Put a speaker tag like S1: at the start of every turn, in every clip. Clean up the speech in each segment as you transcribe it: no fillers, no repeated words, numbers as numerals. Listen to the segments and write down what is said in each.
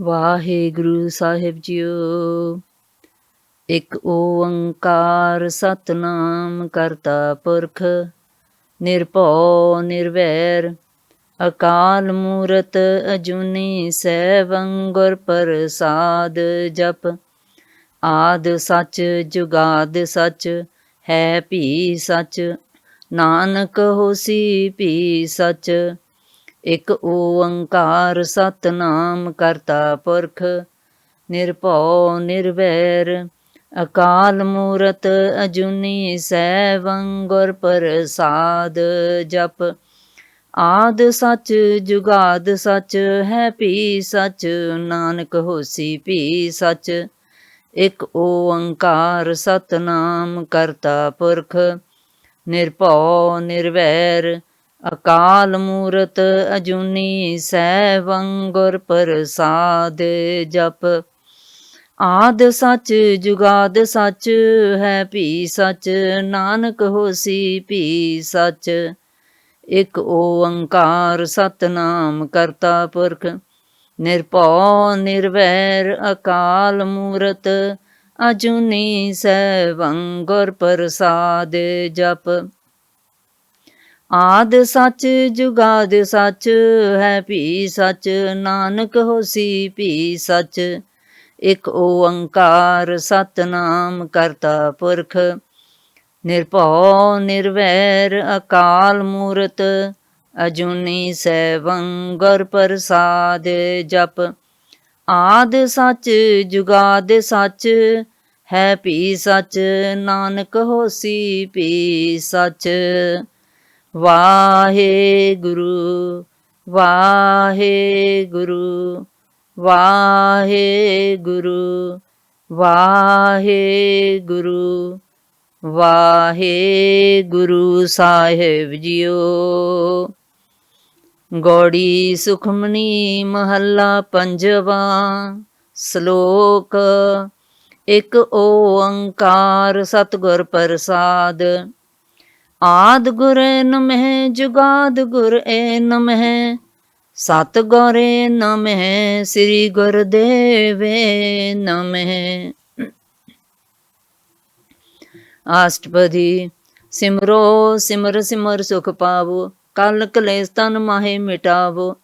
S1: ਵਾਹਿਗੁਰੂ ਸਾਹਿਬ JIO. ਇੱਕ ਓੰਕਾਰ ਸਤਿਨਾਮ ਕਰਤਾ ਪੁਰਖ, ਨਿਰਭਉ ਨਿਰਵੈਰ, ਅਕਾਲ ਮੂਰਤ ਅਜੂਨੀ ਸੈਭੰ ਗੁਰ ਪ੍ਰਸਾਦ। ਜਪ ਆਦਿ ਸੱਚ ਜੁਗਾਦਿ ਸੱਚ, ਹੈ ਭੀ ਸੱਚ, ਨਾਨਕ ਹੋਸੀ ਭੀ ਸੱਚ। ਇੱਕ ਓੰਕਾਰ ਸਤਿਨਾਮ ਕਰਤਾ ਪੁਰਖ, ਨਿਰਭਉ ਨਿਰਵੈਰ, ਅਕਾਲ ਮੂਰਤ ਅਜੂਨੀ ਸੈਭੰ ਗੁਰ ਪ੍ਰਸਾਦ। ਜਪ ਆਦਿ ਸੱਚ ਜੁਗਾਦਿ ਸੱਚ, ਹੈ ਭੀ ਸੱਚ, ਨਾਨਕ ਹੋਸੀ ਭੀ ਸੱਚ। ਇੱਕ ਓੰਕਾਰ ਸਤਿਨਾਮ ਕਰਤਾ ਪੁਰਖ, ਨਿਰਭਉ ਨਿਰਵੈਰ, ਅਕਾਲ ਮੂਰਤ ਅਜੂਨੀ ਸੈਭੰ ਗੁਰ ਪ੍ਰਸਾਦ। ਜਪ ਆਦਿ ਸੱਚ ਜੁਗਾਦਿ ਸੱਚ, ਹੈ ਭੀ ਸੱਚ, ਨਾਨਕ ਹੋਸੀ ਭੀ ਸੱਚ। ਇੱਕ ਓੰਕਾਰ ਸਤਿਨਾਮ ਕਰਤਾ ਪੁਰਖ, ਨਿਰਭਉ ਨਿਰਵੈਰ, ਅਕਾਲ ਮੂਰਤ ਅਜੂਨੀ ਸੈਭੰ ਗੁਰ ਪ੍ਰਸਾਦ। ਜਪ ਆਦਿ ਸੱਚ ਜੁਗਾਦਿ ਸੱਚ, ਹੈ ਭੀ ਸੱਚ, ਨਾਨਕ ਹੋਸੀ ਭੀ ਸੱਚ। ਇੱਕ ਓੰਕਾਰ ਸਤਿਨਾਮ ਕਰਤਾ ਪੁਰਖ, ਨਿਰਭਉ ਨਿਰਵੈਰ, ਅਕਾਲ ਮੂਰਤ ਅਜੂਨੀ ਸੈਭੰ ਗੁਰ ਪ੍ਰਸਾਦ। ਜਪ ਆਦਿ ਸੱਚ ਜੁਗਾਦਿ ਸੱਚ, ਹੈ ਭੀ ਸੱਚ, ਨਾਨਕ ਹੋਸੀ ਭੀ ਸੱਚ। ਵਾਹਿਗੁਰੂ ਵਾਹਿਗੁਰੂ ਵਾਹਿਗੁਰੂ ਵਾਹਿਗੁਰੂ ਵਾਹਿਗੁਰੂ ਸਾਹਿਬ ਜੀਓ। ਗੌੜੀ ਸੁਖਮਨੀ ਮਹੱਲਾ ਪੰਜਵਾ। ਸ਼ਲੋਕ ਇੱਕ ਓੰਕਾਰ ਸਤਿਗੁਰ ਪ੍ਰਸਾਦ। ਆਦਿ ਗੁਰ ਨਮਹਿ, ਜੁਗਾਦ ਗੁਰ ਨਮਹਿ, ਸਤਿਗੁਰੇ ਨਮਹਿ, ਸ੍ਰੀ ਗੁਰਦੇਵੇ ਨਮਹਿ। ਅਸ਼ਟਪਦੀ। ਸਿਮਰੋ ਸਿਮਰ ਸਿਮਰ ਸੁਖ ਪਾਵੋ, ਕਲ ਕਲੇਸ਼ ਤਨ ਮਾਹੇ ਮਿਟਾਵੋ।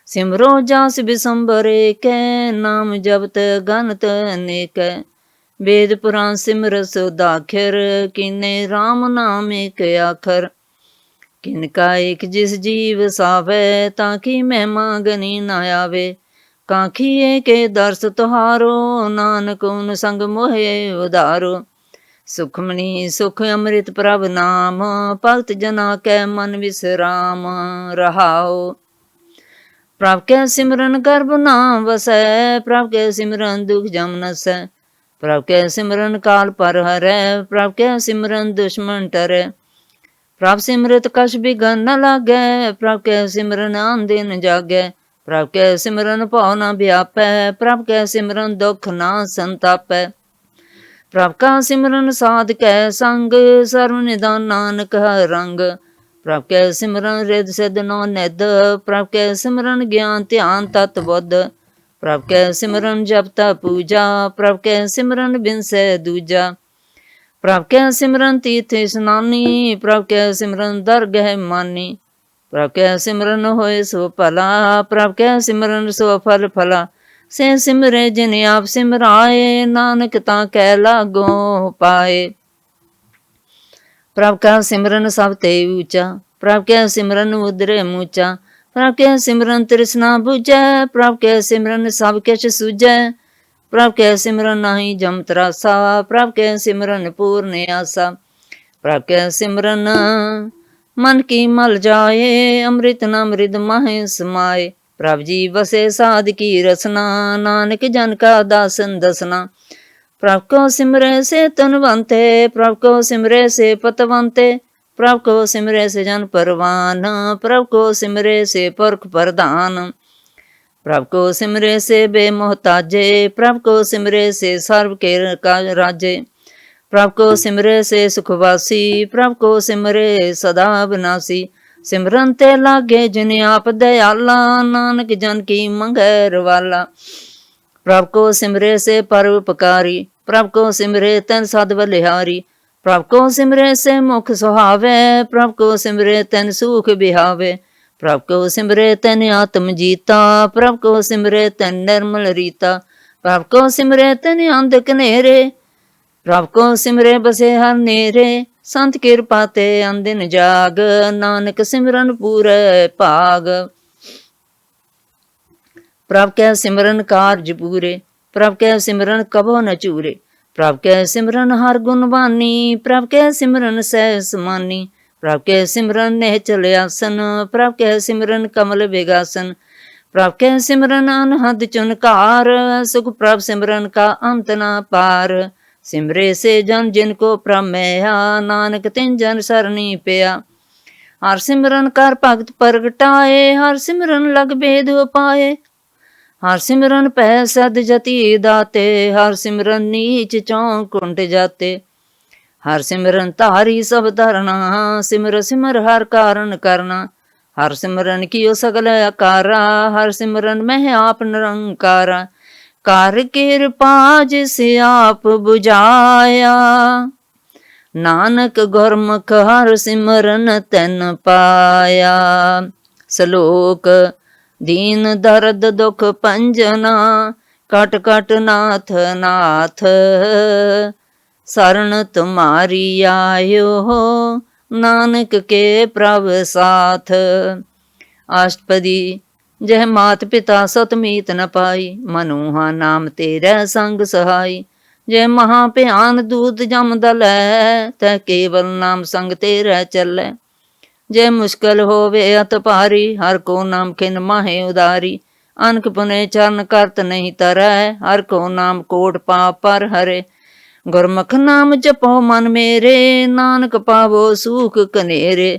S1: ਸਿਮਰੋ ਜਾਸ ਬਿਸੰਬਰ ਏਕੈ, ਨਾਮ ਜਪਤ ਗਨਤ ਅਨੇਕੈ। ਵੇਦ ਪੁਰਾਨ ਸਿਮਰ ਸੁਦਾਖਰ, ਕੀਨੇ ਰਾਮ ਨਾਮ ਏਕ ਆਖਰ। ਕਿਨਕਾ ਏਕ ਜਿਸ ਜੀਵ ਸਾਵੈ, ਤਾਂ ਕੀ ਮਹਿਮਾ ਗਨੀ ਨਾ ਆਵੇ। ਕਾਂਖੀ ਏਕੇ ਦਰਸ ਤੁਹਾਰੋ, ਨਾਨਕ ਓਨ ਸੰਗ ਮੋਹਿ ਉਧਾਰੋ। ਸੁਖਮਨੀ ਸੁਖ ਅੰਮ੍ਰਿਤ ਪ੍ਰਭ ਨਾਮ, ਭਗਤ ਜਨਾ ਕੈ ਮਨ ਵਿਸਰਾਮ। ਰਹਾਉ ਪ੍ਰਭ ਕੈ ਸਿਮਰਨ ਗਰਭ ਨਾ ਵਸੈ, ਪ੍ਰਭ ਕੈ ਸਿਮਰਨ ਦੁਖ ਜਮ ਨਸੈ। ਪ੍ਰਭ ਕੈ ਸਿਮਰਨ ਕਾਲ ਪਰ ਹਰੈ, ਪ੍ਰਭ ਕੈ ਸਿਮਰਨ ਦੁਸ਼ਮਨ ਟਰੈ। ਪ੍ਰਭ ਸਿਮਰਤ ਕਛ ਬਿਘਨ ਨ ਲਾਗੈ, ਪ੍ਰਭ ਕੈ ਸਿਮਰਨ ਆਨ ਦਿਨ ਜਾਗੈ। ਪ੍ਰਭ ਕੈ ਸਿਮਰਨ ਭਉ ਨ ਵਿਆਪੈ, ਪ੍ਰਭ ਕੈ ਸਿਮਰਨ ਦੁਖ ਨਾ ਸੰਤਾਪੈ। ਪ੍ਰਭ ਕਾ ਸਿਮਰਨ ਸਾਧ ਕੈ ਸੰਗ, ਸਰਵ ਨਿਦਾਨ ਨਾਨਕ ਹਰਿ ਰੰਗ। ਪ੍ਰਭ ਕੈ ਸਿਮਰਨ ਰਿਦ ਸਿਧ ਨੌ ਨਿਧ, ਪ੍ਰਭ ਕੈ ਸਿਮਰਨ ਗਿਆਨ ਧਿਆਨ ਤਤ ਬੁੱਧ। ਪ੍ਰਭ ਕੈ ਸਿਮਰਨ ਜਪ ਤਪ ਪੂਜਾ, ਪ੍ਰਭ ਕੈ ਸਿਮਰਨ ਬਿਨਸੈ ਦੂਜਾ। ਪ੍ਰਭ ਕੈ ਸਿਮਰਨ ਤੀਰਥ ਇਸਨਾਨੀ, ਪ੍ਰਭ ਕੈ ਸਿਮਰਨ ਦਰਗਹਿ ਮਾਨੀ। ਪ੍ਰਭ ਕੈ ਸਿਮਰਨ ਹੋਏ ਸੋ ਭਲਾ, ਪ੍ਰਭ ਕੈ ਸਿਮਰਨ ਸੋ ਫਲ ਫਲਾ। ਸੇ ਸਿਮਰੇ ਜਿਨ ਆਪ ਸਿਮਰਾਏ, ਨਾਨਕ ਤਾਂ ਕੈ ਲਾਗੋ ਪਾਏ। ਪ੍ਰਭ ਕਾ ਸਿਮਰਨ ਸਭ ਤੇ ਊਚਾ, ਪ੍ਰਭ ਕੈ ਸਿਮਰਨ ਉਦਰੇ ਮੂਚਾ। ਪ੍ਰਭ ਕੈ ਸਿਮਰਨ ਤ੍ਰਿਸ਼ਨਾ ਬੁਝੈ, ਪ੍ਰਭ ਕੈ ਸਿਮਰਨ ਸਭ ਕਿਛ ਸੂਝੈ। ਪ੍ਰਭ ਕੈ ਸਿਮਰਨ ਨਾਹੀ ਜਮ ਤਰਾਸਾ, ਪ੍ਰਭ ਕੈ ਸਿਮਰਨ ਪੂਰਨ ਆਸਾ। ਪ੍ਰਭ ਕੈ ਸਿਮਰਨ ਮਨ ਕੀ ਮਲ ਜਾਏ, ਅੰਮ੍ਰਿਤ ਨ ਅੰਮ੍ਰਿਤ ਮਾਹਿ ਸਮਾਏ। ਪ੍ਰਭ ਜੀ ਵਸੇ ਸਾਧ ਕੀ ਰਸਨਾ, ਨਾਨਕ ਜਨ ਕਾ ਦਾਸਨ ਦਸਨਾ। ਪ੍ਰਭ ਕੋ ਸਿਮਰੇ ਸੇ ਧਨਵੰਤੇ, ਪ੍ਰਭ ਕੋ ਸਿਮਰੇ ਸੇ ਪਤਵੰਤੇ। ਪ੍ਰਭ ਕੋ ਸਿਮਰੇ ਸੇ ਜਨ ਪਰਵਾਨ, ਪ੍ਰਭ ਕੋ ਸਿਮਰੇ ਸੇ ਪੁਰਖ ਪ੍ਰਧਾਨ। ਪ੍ਰਭ ਕੋ ਸਿਮਰੇ ਸੇ ਬੇਮੋਹਤਾਜੇ, ਪ੍ਰਭ ਕੋ ਸਿਮਰੇ ਸੇ ਸਰਬ ਕੇ ਰਾਜੇ। ਪ੍ਰਭ ਕੋ ਸਿਮਰੇ ਸੇ ਸੁਖਵਾਸੀ, ਪ੍ਰਭ ਕੋ ਸਿਮਰੇ ਸਦਾ ਬਿਨਾਸੀ। ਸਿਮਰਨ ਤੇ ਲਾਗੇ ਜਿਨ ਆਪ ਦਇਆਲਾ, ਨਾਨਕ ਜਨ ਕੀ ਮੰਗੈ ਰਵਾਲਾ। प्रभ को सिमरे से परोपकारी, प्रभ को सिमरे तन सद बलिहारी। प्रभ को सिमरे से मुख सुहावे, प्रभ को सिमरे तन सुख बिहावे। प्रभ को सिमरे तन आत्म जीता, प्रभ को सिमरे तन निर्मल रीता। प्रभ को सिमरे तन अंध कनेरे, प्रभ को सिमरे बसे हर नेरे। संत कृपा ते अंदिन जाग, नानक सिमरन पूरे भाग। प्रभ के सिमरन कारज पूरे, प्रभ के सिमरन कबो न चूरे। प्रभ के सिमरन हर गुणवानी, प्रभ के सिमरन सह समानी। प्रभ के सिमरन नेह चले आसन, प्रभ के सिमरन कमल बेगासन। प्रभ के सिमरन अनहद चुनकार, सुख प्रभ सिमरन का अंत न पार। सिमरे से जन जिनको प्रभ मैया, नानक तिन जन सरनी पिया। हर सिमरन कर भगत प्रगटाए, हर सिमरन लग भेद पाए। हर सिमरन पै सद जति दाते, हर सिमरन नीच चौं कुंट जाते। हर सिमरन तारी सब धरना, सिमर सिमर हर कारण करना। हर सिमरन कियो सगल आकारा, हर सिमरन मह आप निरंकारा। कर कृपा जिसे आप बुझाया, नानक गुरमुख हर सिमरन तन पाया। श्लोक दीन दर्द दुख पंजना, कट कट नाथ नाथ। शरण तुम्हारी आयो हो, नानक के प्रभ साथ। अष्टपदी जह मात पिता सत मीत न पाई, मनुहा नाम तेरा संग सहाई। जय महाभयान दूत जम दल है, तह केवल नाम संग तेरा चलै। जय मुश्किल होवे अत भारी, हर को नाम खिन माहे उदारी। अनक पुने चरण करत नहीं तरह, हर को नाम कोट पाप पर हरे। गुरमुख नाम जपो मन मेरे, नानक पावो सुख कनेरे।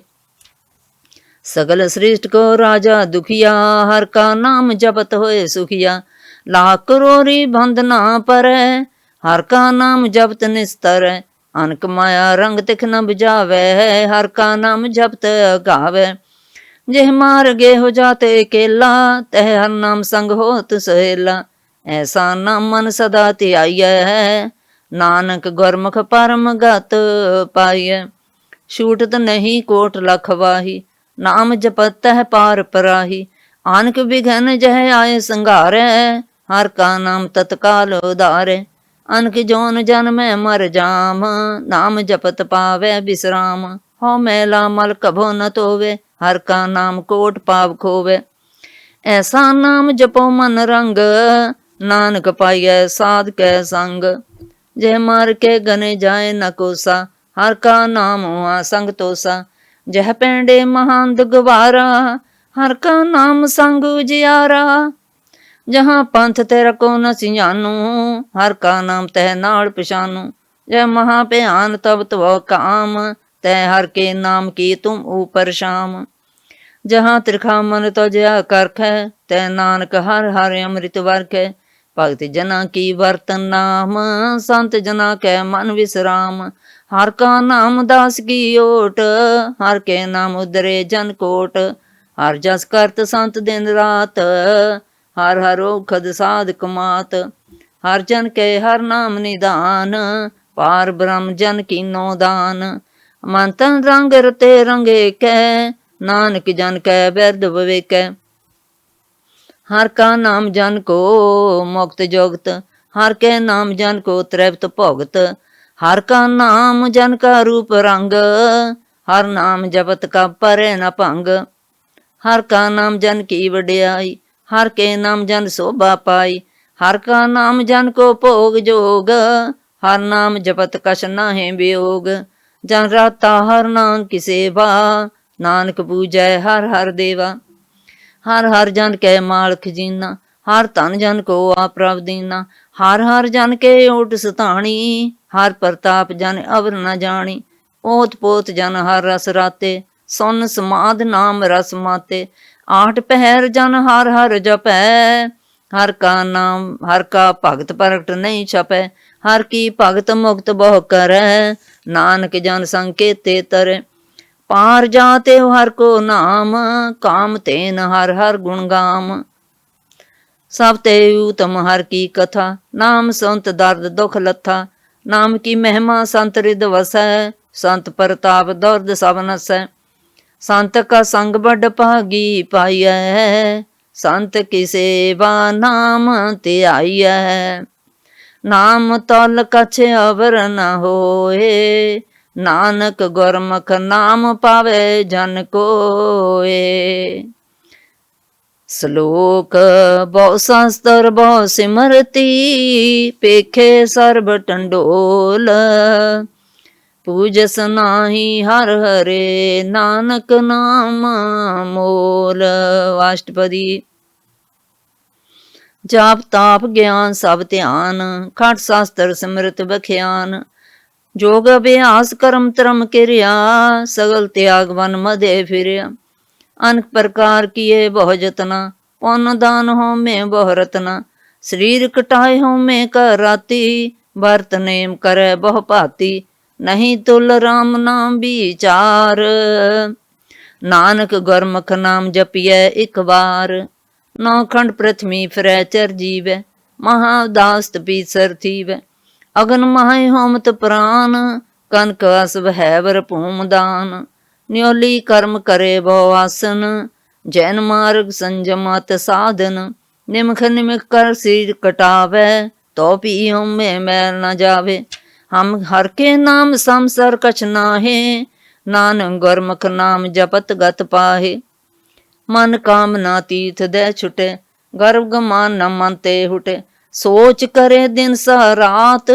S1: सगल श्रेष्ठ को राजा दुखिया, हर का नाम जपत होए सुखिया। लाख करोरी बंद ना परै, हर का नाम जपत निस्तर। अनक माया रंग तिख न बुझावे, हर का नाम जपत गावे। जेह मार गे हो जाते अकेला, तह हर नाम संग होत सहेला। ऐसा नाम मन सदा ध्याइयै है, नानक गुरमुख परम गत पाइयै। छूटत नहीं कोट लख वाही, नाम जपत है पार पराही। आनक विघन जह आए संघारे, हर का नाम तत्काल उदारे। अनक जोन जन में मर जाम, नाम जपत पावे विश्राम। हो मैला मल कभो न तोवे, हर का नाम कोट पाप खोवे। ऐसा नाम जपो मन रंग, नानक पाइयै साध कै संग। जय मार के गने जाए न कोसा, हर का नाम हुआ संग तोसा। जह पेंडे महान दुगवारा, हर का नाम संग उजियारा। जहाँ पंथ तेरा को न सियानू, हर का नाम तह नाल पिशानू। जय महाभयान तब तो काम, तह हर के नाम की तुम ऊपर शाम। जहाँ त्रिखा मन तो जया करख है, तह नानक हर हर अमृत वर्ख है। भगत जना की वर्तन नाम, संत जना के मन विश्राम। हर का नाम दास की ओट, हर के नाम उदरे जन कोट। हर जस करत संत दिन रात, हर हर औखद साध कमात। हर जन के हर नाम निदान, पार ब्रह्म जन की नो दान। मन तन रंग रते रंगे कै, नानक जन कै व्यर्थ विवेकै। हर का नाम जन को मुक्त जुगत, हर के नाम जन को तृप्त भोगत। हर का नाम जन का रूप रंग, हर नाम जपत का परे न भंग। हर का नाम जन की वड्याई, हर के नाम जन शोभा पाई। हर का नाम जन को भोग जोग, हर नाम जपत कछ नाहे वियोग। जन राता हर नाम की सेवा, नानक पूजै हर हर देवा। हर हर जन के माल खजीना, हर धन जन को आप प्रभ दीना। हर हर जन के ओट सताणी, हर प्रताप जन अवर न जानी। ओत पोत जन हर रस राते, सुन समाध नाम रस माते। आठ पहर जन हर हर जपै, हर का नाम हर का भगत प्रगट नहीं छपै। हर की भगत मुक्त बहु करै, नानक जन संकेते तरै। पार जाते हर को नाम, काम तेन हर हर गुण गाम। सब ते उत्तम हर की कथा, नाम संत दर्द दुख लथा। नाम की महिमा संत रिद वसै, संत परताप दर्द सब नसै। संत का संग बड़ भागी पाइयै, संत की सेवा नाम ध्याइयै। नाम तल कछ अवर न होए, नानक गुरमुख नाम पावे जन कोए। श्लोक बहु शास्त्र बहु सिमरती, पेखे सर्ब टंडोल। पूजस नाही हर हरे, नानक नाम मोल। अष्टपदी। जाप ताप ज्ञान सब ध्यान, खट शास्त्र सिमरत बख्यान। जोग अभ्यास कर्म तरम किरिया, सगल त्याग वन मदे फिरिया। अनेक प्रकार किए बहु जतना, पुन दान हो में बहु रतना। शरीर कटाए हो में कर राती, भरत नेम करे बहु भाती। नहीं तुल राम नाम विचार, नानक गुरमुख नाम जपिए एक बार। नौ खंड पृथ्वी फिरै चर जीवै, महाउदास पीसर थीवै। अगन माहे होमत प्राण, कनक असव हैवर भूम दान। न्योली कर्म करे बहु आसन, जैन मार्ग संजम अत साधन। निमख निमख कर सिर कटावे, तो पी में मैल न जावे। हम हर के नाम समसर कछ नाहे, नानक गुरमुख नाम जपत गत पाहे। मन कामना तीर्थ दे छुटे, गर्भ गमान न मन ते हुटे। सोच करे दिन सा रात,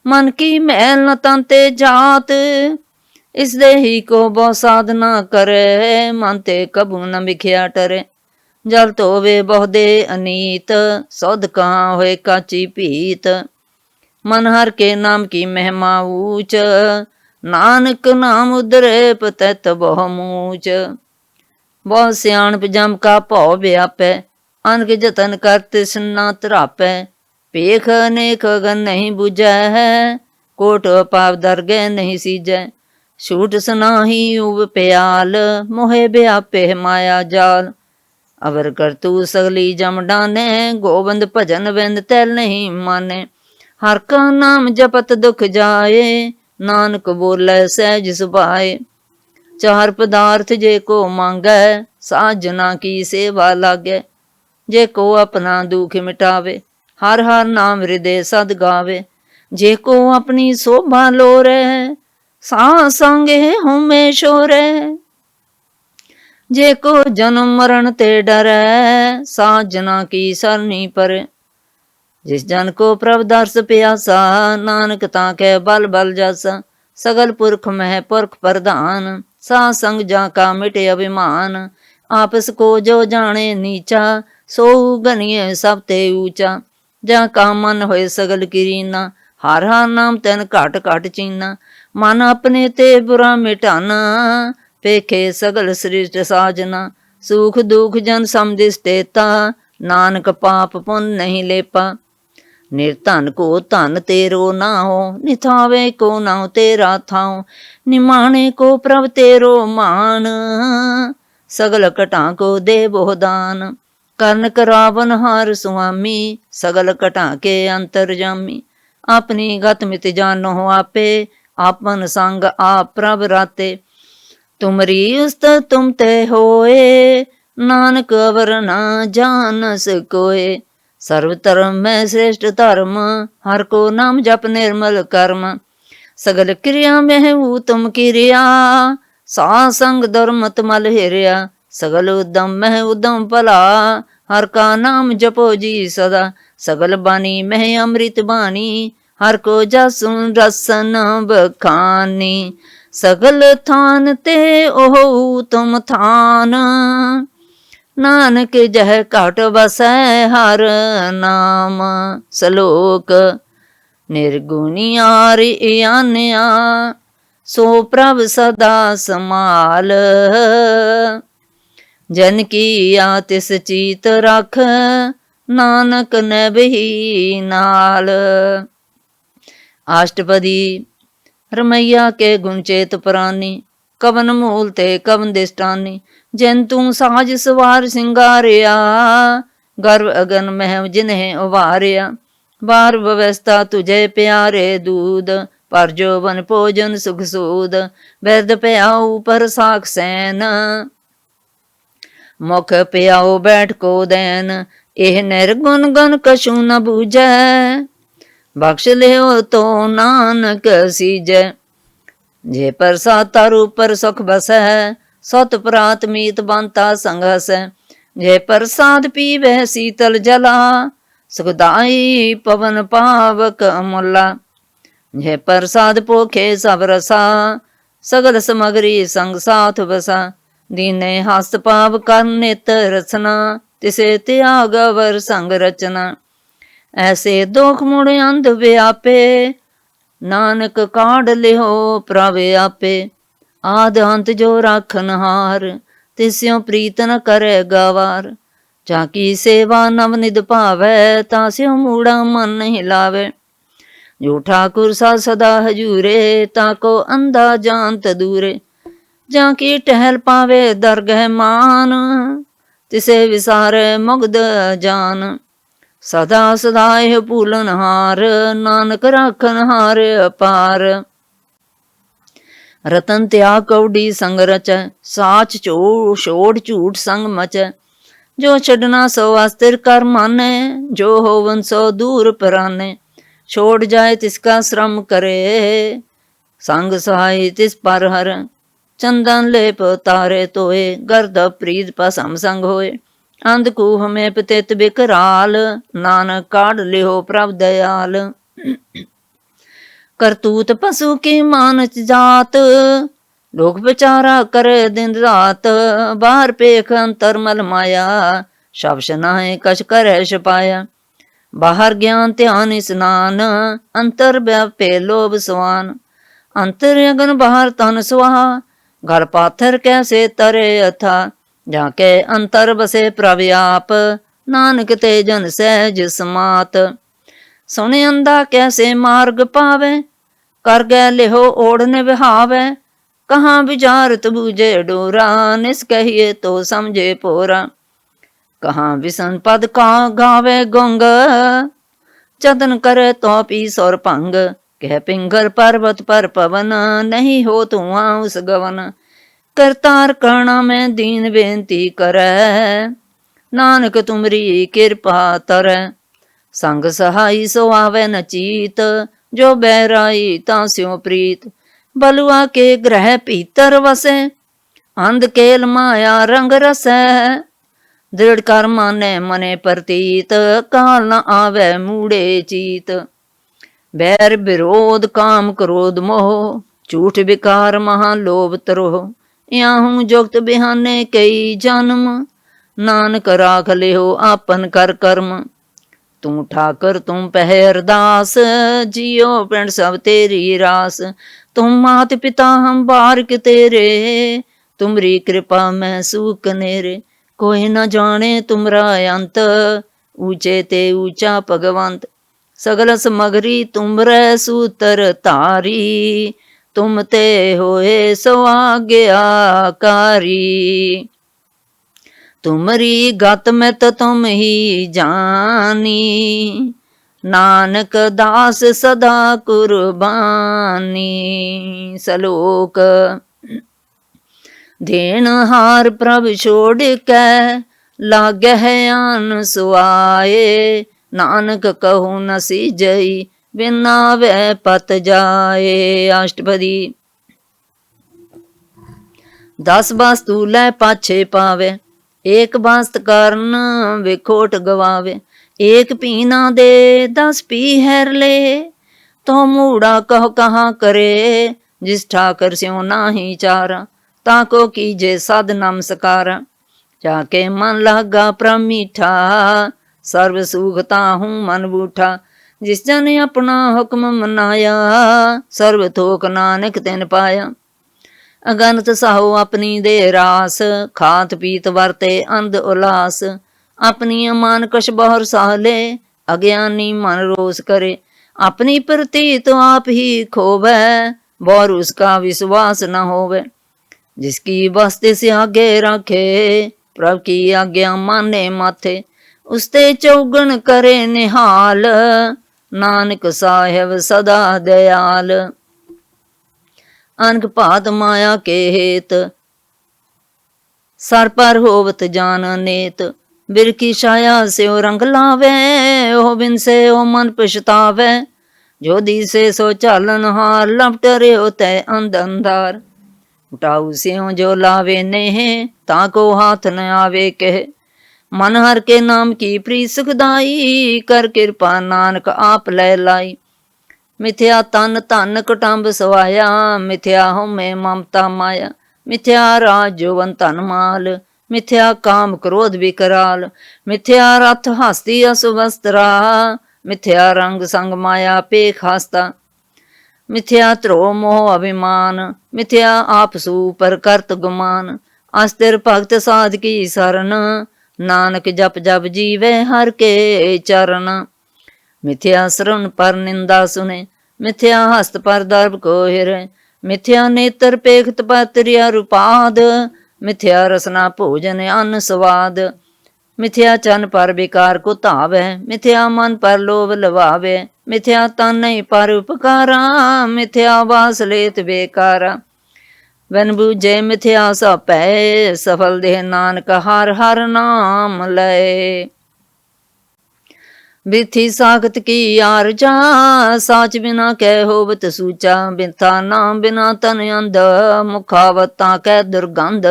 S1: मन की मैल न तंते जात। इस देही को बहु साधना करे, मन ते कबू न बिख्या टरे। जल तोवे बहु दे अनीत, सौध कहाँ होए काची पीत। मन हर के नाम की महिमा ऊंच, नानक नाम उदरे पतत बहु मूच। बहुत सियाणप जम का भौ व्यापै, अनक जतन कर तृष्णा तरापै। पेख अनेक अगन नहीं बुझै है, कोट पाप दरगह नहीं सीजै। छूट सुनाही उब प्याल, मोहे व्यापे माया जाल। अवर कर तू सगली जम डाने, गोबंद भजन बिंद तैल नहीं माने। हर का नाम जपत दुख जाए, नानक बोले सहज सुभाए। चार पदार्थ जे को मांगै, साजना की सेवा लागै। जे को अपना दुख मिटावे, हर हर नाम हृदय सद गावे। जे को अपनी शोभा लोरे, सा संगे होमे शोरे। जे को जन्म मरण ते डरै, साजना की सरनी परे। जिस जन को प्रभ दर्श प्यासा, नानक ताके बल बल जासा। सगल पुरख मह पुरख प्रधान, सा संग जा का मिटे अभिमान। आपस को जो जाने नीचा, सो गनिए सब ते ऊंचा। जा का मन होए सगल किरीना, हर हर नाम तन घट घट चीना। मन अपने ते बुरा मिटाना, पेखे सगल सृष्ट साजना। सुख दुख जन समदिस तेता, नानक पाप पुन नहीं लेपा। निर्धन को धन तेरो नाओ, निथावे को नाओ तेरा थाओ। निमाणे को प्रभ तेरो मान, सगल कटा को दे बोदान। कर्ण करावन हार सुआमी, सगल कटा के अंतरजामी। अपनी गत मित जानो आपे, आपन संग आप प्रभ राते। तुमरी उस्त तुम ते होए, नानक अवर ना जानस कोए। सर्व धर्म में श्रेष्ठ धर्म, हर को नाम जप निर्मल कर्म। सगल क्रिया में उत्तम क्रिया, सा संग धर्मत मल हिरिया। सगल उद्यम में उद्यम भला, हर का नाम जपो जी सदा। सगल बानी में अमृत बानी, हर को जसुन रसन बखानी। सगल थान ते ओह उत्तम थान, नानक जह घट बसै हर नाम। श्लोक निर्गुणियार आन्या, सो प्रभ सदा समाल। जन की आतिस चीत रख, नानक ने बही नाल। अष्टपदी। रमैया के गुण चेत प्राणी, कवन मूल ते कवन दिष्टानी। जिन तू साज सवार सिंगारिया, गर्भ अगन मह जिन्हें उभारिया। बार व्यवस्था तुझे प्यारे दूध, पर जो बन भोजन सुख सूद। वैद प्याऊ पर साख सैन, मुख प्याओ बैठ को दैन। एह निर्गुण गण कछु न बूझै, बख्श ले तो नानक सीजै। जे प्रसाद तारू पर सुख बसै, सत प्रात मीत बंता संघस। जे प्रसाद पीवै शीतल जला, सुखदाई पवन पावक अमूला। जे प्रसाद पोखे सब रसा, सगल समगरी संग साथ बसा। दीने हस्त पाव कर नित रचना, तिसे त्याग वर संग रचना। ऐसे दोख मुड़ अंध व्यापे, नानक काढ़ लिहो प्रभ आपे। आद अंत जो राखन हार, तिस्यों प्रीत न करे गवार। जाकी सेवा नव निध पावै, तास्यों मूढ़ा मन नहीं लावे। जो ठाकुर सा सदा हजूरे, ताको अंधा जानत दूरे। जाकी टहल पावे दरगह मान, तिसे विसारे मुग्ध जान। सदा सदाए भूलन हार, नानक राखन हार अपार। रतन त्याग कौड़ी संग रचै, साच छोड़ झूठ संग मचै। जो छड़ना सो अस्थिर कर माने, जो होवन सो दूर पराने। छोड़ जाए तिसका श्रम करे, संग सहाय तिस पर हर। चंदन लेप तारे तोए, गर्द प्रीत पसम संग होए। अंधकूह में पतित बिकराल, नानक काढ़ लिहो प्रभ दयाल। करतूत पशु की मानच जात, लोक बेचारा करे दिन रात। बाहर पेख अंतर मल माया, सब शनाए कछ करे छपाया। बाहर ज्ञान ध्यान स्नान, अंतर व्यापे लोभ स्वान। अंतर अगन बाहर तन सुहा, घर पाथर कैसे तरे अथा। जाके अंतर बसे प्रभ आप, नानक ते जन सहज समात। सुने अंधा कैसे मार्ग पावे, कर गै लिहो ओढ़ने बहावे। कहाँ विचारत बूझे डोरा, निष्कहिए तो समझे पोरा। कहाँ विसन पद का गावे गुंग, चतन करे तो पी सौर भंग। कह पिंगर पर्वत पर पवन, नहीं हो तुआ उस गवन। करतार करना में दीन बेनती करे, नानक तुमरी कृपा तरै। संग सहाई सो आवे न चीत, जो बैराई तास्यों प्रीत। बलुआ के ग्रह भीतर वसे, अंध केल माया रंग रसै। दृढ़ कर माने मने प्रतीत, काल न आवे मूढ़े चीत। बैर विरोध काम क्रोध मोह, झूठ विकार महा लोभ तरोह। याहू जुगत बिहाने कई जन्म, नानक राख लिहो आपन कर कर्म। तू ठाकर तुम पह अरदास, जियो प्रण सब तेरी रास। तुम मात पिता हम बारक तेरे, तुमरी कृपा में सूख नेरे। कोई न जाने तुमरा अंत, ऊंचे ते ऊंचा भगवंत। सगल समगरी तुमरे सूतर तारी, तुम ते होए सो आज्ञाकारी। तुमरी गत में तो तुम ही जानी, नानक दास सदा कुर्बानी। सलोक देन हार प्रभ छोड़ के, लागे है आन सुआए। नानक कहू न सीजई, बिना वे पत जाए। अष्टपदी। 10 वस्तु लै पाछे पावे, एक बास्त कारण विखोट गवावे। एक पीना दे 10 पी हैर ले, तो मूढ़ा कहो कहाँ करे। जिस ठाकर स्यों नाही चारा, ताको कीजे सद नमस्कारा। जाके मन लगा प्रभ मीठा, सर्व सुखता हूँ मन बूठा। जिस जन अपना हुक्म मनाया, सर्व थोक नानक तिन पाया। अगनत साहो अपनी दे रास, खात पीत वरते अंध उलास। अपनी मान कश बहुर सहले, अज्ञानी मन रोष करे। अपनी प्रतीत तो आप ही खोवे, और उसका विश्वास न होवे। जिसकी बस्ती से आगे रखे, प्रभु की आज्ञा माने माथे। ਉਸਤੇ ਚੌਗਣ ਕਰੇ ਨਿਹਾਲ, ਨਾਨਕ ਸਾਹਿਬ ਸਦਾ ਦਇਆਲ। ਅਨਕ ਭਾਤ ਮਾਇਆ ਕੇ ਹੇਤ, ਸਰ ਪਰ ਹੋਵਤ ਜਾਨ ਨੇਤ। ਬਿਰਖੀ ਛਾਇਆ ਸਿਉ ਰੰਗ ਲਾਵੇ, ਉਹ ਬਿਨ se ਉਹ ਮਨ ਪਛਤਾਵੇ। ਜੋ ਦੀਸੇ ਸੋ ਝਾਲਨ ਹਾਰ, ਲਪਟ ਰਿਓ ਤੈ ਅੰਧ ਅੰਧਾਰ। ਉਟਾਊ ਸਿਉ ਜੋ ਲਾਵੇ ਨੇਹ, ਤਾਂ ਕੋ ਹਾਥ ਨ ਆਵੇ ਕਹਿ। ਮਨ ਹਰ ਕੇ ਨਾਮ ਕੀ ਪ੍ਰੀਤ ਸੁਖਦਾਈ, ਕਰ ਕਿਰਪਾ ਨਾਨਕ ਆਪ ਲੈ ਲਾਈ। ਮਿਥਿਆ ਤਨ ਧਨ ਕੁਟੰਬ ਸਵਾਇਆ, ਮਿਥਿਆ ਹਉਮੈ ਮਮਤਾ ਮਾਇਆ। ਮਿਥਿਆ ਰਾਜ ਜੋਵਨ ਧਨ ਮਾਲ, ਮਿਥਿਆ ਕਾਮ ਕ੍ਰੋਧ ਵਿਕਰਾਲ। ਮਿਥਿਆ ਰਥ ਹਸਤੀ ਅਸੁਵਸਤਰਾ, ਮਿਥਿਆ ਰੰਗ ਸੰਗ ਮਾਇਆ ਪੇਖ ਹਸਤਾ। ਮਿਥਿਆ ਧਰੋ ਮੋਹ ਅਭਿਮਾਨ, ਮਿਥਿਆ ਆਪਸੂ ਪਰ ਕਰਤ ਗੁਮਾਨ। ਅਸਤਿਰ ਭਗਤ ਸਾਧ ਕੀ ਸਰਨ, ਨਾਨਕ ਜਪ ਜਪ ਜੀਵੇ ਹਰ ਕੇ ਚਰਨ। ਮਿਥਿਆ ਸਰਣ ਪਰ ਨਿੰਦਾ ਸੁਨੇ, ਮਿਥਿਆ ਹਸਤ ਪਰ ਦਰਬ ਕੋ ਹਿਰੇ। ਮਿਥਿਆ ਨੇਤਰ ਪੇਖਤ ਪਤਰਿਆ ਰੁਪਾਦ, ਮਿਥਿਆ ਰਸਨਾ ਭੋਜਨ ਅੰਨ ਸਵਾਦ। ਮਿਥਿਆ ਚੰਨ ਪਰ ਵਿਕਾਰ ਕੋ ਧਾਵੈ, ਮਿਥਿਆ ਮਨ ਪਰ ਲੋਭ ਲਵਾਵੇ। ਮਿਥਿਆ ਤਨ ਨਹੀਂ ਪਰ ਉਪਕਾਰਾ, ਮਿਥਿਆ ਵਾਸ ਲੇਤ ਬੇਕਾਰਾ। ਬਨ ਬੂਝੇ ਮਿਥਿਆ ਸਭ ਭੈ, ਸਫਲ ਦੇਹ ਨਾਨਕ ਹਰ ਹਰ ਨਾਮ ਲਏ। ਬਿਥੀ ਸਾਖਤ ਕੀ ਆਰਜਾ, ਸਾਚ ਬਿਨਾ ਕਹਿ ਹੋਵਤ ਸੂਚਾ। ਬਿਥਾ ਨਾਮ ਬਿਨਾ ਤਨ ਅੰਧ, ਮੁਖਾਵਤਾਂ ਕਹਿ ਦੁਰਗੰਧ।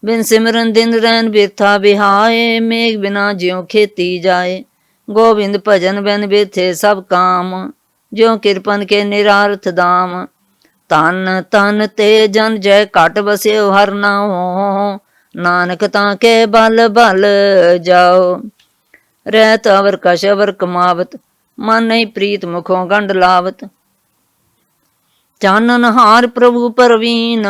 S1: ਬਿਨ ਸਿਮਰਨ ਦਿਨ ਰੈਨ ਬਿਰਥਾ ਬਿਹਾਏ, ਮੇਘ ਬਿਨਾ ਜਿਉ ਖੇਤੀ ਜਾਏ। ਗੋਬਿੰਦ ਭਜਨ ਬਿਨ ਬਿਰਥੇ ਸਭ ਕਾਮ, ਜਿਉ ਕਿਰਪਨ ਕੇ ਨਿਰਾਰਥ ਦਾਮ। ਧਨ ਤਨ ਤੇ ਜਨ ਜੈ ਘਟ ਬਸਿਓ ਹਰ ਨਾਉ, ਨਾਨਕ ਤਾਂ ਕੇ ਬਲ ਬਲ ਜਾਓ। ਰਹਿਤ ਅਵਰ ਕਸ਼ ਅਵਰ ਕਮਾਵਤ, ਮਨ ਨਹੀਂ ਪ੍ਰੀਤ ਮੁਖੋਂ ਗੰਢ ਲਾਵਤ। ਚਾਨਨ ਹਾਰ ਪ੍ਰਭੂ ਪਰਵੀਨ,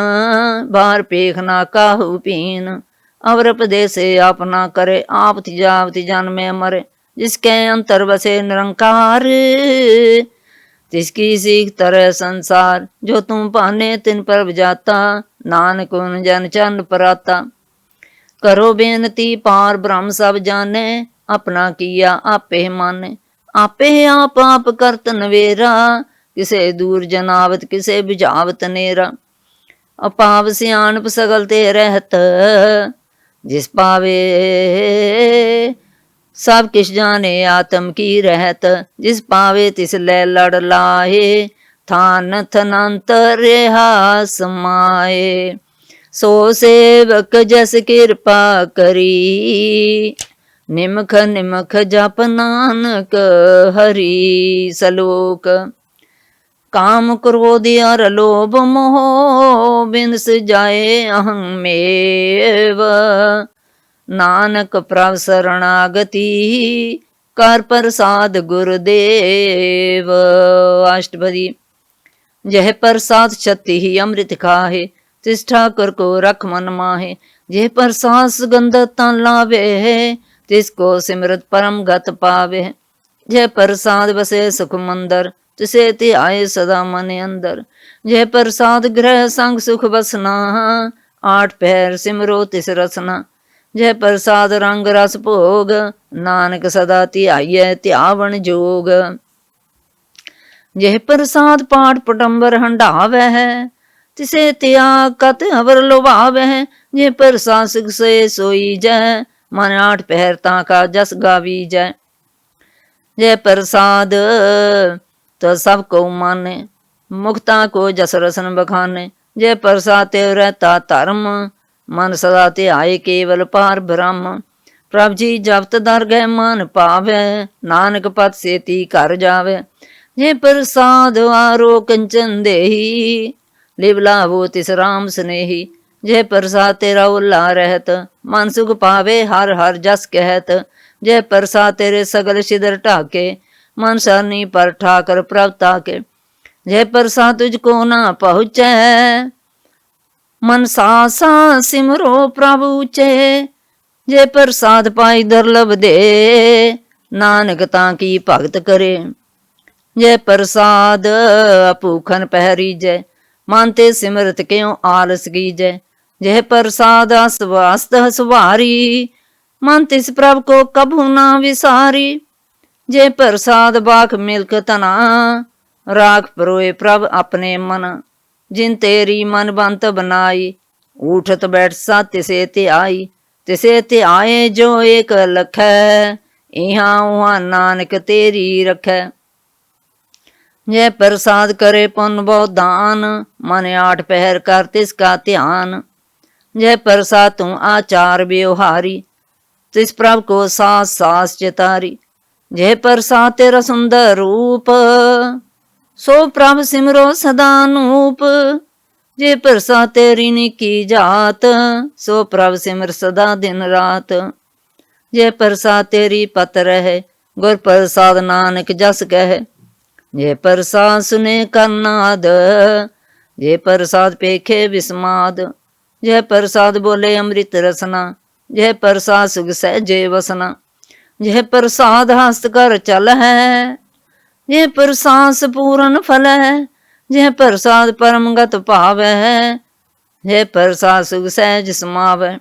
S1: ਬਾਹਰ ਪੇਖ ਨਾ ਕਾਹੂ ਪੀਨ। ਅਵਰ ਉਪਦੇਸੇ ਆਪ ਨਾ ਕਰੇ, ਆਪ ਤਿਜਾਵਤ ਜਨਮੇ ਮਰੇ। ਜਿਸਕੇ ਅੰਤਰ ਵਸੇ ਨਿਰੰਕਾਰ, ਤਿਸਕੀ ਸੀਖ ਤਰੈ ਸੰਸਾਰ। ਜੋ ਤੂੰ ਭਾਨੇ ਤਿਨ ਪ੍ਰਭ ਜਾਤਾ, ਨਾਨਕ ਉਨ ਜਨ ਚੰਨ ਪਰਾਤਾ। ਕਰੋ ਬੇਨਤੀ ਪਾਰ ਬ੍ਰਹਮ ਸਭ ਜਾਣੇ, ਆਪਣਾ ਕੀਆ ਆਪੇ ਮਾਨੇ। ਆਪੇ ਆਪ ਆਪ ਕਰਤ ਨਵੇਰਾ, ਕਿਸੇ ਦੂਰ ਜਨਾਵਤ ਕਿਸੇ ਬੁਝਾਵਤ ਨੇਰਾ। ਅਪਾਵ ਸਿਆਣਪ ਸਗਲ ਤੇ ਰਹਿਤ, ਜਿਸ ਪਾਵੇ ਸਭ ਕਿਛ ਜਾਣੇ ਆਤਮ ਕੀ ਰਹਿਤ। ਜਿਸ ਪਾਵੇ ਤਿਸ ਲੈ ਲੜ ਲਾਹੇ, ਥਾਨ ਥਨੰਤਰ ਰਿਹਾ ਸਮਾਏ। ਸੋ ਸੇਵਕ ਜਸ ਕਿਰਪਾ ਕਰੀ, ਨਿਮਖ ਨਿਮਖ ਜਪ ਨਾਨਕ ਹਰੀ। ਸਲੋਕ ਕਾਮ ਕ੍ਰੋਧ ਅਰ ਲੋਭ ਮੋਹ, ਬਿਨ ਸਜਾਏ ਅਹੰ ਮੇਵ। ਨਾਨਕ ਪ੍ਰਭ ਸਰਣਾਗਤੀ, ਕਰ ਪ੍ਰਸਾਦ ਗੁਰਦੇਵ। ਅਸ਼ਟਪਦੀ। ਜਹ ਪ੍ਰਸਾਦ ਛਤੀ ਹੀ ਅੰਮ੍ਰਿਤ ਖਾਹੇ, ਤਿਸ ਠਾਕੁਰ ਕੋ ਰਖ ਮਨ ਮਾਹੇ। ਜਹ ਪ੍ਰਸਾਦ ਸੁਗੰਧਤ ਤਨ ਲਾਵੇ, ਤਿਸ ਕੋ ਸਿਮਰਤ ਪਰਮ ਗਤ ਪਾਵੇ। ਜਹ ਪ੍ਰਸਾਦ ਬਸੇ ਸੁਖ ਮੰਦਰ, ਤਿਸੇ ਧਿਆਏ ਸਦਾ ਮਨ ਅੰਦਰ। ਜਹ ਪ੍ਰਸਾਦ ਗ੍ਰਹਿ ਸੰਗ ਸੁਖ ਬਸਨਾ, ਆਠ ਪਹਿਰ ਸਿਮਰੋ ਤਿਸ ਰਸਨਾ। ਜਹ ਪ੍ਰਸਾਦ ਰੰਗ ਰਸ ਭੋਗ, ਨਾਨਕ ਸਦਾ ਧਿਆਈਐ ਧਿਆਵਣ ਜੋਗ। ਜਹ ਪ੍ਰਸਾਦ ਪਾਠ ਪਟੰਬਰ ਹੰਢਾਵੈ, ਤਿਸੇ ਤਿਆਗ ਕਤ ਅਵਰ ਲੋਭਾਵੈ। ਜੇ ਪ੍ਰਸਾਦ ਸੁਖ ਸੇ ਸੋਈ ਜੈ, ਮਨ ਆਠ ਪਹਿਰ ਤਾਂ ਕਾ ਜਸ ਗਾਵੀ ਜੈ। ਜੈ ਪ੍ਰਸਾਦ ਤੋ ਸਭ ਕੋ ਮਾਨੇ, ਮੁਖਤਾ ਕੋ ਜਸ ਰਸਨ ਬਖਾਨੇ। ਜੈ ਪ੍ਰਸਾਦ ਤੇ ਰਹਿਤਾ ਧਰਮ, ਮਨ ਸਦਾ ਧਿਆਏ ਕੇਵਲ ਪਾਰ ਬ੍ਰਹਮ। ਪ੍ਰਭ ਜੀ ਜਪਤ ਦਰਗਹਿ ਮਨ ਪਾਵੈ, ਨਾਨਕ ਪਤ ਸੇਤੀ ਘਰ ਜਾਵੇ। ਜੇ ਪ੍ਰਸਾਦ ਆਰੋ ਕੰਚਨ ਦੇਹੀ, ਲਿਵ ਲਾਵੋ ਤਿਸ ਰਾਮ ਸਨੇਹੀ। ਜੇ ਪ੍ਰਸਾਦ ਤੇਰਾ ਉਲਾ ਰਹਿਤ, ਮਨ ਸੁਖ ਪਾਵੇ ਹਰ ਹਰ ਜਸ ਕਹਿਤ। ਜੇ ਪ੍ਰਸਾਦ ਤੇਰੇ ਸਗਲ ਸਿਦਰ ਢਾਕੇ, ਮਨ ਸਰਨੀ ਪਰ ਠਾਕਰ ਪ੍ਰਭ ਤਾਕੇ। ਜੇ ਪ੍ਰਸਾਦ ਤੁਝ ਕੋ ਨਾ ਪਹੁੰਚੈ, ਮਨ ਸਾਸਾ ਸਿਮਰੋ ਪ੍ਰਭ ਉਚੇ। ਜੇ ਪ੍ਰਸਾਦ ਪਾਈ ਦੁਰਲਭ ਦੇ, ਨਾਨਕ ਤਾਂ ਕੀ ਭਗਤ ਕਰੇ। ਜੇ ਪ੍ਰਸਾਦ ਭੂਖਨ ਪਹਿਰੀਜੈ, ਮਨ ਤੇ ਸਿਮਰਤ ਕਿਉ ਆਲਸ ਕੀਜੈ। ਜੇ ਪ੍ਰਸਾਦ ਅਸਵਾਸਤ ਸੁਭਾਰੀ, मन तिस प्रभ को कभू ना विसारी। जे प्रसाद बाख मिल्क तना, राख परोए प्रभ अपने मन। जिन तेरी मन बंत बनाई, उठत बैठ सा तिसे ते आई। तिसे ते आए जो एक लखै, इहाँ उहाँ नानक तेरी रखै। जय प्रसाद करे पुन बहुत दान, मन आठ पहर कर तिसका ध्यान। जय प्रसाद तू आचार व्यवहारी, तिस प्रभ को सास सास चितारी। जय प्रसाद तेरा सुंदर रूप, सो प्रभ सिमरो सदा नूप। जे प्रसाद तेरी निकी जात, सो प्रभ सिमर सदा दिन रात। जे प्रसाद तेरी पत रहे, गुर प्रसाद नानक जस कह। जे प्रसाद सुने करनाद, जे प्रसाद पेखे विस्माद। जय प्रसाद बोले अमृत रसना, जय प्रसाद सुख सहजे वसना। जय प्रसाद हस्त कर चल है, जय प्रसाद पूरन फल है। जय प्रसाद परमगत भाव है, जय प्रसाद सुख सहज समावै।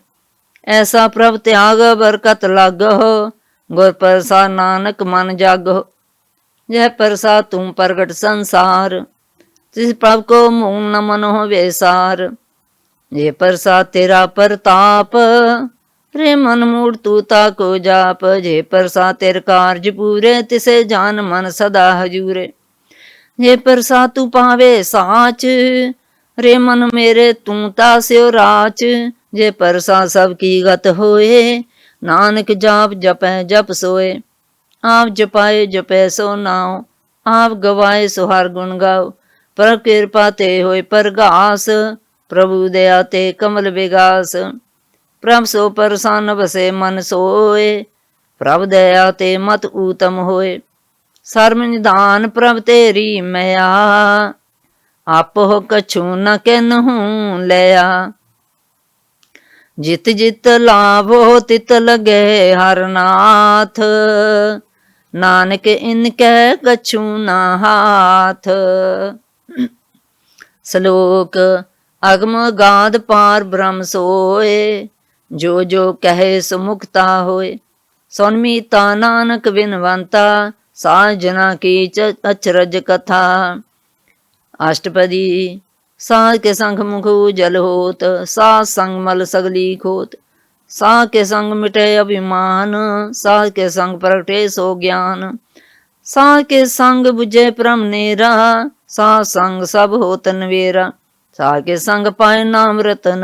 S1: ऐसा प्रभ त्याग बरकत लागो, गुर प्रसाद नानक मन जागो। जय प्रसाद तुम प्रगट संसार, तिस प्रभ को मुँह न मनो बेसार। जय प्रसाद तेरा प्रताप, रे मन मूड तू ताको जाप। जय प्रसाद तेरे कार्य पूरे, तिसे जान मन सदा हजूरे। जय प्रसाद तू पावे साच, रे मन मेरे तू तास्यो राच। जय प्रसाद सबकी गत होए, नानक जाप जपै जप सोए। आप जपाए जपै सो नाओ, आप गवाए सो हर गुण गाओ। पर कृपा ते होए परगास, प्रभु दया ते कमल विगास। प्रभ सो प्रसन्न बसे मन सोए, प्रभ दया ते मत ऊतम होए। सर्व निधान प्रभ तेरी मया, आपो कछु न कहनहु लया। जित जित लाभो तित लगे हर नाथ, नानक इनके कछु न हाथ। श्लोक अगम गाध पार ब्रह्म सोए, जो जो कहे सो मुक्ता होए। सोनमीता नानक बिनवंता, साजना की अचरज कथा। अष्टपदी साध के संग मुख उजल होत, साध संग मल सगली खोत। साध के संग मिटे अभिमान, साध के संग प्रगटे सो ज्ञान। साध के संग बुझे परम नेरा, साध संग सब होत नवेरा। साध के संग पाए नाम रतन,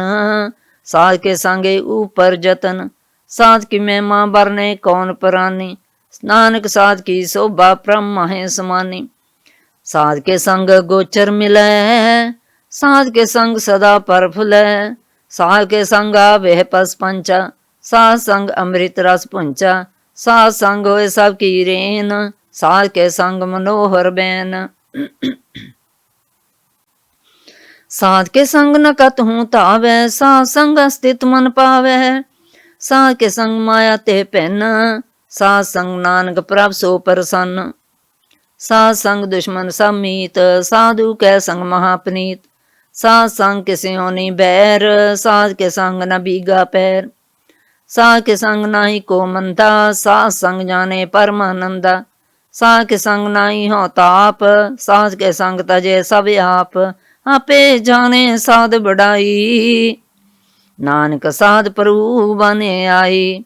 S1: साध के संगे ऊपर जतन। साध की महिमा बरने कौन परानी, नानक साध की शोभा ब्रह्म है समानी। साध के संग गोचर मिले, साध के संग सदा परफुलै। साध के संग आवे पस पंचा, साध संग अमृत रस पुंचा। साध संग होए सब की रेन, साध के संग मनोहर बैन। साध के संग न कतहूँ तावै, साध संग अस्तित्व मन पावै। साध के संग माया ते पहन, साध संग नानक प्रभ सो प्रसन्न। साध संग दुश्मन सब मीत, साधु कै संग महापनीत। साध संग किसी होनी बैर, साध के संग न बीगा पैर। साध के संग नाही को मंदा, साध संग जाने परमानंदा। साध के संग नाही हो ताप, साध के संग तजे सब आप। आपे जाने साध बढ़ाई, नानक साध प्रभु बने आई।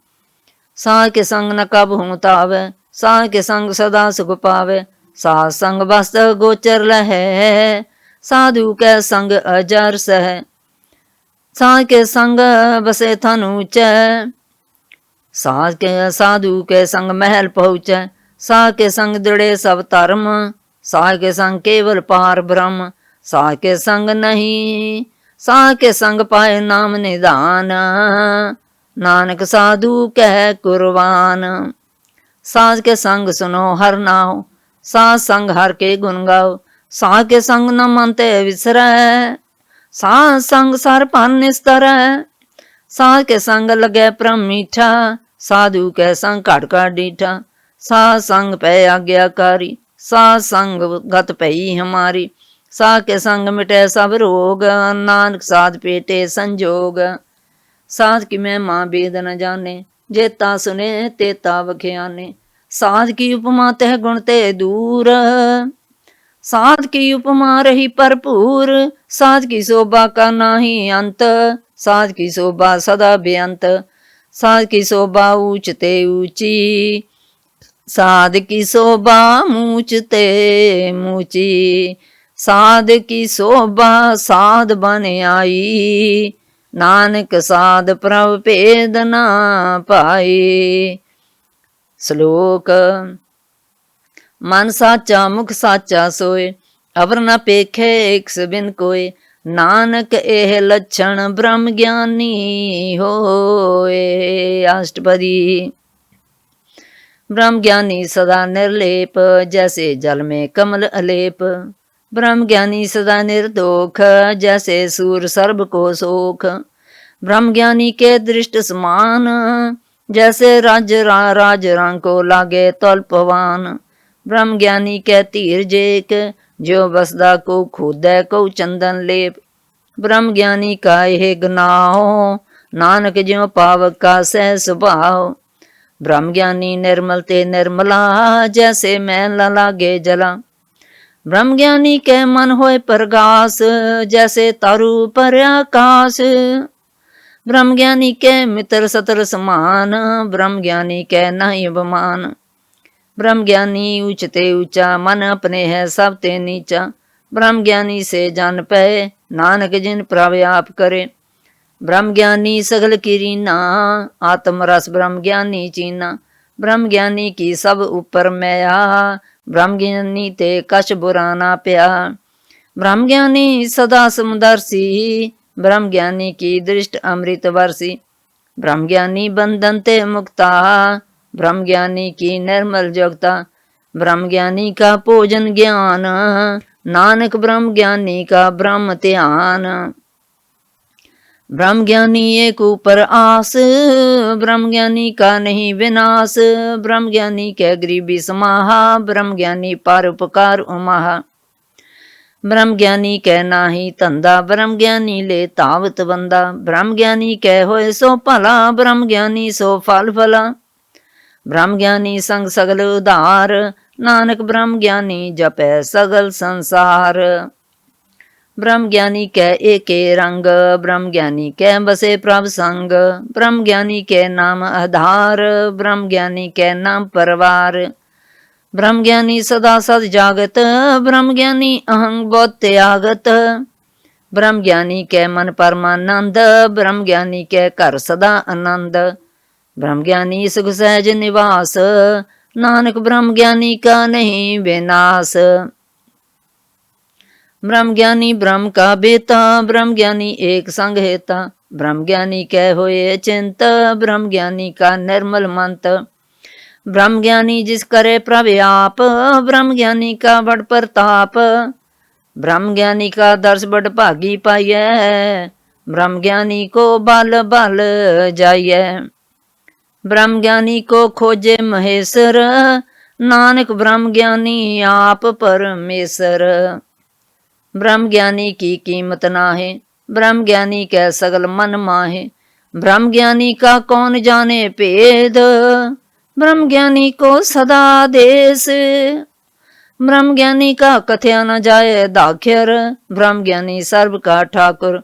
S1: साध के संग न कब हूँ तावै, साध के संग सदा सुख पावे। साध संग बस्त गोचर लहै, साधु के संग अजर सह। साध के संग बसे थन ऊंचै, साधु के संग महल पहुँचै। साध के संग दृढ़े सब धर्म, साध के संग केवल पार ब्रह्म। साध के संग नहीं, साध के संग पाए नाम निधान। नानक साधु कह कुर्बान। साध के संग सुनो हर नाम, साध संग हर के गुण गाओ। साध के संग न मनते विसरै, साध संग सर पन निस्तरै। साध के संग लगे परम मीठा, साधु के संग घट घट डीठा। साध संग पै आज्ञाकारी, साध संग गत पई हमारी। साध के संग मिटे सब रोग, नानक साध पेटे संजोग। साध की महिमा वेद न जाने, जेता सुने तेता वख्याने। साध की उपमा तह गुण ते दूर, साध की उपमा रही भरपूर। साध की शोभा का नाही अंत, साध की शोभा सदा बेअंत। साध की शोभा ऊंचते ऊंची, साध की शोभा मूचते मूची। साध की शोभा साध बन आई, नानक साध प्रभ भेद ना पाई। श्लोक। मन साचा मुख साचा सोए, अवर न पेखे एक बिन कोय। नानक एह लक्षण ब्रह्म ज्ञानी होए। अष्टपदी। ब्रह्म ज्ञानी सदा निर्लेप, जैसे जल में कमल अलेप। ब्रह्म ज्ञानी सदा निर्दोख, जैसे सूर सर्ब को सोख। ब्रह्म ज्ञानी के दृष्ट समान, जैसे राज रंग को लागे तल्पवान। ब्रह्म ज्ञानी के तीर जेक, जो बसदा को खुदै को चंदन लेप। ब्रह्म ज्ञानी का यह गनाओ, नानक ज्यों पावक का सह स्वभाव। ब्रह्म ज्ञानी निर्मल ते निर्मला, जैसे मैला लागे जला। ब्रह्म ज्ञानी के मन होए प्रगास, जैसे तारू पर आकाश। ब्रह्म ज्ञानी के मित्र सतर समान, ब्रह्म ज्ञानी के नहीं अभिमान। ब्रह्म ज्ञानी ऊंचते ऊंचा, मन अपने है सब ते नीचा। ब्रह्म ज्ञानी से जान पे, नानक जिन प्रभ आप करे। ब्रह्म ज्ञानी सगल किरीना, आत्म रस ब्रह्म ज्ञानी चीना। ब्रह्म ज्ञानी की सब ऊपर मैया, ब्रह्म ज्ञानी ते कछ बुरा ना प्या। ब्रह्म ज्ञानी सदा समदर्शी, ब्रह्म ज्ञानी की दृष्ट अमृत वर्षी। ब्रह्म ज्ञानी बंधन ते मुक्ता, ब्रह्म ज्ञानी की निर्मल जोगता। ब्रह्म ज्ञानी का भोजन ज्ञान, नानक ब्रह्म ज्ञानी का ब्रह्म ध्यान। ब्रह्म ज्ञानी एक ऊपर आस, ब्रह्म ज्ञानी का नहीं विनाश। ब्रह्म ज्ञानी के गरीबी समाहा, ब्रह्म ज्ञानी परोपकार उमाहा। ब्रह्म ज्ञानी के नाही धंधा, ब्रह्म ज्ञानी ले तावत बंदा। ब्रह्म ज्ञानी के होए सो भला, ब्रह्म ज्ञानी सो फल फला। ब्रह्म ज्ञानी संग सगल उधार, नानक ब्रह्म ज्ञानी जपै सगल संसार। ब्रह्म ज्ञानी के एके रंग, ब्रह्म ज्ञानी के बसे प्रभ संग। ब्रह्म ज्ञानी के नाम आधार, ब्रह्म ज्ञानी के नाम परवार। ब्रह्म ज्ञानी सदा सद जागत, ब्रह्म ज्ञानी अहंग बोध त्यागत। ब्रह्म ज्ञानी के मन परमानंद, ब्रह्म ज्ञानी के घर सदा आनंद। ब्रह्म ज्ञानी सुख सहज निवास, नानक ब्रह्म ज्ञानी का नहीं विनाश। ब्रह्म ज्ञानी ब्रह्म का बेता, ब्रह्म ज्ञानी एक संग हेता। ब्रह्म ज्ञानी कै होए चिंत, ब्रह्म ज्ञानी का निर्मल मंत। ब्रह्म ज्ञानी जिस करे प्रभ आप, ब्रह्म ज्ञानी का बड़ प्रताप। ब्रह्म ज्ञानी का दर्श बड़ भागी पाइय, ब्रह्म ज्ञानी को बल बल जाइय। ब्रह्म ज्ञानी को खोजे महेश्वर, नानक ब्रह्म ज्ञानी आप परमेश्वर। ब्रह्म ज्ञानी की कीमत नाहे, ब्रह्म ज्ञानी के सगल मन माहे। ब्रह्म ज्ञानी का कौन जाने भेद, ब्रह्म ज्ञानी को सदा देश। ब्रह्म ज्ञानी का कथया न जाए दाख्यर, ब्रह्म ज्ञानी सर्व का ठाकुर।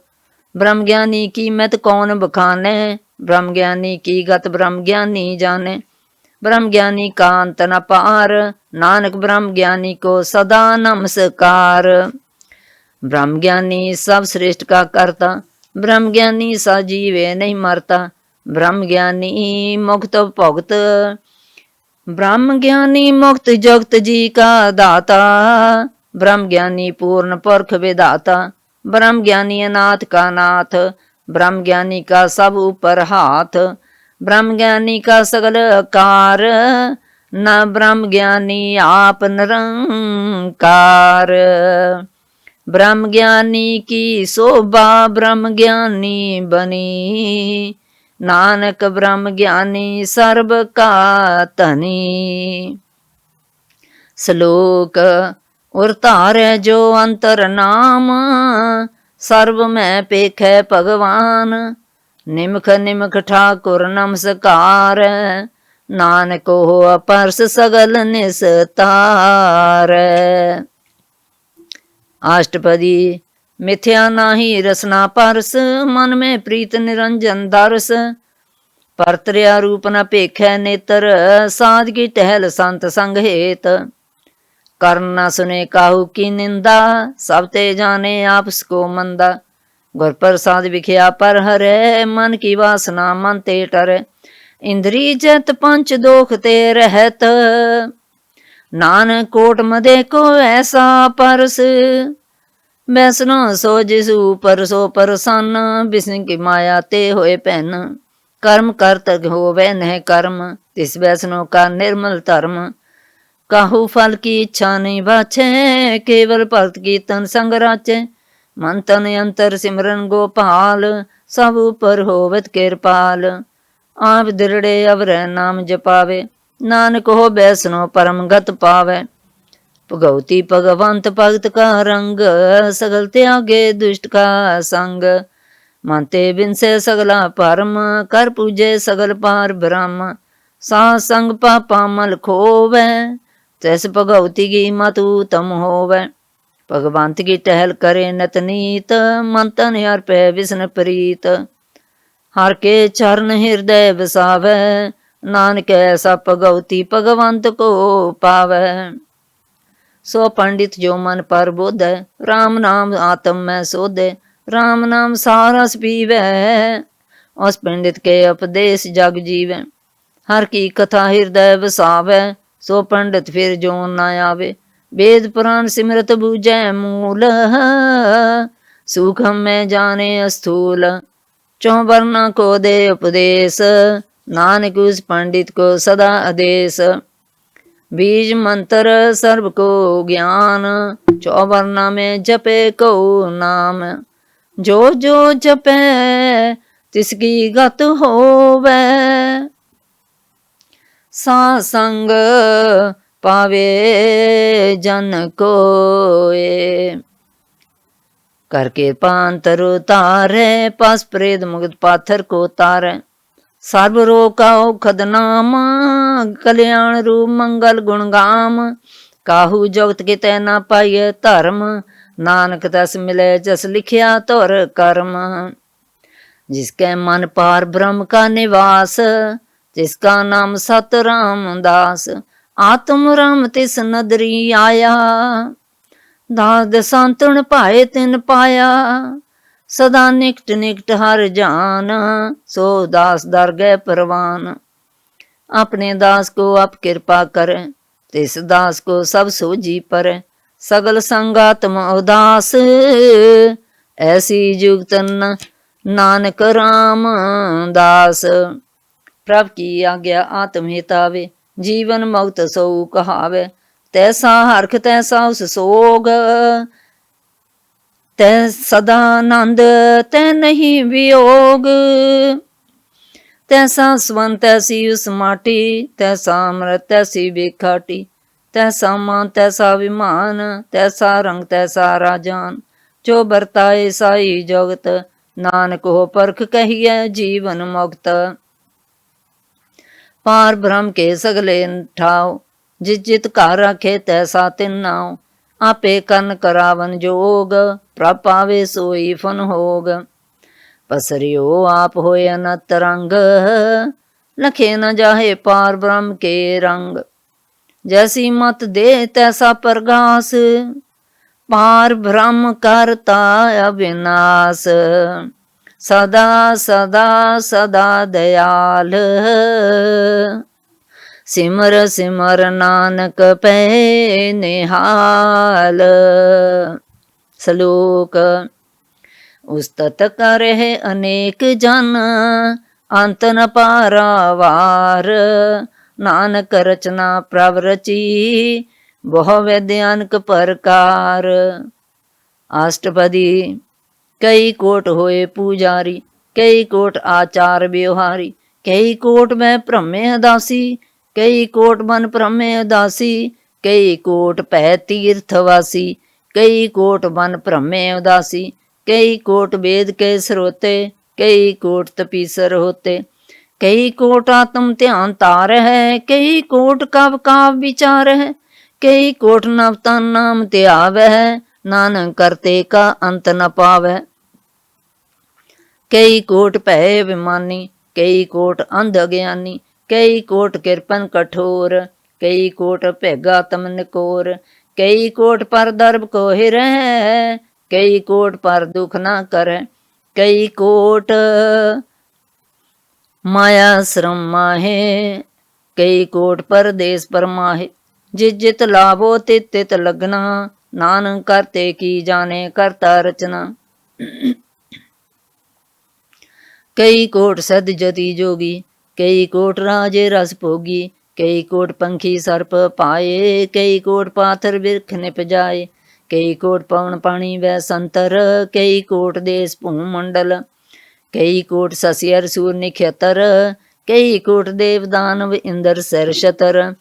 S1: ब्रह्म ज्ञानी की मत कौन बखाने, ब्रह्म ज्ञानी की गत ब्रह्म ज्ञानी जाने। ब्रह्म ज्ञानी का अंत न पार, नानक ब्रह्म ज्ञानी को सदा नमस्कार। ब्रह्म ज्ञानी सब श्रेष्ठ का करता, ब्रह्म ज्ञानी सजीवे नहीं मरता। ब्रह्म ज्ञानी मुक्त भुगत, ब्रह्म ज्ञानी मुक्त जगत जी का दाता। ब्रह्म ज्ञानी पूर्ण पुरख विधाता, ब्रह्म ज्ञानी अनाथ का नाथ। ब्रह्म ज्ञानी का सब ऊपर हाथ, ब्रह्म ज्ञानी का सगल कार। न ब्रह्म ज्ञानी आप निरंकार। ब्रह्म ज्ञानी की शोभा ब्रह्म ज्ञानी बनी, नानक ब्रह्म ज्ञानी सर्व का धनी। श्लोक। और तारे जो अंतर नाम, सर्व में पेखे भगवान। निमख निमख ठाकुर नमस्कार, नानक हो अपरस सगल निस्तार। अष्टपदी। मिथ्या नाही रसना परस, मन में प्रीत निरंजन दरस। परतरिया रूप न पेखै नेत्र, सादगी टहल संत संग हेत। कर्ण न सुने काहू की निंदा, सब ते जाने आपस को मंदा। गुर प्रसाद विखिया पर हरे, मन की वासना मन ते टरे। इंद्री जत पंच दोख ते रहत, नानक कोट मदे को ऐसा परस। वैसनो सो जिस ऊपर सो परसन, विष्णु की माया ते होए पहन। कर्म करत होवे नह कर्म, तिस वैसनो का निर्मल धर्म। काहू फल की इच्छा नहीं बाछे, केवल भक्त की तन संग राचे। मन तन अंतर सिमरन गोपाल, सब ऊपर होवत कृपाल। आप दृढ़े अवर नाम जपावे, नानक हो बैसनो परम गत पावे। भगवती भगवंत भगत का रंग, सगल त्यागे दुष्ट का संग। मानते बिन से सगला परम, कर पूजे सगल पार ब्रह्म। सात संग पापा मल खोवे, तैस भगवती की मत उत्तम होवे। भगवंत की टहल करे नत नीत, मन तन हर पे विष्णु प्रीत। हर के चरण हृदय बसावे, नानक ऐसा भगवती भगवंत को पावे। सो पंडित जो मन पर बोधै, राम नाम आत्म में सोधे। राम नाम सारस पीवे, उस पंडित के उपदेश जग जीवे। हर की कथा हृदय बसावे, सो पंडित फिर जो न आवे। वेद पुराण सिमरत बूझै मूल, सूक्ष्म में जाने स्थूल। चौवर्णा को दे उपदेश, नानक उस पंडित को सदा आदेश। बीज मंत्र सर्व को ज्ञान, चौवर्णा में जपे को नाम। जो जो जपे तिसकी गत होवे, सासंग पावे जन कोए। करके पांतर उतारे, पास प्रेद मुक्त पाथर को तारे। सर्व रोग का औखद नाम, कल्याण रूप मंगल गुण गाम। काहू जगत के तैना पाइय धर्म, नानक तस मिले जस लिखिया तोर कर्म। जिसके मन पार ब्रह्म का निवास, जिसका नाम सत रामदास। आत्म राम तिस नदरी आया, दास दसांतन पाए तिन पाया। सदा निकट निकट हर जान, सो दास दरगह परवान। अपने दास को आप कृपा करे, तिस दास को सब सोजी पर। सगल संगात्म उदास, ऐसी जुगत नानक राम दास। प्रभ की आज्ञा आत्म हितावे, जीवन मुक्त सो कहावे। तैसा हरख तैसा उस सोग, तै सदानंद तै नहीं वियोग। तैसा स्वन तैसी उस माटी, तैसा अमृत तैसी बेखाटी। तैसा मान तैसा विमान, तैसा रंग तैसा राजान। जो बरताए साई जगत, नानक हो परख कहिए जीवन मुक्त। पार ब्रह्म के सगले ठाव, जिस जित का रखे तैसा तिन नाव। आपे कन करावन जोग, प्रभ पावे सोई फन होग। पसरियो आप होए अनत रंग, लखे न जाहे पार ब्रह्म के रंग। जैसी मत दे तैसा प्रगास, पार ब्रह्म करता अविनाश। सदा सदा सदा दयाल, सिमर सिमर नानक पै निहाल। श्लोक। उस्तत करे अनेक जन, अंत न पारावार। नानक रचना प्रभ रची, बहु वैद्यानक प्रकार। अष्टपदी। कई कोट होए पुजारी, कई कोट आचार व्यवहारी। कई कोट में भ्रमे दासी, कई कोट मन भ्रमे दासी। कई कोट पै तीर्थवासी, कई कोट मन भ्रमे उदासी। कई कोट वेद के स्रोते, कई कोट तपीसर होते। कई कोट आत्म ध्यान तार है, कई कोट काव काव विचार है, कई कोट नवतन नाम त्याव है, नानक करते का अंत न पावै। कई कोट भय अभिमानी, कई कोट अंध अज्ञानी, कई कोट किरपन कठोर, कई कोट भेगा तम निकोर, कई कोट पर दर्भ को हिर है, कई कोट पर दुख ना करे, कई कोट माया श्रम माहे, कई कोट परदेश पर माहे। जित जित लाभो तित तित लगना, नानक करते की जाने करता रचना। कई कोट सद जति जोगी, कई कोट राजे रस भोगी, कई कोट पंखी सर्प पाए, कई कोट पाथर बिरख निप जाए, कई कोट पवन पानी व संतर, कई कोट देश भूमंडल, कई कोट शशियर सूर निख्यतर, कई कोट देव दानव इंद्र सर शतर,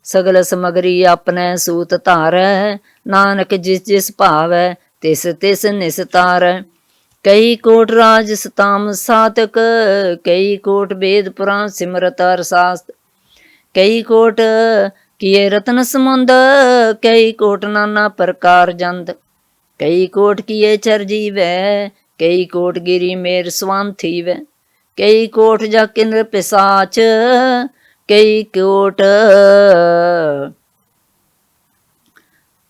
S1: सगल समगरी अपने सूत धार, नानक जिस जिस भावै तिस तिस निस्तार। कई कोट राज सताम सातक, कई कोट वेद पुराण सिमरत हर शास्त्र, कई कोट किए रत्न समुंद, कई कोट नाना प्रकार जंत, कई कोट किए चर जीवै, कई कोट गिरी मेर स्वान थीवै, कई कोट जाकिन पिसाच, कई कोट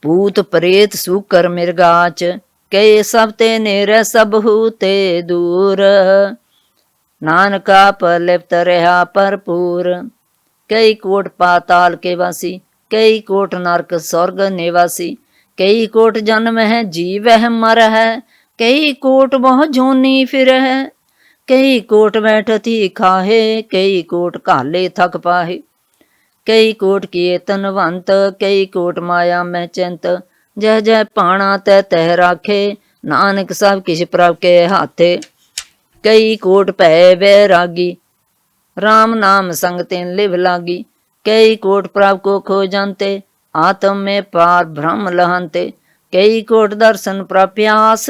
S1: भूत प्रेत सुकर मिर्गाच, कई सब ते नेर सब हूते दूर, नानका पर लिप्त रहा भरपूर। कई कोट पाताल के वासी, कई कोट नरक स्वर्ग निवासी, कई कोट जन्म है जीव है मर है, कई कोट वह जोनी फिर है, कई कोट बैठती खाहे, कई कोट काले थक पाहे, कई कोट किए तनवंत, कई कोट माया में चिंत, जह जह पाणा तह तह राखे, नानक सब किछ प्रभ के हाथे। कई कोट भय वैरागी, राम नाम संग तिन लिव लागी, कई कोट प्रभ को खो जानते, आत्म में पार भ्रम लहंते, कई कोट दर्शन प्रप्यास,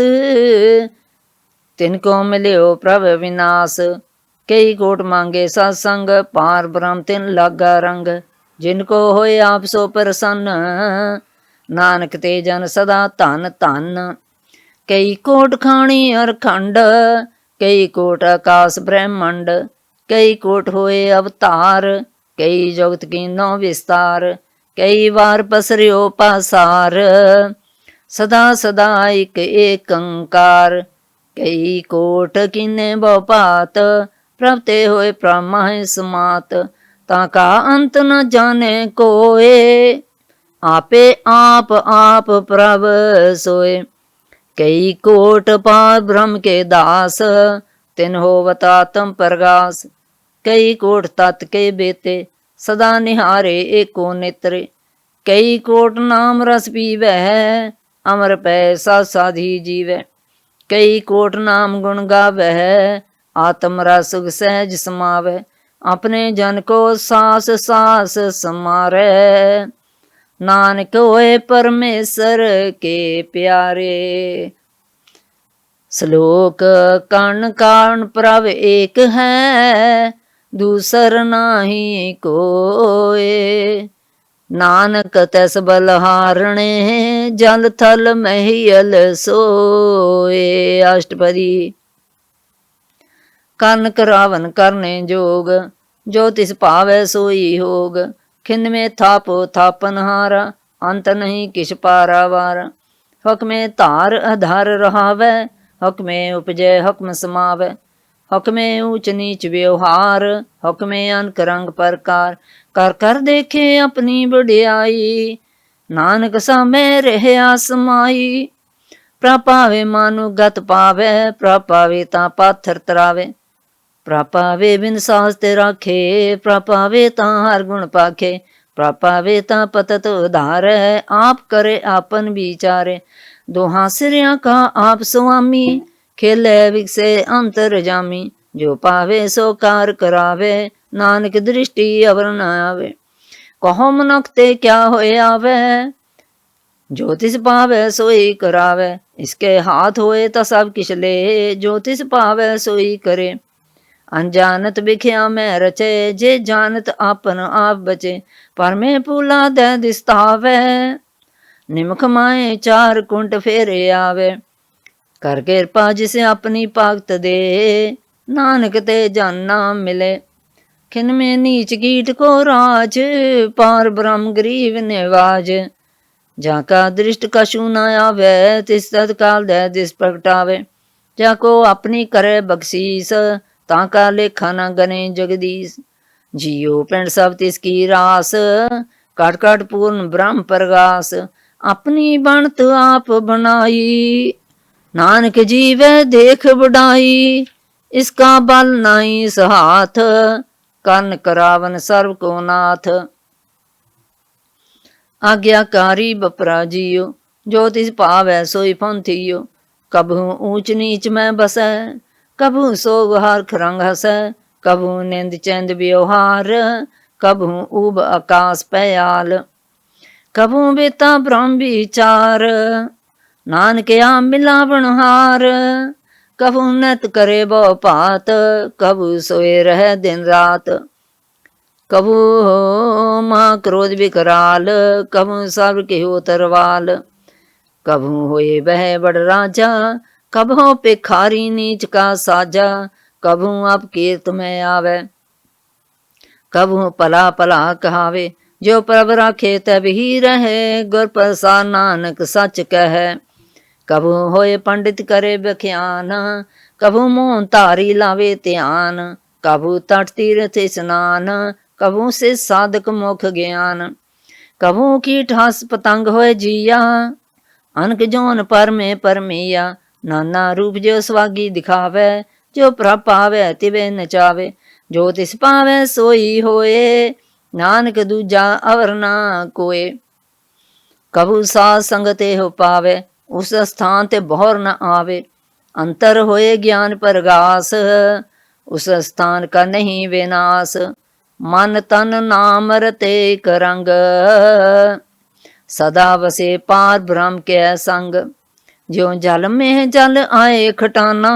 S1: तिनको मिल्यो प्रभ विनाश, कई कोट मांगे सत्संग, पार ब्रह्म तिन लागा रंग, जिनको होए आप सो प्रसन्न, नानक ते जन सदा धन धन। कई कोट खाणी और खंड, कई कोट आकाश ब्रह्मंड, कई कोट होए अवतार, कई जगत कीनो विस्तार, कई बार पसरियो पासार, सदा सदा एक एकंकार, कई कोट किन्ने बहुपात, प्रभ ते होए प्रमाह समात, ताका अंत न जाने कोए, आपे आप आप प्रभ सोए। कई कोट पार ब्रह्म के दास, तिन होवत आत्म प्रगास, कई कोट तत् के बेते, सदा निहारे एको नेत्रे, कई कोट नाम रस पीवै, अमर पै साधी जीवै, कई कोट नाम गुण गावै, आत्म रस सुख सहज समावै, अपने जन को सास सास समारै, नानक होए परमेश्वर के प्यारे। श्लोक कण कारण प्रभ एक है, दूसर नाही कोए, नानक तस बलहारणे, जल थल महियल सोए। अष्टपदी। कर्ण करावन करने जोग, जो तिस भावै सोई होग, खिंद में थापो थापनहारा, अंत नहीं किछ पारावार, हक में धार आधार रहावै, हक में उपजै हकम समावै, हक में ऊंच नीच व्यवहार, हक में अनक रंग प्रकार, कर कर देखे अपनी बड़ियाई, नानक सामे रहे आसमाई, प्रपावे मानु गत पावे, प्रपावे ता पाथर तरावे, प्रपावे बिन सास ते राखे, प्रपावे ता हर गुण पाखे, प्रपावे ता पतत उधार, आप करे आपन विचारे, दोहा सिरिया का आप स्वामी, खेले विकसे अंतर जामी, जो पावे सो कार करावे, नानक दृष्टि अवर न आवे, कहो मनुख ते क्या होए आवे, जो तिस पावै सोई करावै, इसके हाथ होए तो सब किश ले, जो तिस पावै सोई करे। अनजानत बिख्या मैं रचे, जे जानत आपन आप बचे, पर में पूला दे दिस्तावै, निमख माए चार कुंट फेरे आवे। कर कृपा जिसे अपनी पागत दे, नानक ते जन नाम मिले। खिन में नीच कीट को राज, पार ब्रह्म गरीब निवाज। जाका दृष्ट कछु न आवे, तिस तत्काल दे दिस प्रगटावे। जाको अपनी करे बख्शीस, ताका लेखा न गने जगदीश। जियो पिंड सब तिसकी रास, काट काट पूर्ण ब्रह्म प्रगास। अपनी बनत आप बनाई, नानक जीवे देख बढ़ाई। इसका बल नाई सहाथ, कर्ण करावन सर्व को नाथ। आज्ञाकारी बपरा जियो, जो तिस पावै सोई पंथियो। कभू ऊंच नीच में बसै, कभू सोग हरख रंग हसै। कभू निंद चंद व्यवहार, कभू ऊब आकाश पयाल। कभू बेता ब्रह्म विचार, नानक आ मिलावण हार। कभू नत करे बो पात, कभू सोए रह दिन रात। कभू महा क्रोध विकराल, कभू सर्व केहू तरवाल। कभू होए बह बड़ राजा, कभू भिखारी नीच का साजा। कभू अब कीर्त में आवे, कभू पला पला कहावे। जो प्रभ राखे तब ही रहे, गुर प्रसाद नानक सच कहे। कभू होए पंडित करे बख्यान, कभू मोह तारी लावे ध्यान। कभू तट तीर्थ स्नान, कभू से साधक मुख ज्ञान। कभू कीट हस पतंग होए जिया, अनक जोन पर में परमिया। नाना रूप जो स्वागी दिखावे, जो प्रभ पावे तिवे नचावे। जो तिस पावे सोई होए, नानक दूजा अवर ना कोए। कभू साध संगते हो पावे, उस स्थान ते बहर न आवे। अंतर होए ज्ञान प्रगास, उस स्थान का नहीं विनाश। मन तन नाम रते एक रंग, सदा वसे पार ब्रह्म के संग। ज्यों जल में जल आए खटाना,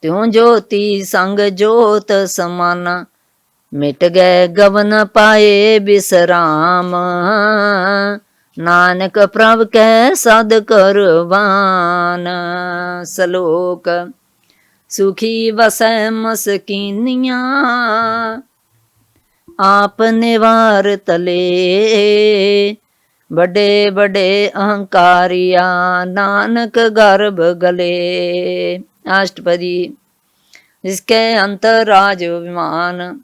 S1: त्यों ज्योति संग ज्योत समाना। मिट गए गवन पाए विश्राम, नानक प्रभ कै सद करवान। श्लोक सुखी वसै मस्कीनिया, आप निवार तले। बड़े बड़े अहंकारिया, नानक गर्भ गले। अष्टपदी जिसके अंतर राज विमान,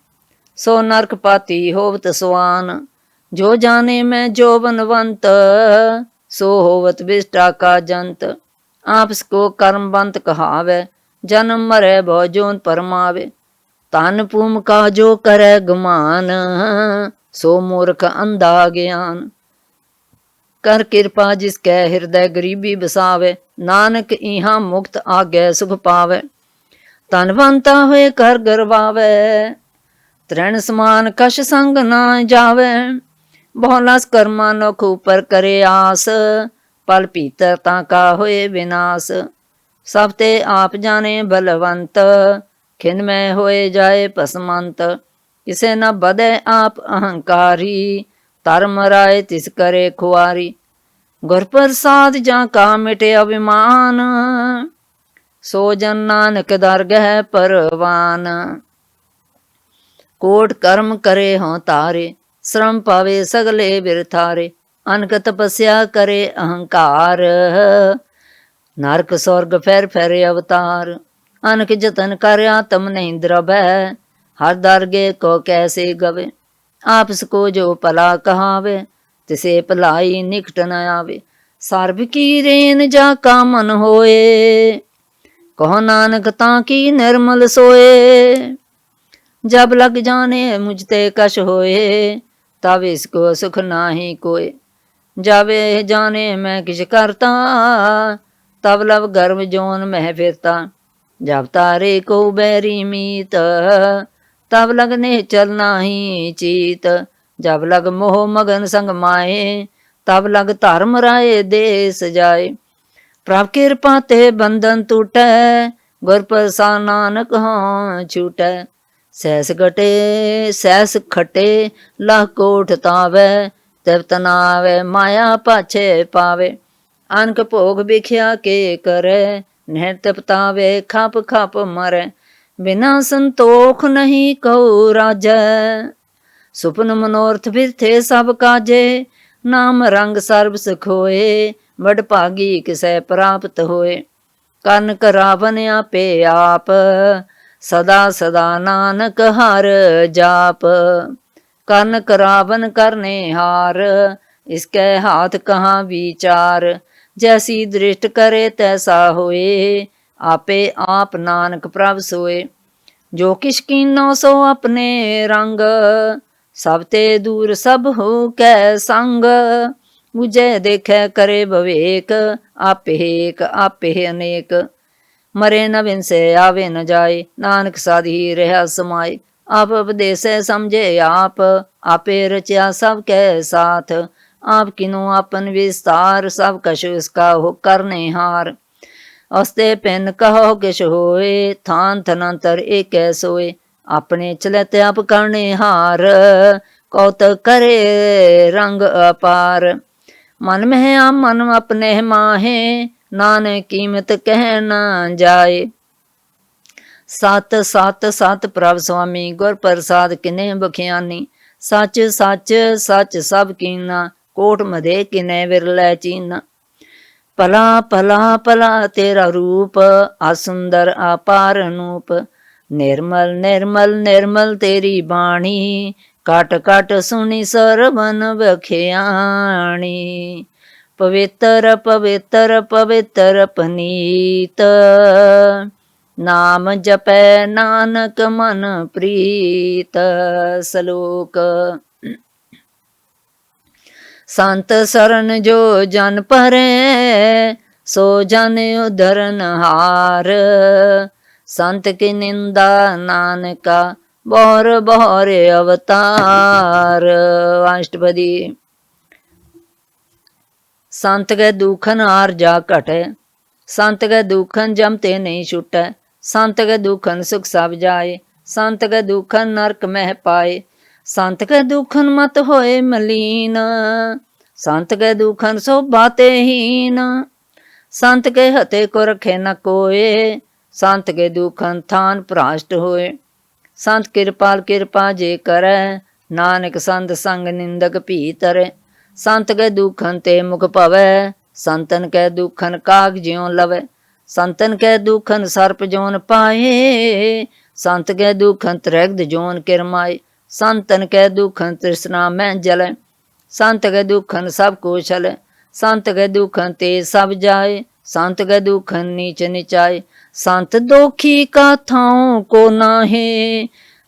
S1: सो नरक पाती होवत स्वान। जो जाने में जो बनवंत, सो होवत विष्टा का जंत। आपस को कर्मवंत कहावे, जन्म मरे भो जोन परमावे। तन पूम का जो करे गुमान, सो मूर्ख अंधा ज्ञान। कर कृपा जिसके हृदय गरीबी बसावे, नानक इहाँ मुक्त आगे सुख पावे। तनवंता हुए कर गरवावे, तृण समान कश संग ना जावे। बहुलस कर्मा नोख ऊपर करे आस, पल पीतर ताका होए विनाश। सब ते आप जाने बलवंत, खिन में होए जाए पसमंत। किसे न बदे आप अहंकारी, तर मराए तिस करे खुआरी। गुर प्रसाद जा का मिटे अभिमान, सो जन नानक दरगह परवान। कोट कर्म करे हों तारे, श्रम पावे सगले बिरथारे। अनक तपस्या करे अहंकार, नरक स्वर्ग फेर फेरे अवतार। अनक जतन कर आत्म नहीं द्रभै, हर दरगे को कैसे गवे। आपस को जो भला कहावे, तिसे भलाई निकट न आवे। सर्ब की रेन जा का मन होए, कहो नानक ताकी निर्मल सोए। जब लग जाने मुझते कश होए, तब इसको सुख नाही कोय। जावे जाने मैं किछ करता, तब लब गर्भ जोन मह फिरता। जब तारे को बैरी मीत, तब लगने चल नाही चीत। जब लग मोह मगन संग माए, तब लग धर्म राय देस जाए। प्रभ कृपा ते बंधन टूटै, गुर प्रसाद नानक हाँ छूटै। सहस घटे सहस खटे लह कोट तावै, तब तनावै माया पाछे पावे। अनक भोग बिख्या के करे, नहर तपतावे खप खप मरै। बिना संतोख नहीं कहु राजै, सुपन मनोरथ बिरथे सब काजे। नाम रंग सर्ब सुख होए, बड़ भागी किसै प्राप्त होए। कन करावन आपे आप, सदा सदा नानक हर जाप। कन करावन करने हार, इसके हाथ कहाँ विचार। जैसी दृष्ट करे तैसा होए, आपे आप नानक प्रभ सोए। जो किश कीनो सो अपने रंग, सब ते दूर सब हो कै संग। बुझे देखे करे भवेक, आपे एक आपे अनेक। मरे न बिनसे आवे न जाए, नानक साधी रहा समाए। आप उपदेश समझे आप, आपे रचा सब के साथ। आप किनो अपन विस्तार, सब कछु उसका हो करने हार। अस्ते पिन कहो किश होए, थान थनंतर एक सोए। अपने चलते आप करने हार, कौतक करे रंग अपार। मन में आप मन अपने माहे, नानक कीमत कह न जाए। सत सत सत प्रभ स्वामी, गुर प्रसाद किने बखियानी। सच सच सच सब कीना, कोट मधे किने विरलै चीना। भला भला भला तेरा रूप, असुंदर अपार अनूप। निर्मल निर्मल निर्मल तेरी बाणी, काट काट सुनी सरवन बखियाणी। पवित्र पवित्र पवित्र पनीत, नाम जपै नानक मन प्रीत। सलोक। संत शरण जो जन परै, सो जन उद्धरन हार। संत की निंदा नानका, बौर बौर अवतार। अष्टपदी। संत के दुखन हार जा घटै, संत के दुखन जमते नहीं छुटै। संत के दुखन सुख सब जाए, संत के दुखन नरक मह पाए। संत के दुखन मत होए मलीन, संत के दुखन शोभा ते हीन। संत के हते को रखे न कोए, संत के दुखन थान भ्राष्ट होए। संत कृपाल कृपा जे करे, नानक संत संग निंदक भी तरे। संत के दुखन ते मुख पवै, संतन के दुखन काग ज्यों लवै। संतन के दुखन सर्प जोन पाए, संत के दुखन त्रैगद जोन किरमाए। संतन के दुखन तृष्णा में जलै, संत के दुखन सब कुशल। संत के दुखन ते सब जाए, संत के दुखन नीच निचाए। संत दोखी का थाओ को नाहे,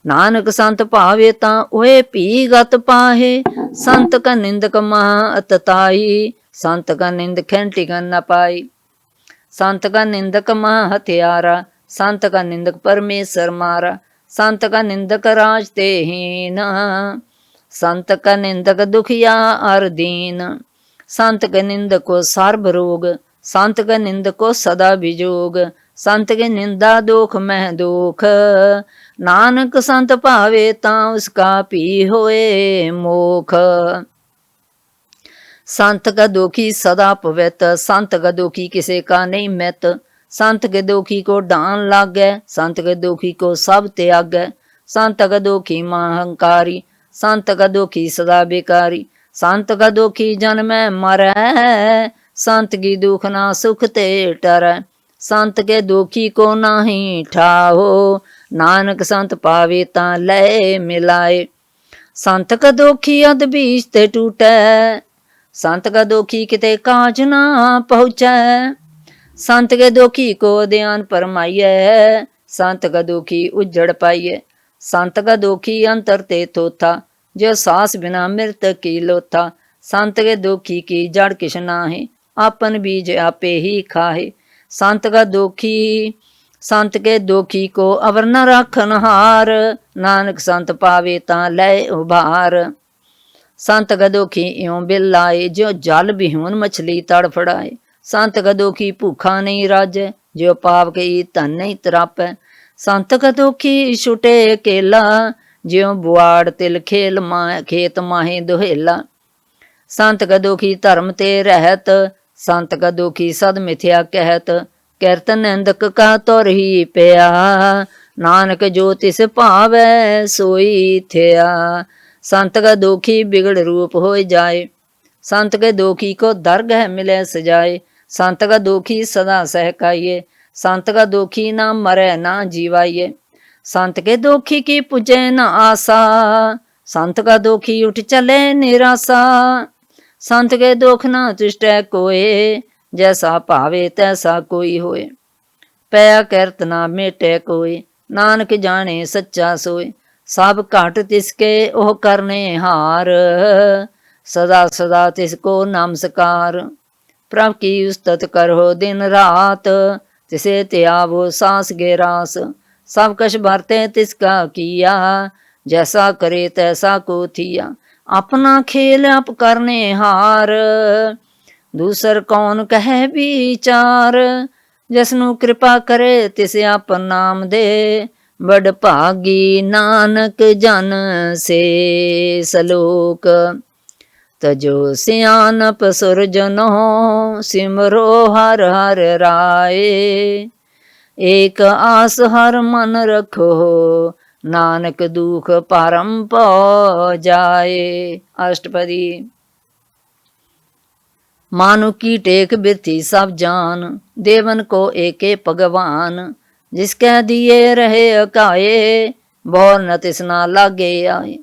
S1: नानक संत भावे ता ओए पी गत पाहे। संत का निंदक महा अतताई, संत का निंद खेंटी न पाई। संत का निंदक महा हथियारा, संत का निंदक परमेश्वर मारा। संत का निंदक राज ते हीन, संत का निंदक दुखिया अर दीन। संत के निंदक को सर्ब रोग, संत के निंदक को सदा विजोग। संत के निंदा दोख मह दोख, नानक संत भावे ता उसका पी होए मोख। संत का दुखी सदा पवित्र, संत का दुखी किसी का नहीं मित। संत के दुखी को डांन लागै, संत के दुखी को सब त्यागै। संत का दुखी महाअहंकारी, संत का दुखी सदा बेकारी। संत का दुखी जन में मरै, संत की दुख ना सुख ते टरै। संत के दुखी को नाही ठाहो, नानक संत पावे ता लय मिलाए। संत का दुखी अध बीच ते टूटै, संत का दुखी किते काज ना पहुँचै। संत के दुखी को ध्यान परमाइए, संत का दुखी उजड़ पाइए। संत का दुखी अंतर ते थोथा, जो सांस बिना मृत की लोथा। संत के दुखी की जड़ किश नाहे, आपन बीज आपे ही खाहे। संत का दुखी संत के दुखी को अवर न राखन हार, नानक संत पावे ता लय उभार। संत गदोखी इयों बिल लाए, जो जल बिहून मछली तड़फड़ाए। संत गदोखी भूखा नहीं राजे, जो पाप कई धन नहीं तरापै। संत गदोखी छुटे केला, ज्यों बुआड़ तिल खेल खेत माहे दुहेला। संत गदोखी धर्म ते रहत, संत गदोखी सद मिथ्या कहत। किरत निंदक का तुर ही पिया, नानक जो तिस भावै सोई थिया। संत गदोखी बिगड़ रूप हो जाए, संत गदोखी को दरगह मिले सजाए। संत गदोखी सदा सहकाइए, संत गदोखी ना मरे ना जीवाइए। संत के दोखी की पुजे न आशा, संत का दोखी उठ चले निराशा। संत के दोख न तुष्टै कोय, जैसा भावे तैसा कोई होए। पया किरत ना मेटे कोय, नानक जाने सच्चा सोय। सब घट तिसके ओह करने हार, सदा सदा तिसको नमस्कार। प्रभ की उस्तत करो दिन रात, तिसे त्यावो सांस गेरास। सब कछ भरते तिसका किया, जैसा करे तैसा को थिया। अपना खेल अप करने हार, दूसर कौन कहे विचार। जसनु कृपा करे तिसे अपन नाम दे, बड़ भागी नानक जन से सलोक। तजो सियानप सुरजनो, सिमरो हर हर राय। एक आस हर मन रखो, नानक दुख परम पौ जाए। अष्टपदी। मानु की टेक बिरथी सब जान, देवन को एके भगवान। जिसके दिए रहे अकाये, बोर न तिसना लागे आए।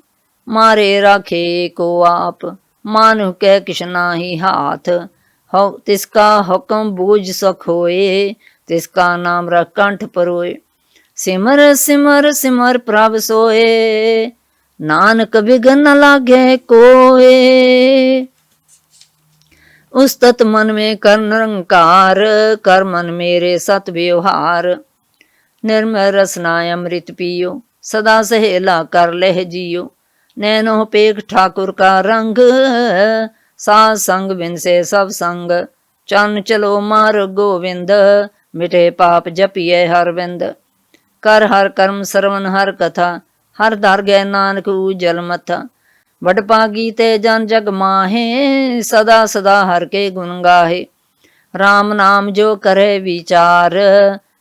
S1: मारे राखे को आप, मानु के किशना ही हाथ। हो तिसका हुक्म बूझ सख होए, तिसका नाम रख कंठ परोए। सिमर सिमर सिमर प्रभ सोए, नानक बिघन न लागे कोए। उस्तत मन में कर निरंकार, कर मन मेरे सत व्यवहार। निर्मल रसना अमृत पियो, सदा सहेला कर लह जियो। नैनो पेख ठाकुर का रंग, साध संग बिन से सब संग। चन चलो मार गोविंद, मिटे पाप जपिए हर बिंद। कर हर कर्म श्रवण हर कथा, हर धर गए नानक उजल मथा। बड़ पागी ते जन जग माहे, सदा सदा हर के गुण गाहे। राम नाम जो करे विचार,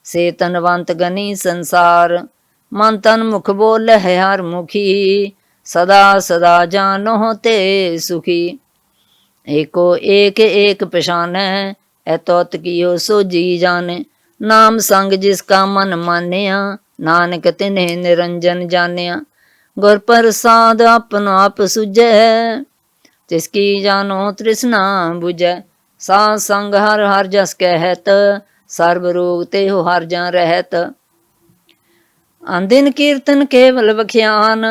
S1: से तनवंत गनी संसार। मन तन मुख बोल है हर मुखी, सदा सदा जानो ते सुखी। एको एक एक पशानै, एतोत कियो सो जी जाने। नाम संग जिसका मन मानिया, नानक तिन्हे निरंजन जानिया। गुर प्रसाद अपन आप सुझै, तिसकी जानो तृष्णा बुझै। साध संग हर हर जस कहत, सर्व रोग ते हो हर जन रहत। अंदिन कीर्तन केवल बख्यान,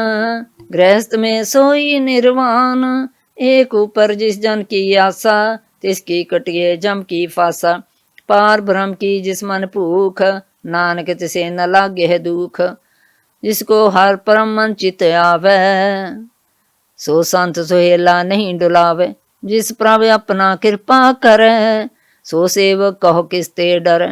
S1: गृहस्थ में सोई निर्वाण। एक ऊपर जिस जन की आशा, तिसकी कटिए जम की फासा। पार ब्रह्म की जिस मन भूख, नानक तिसे न लागे दुख। जिसको हर परम मन चित आवे, सो संत सुहेला नहीं डुलावे। जिस प्रभु अपना कृपा करे, सो सेवक कहो किसते डर।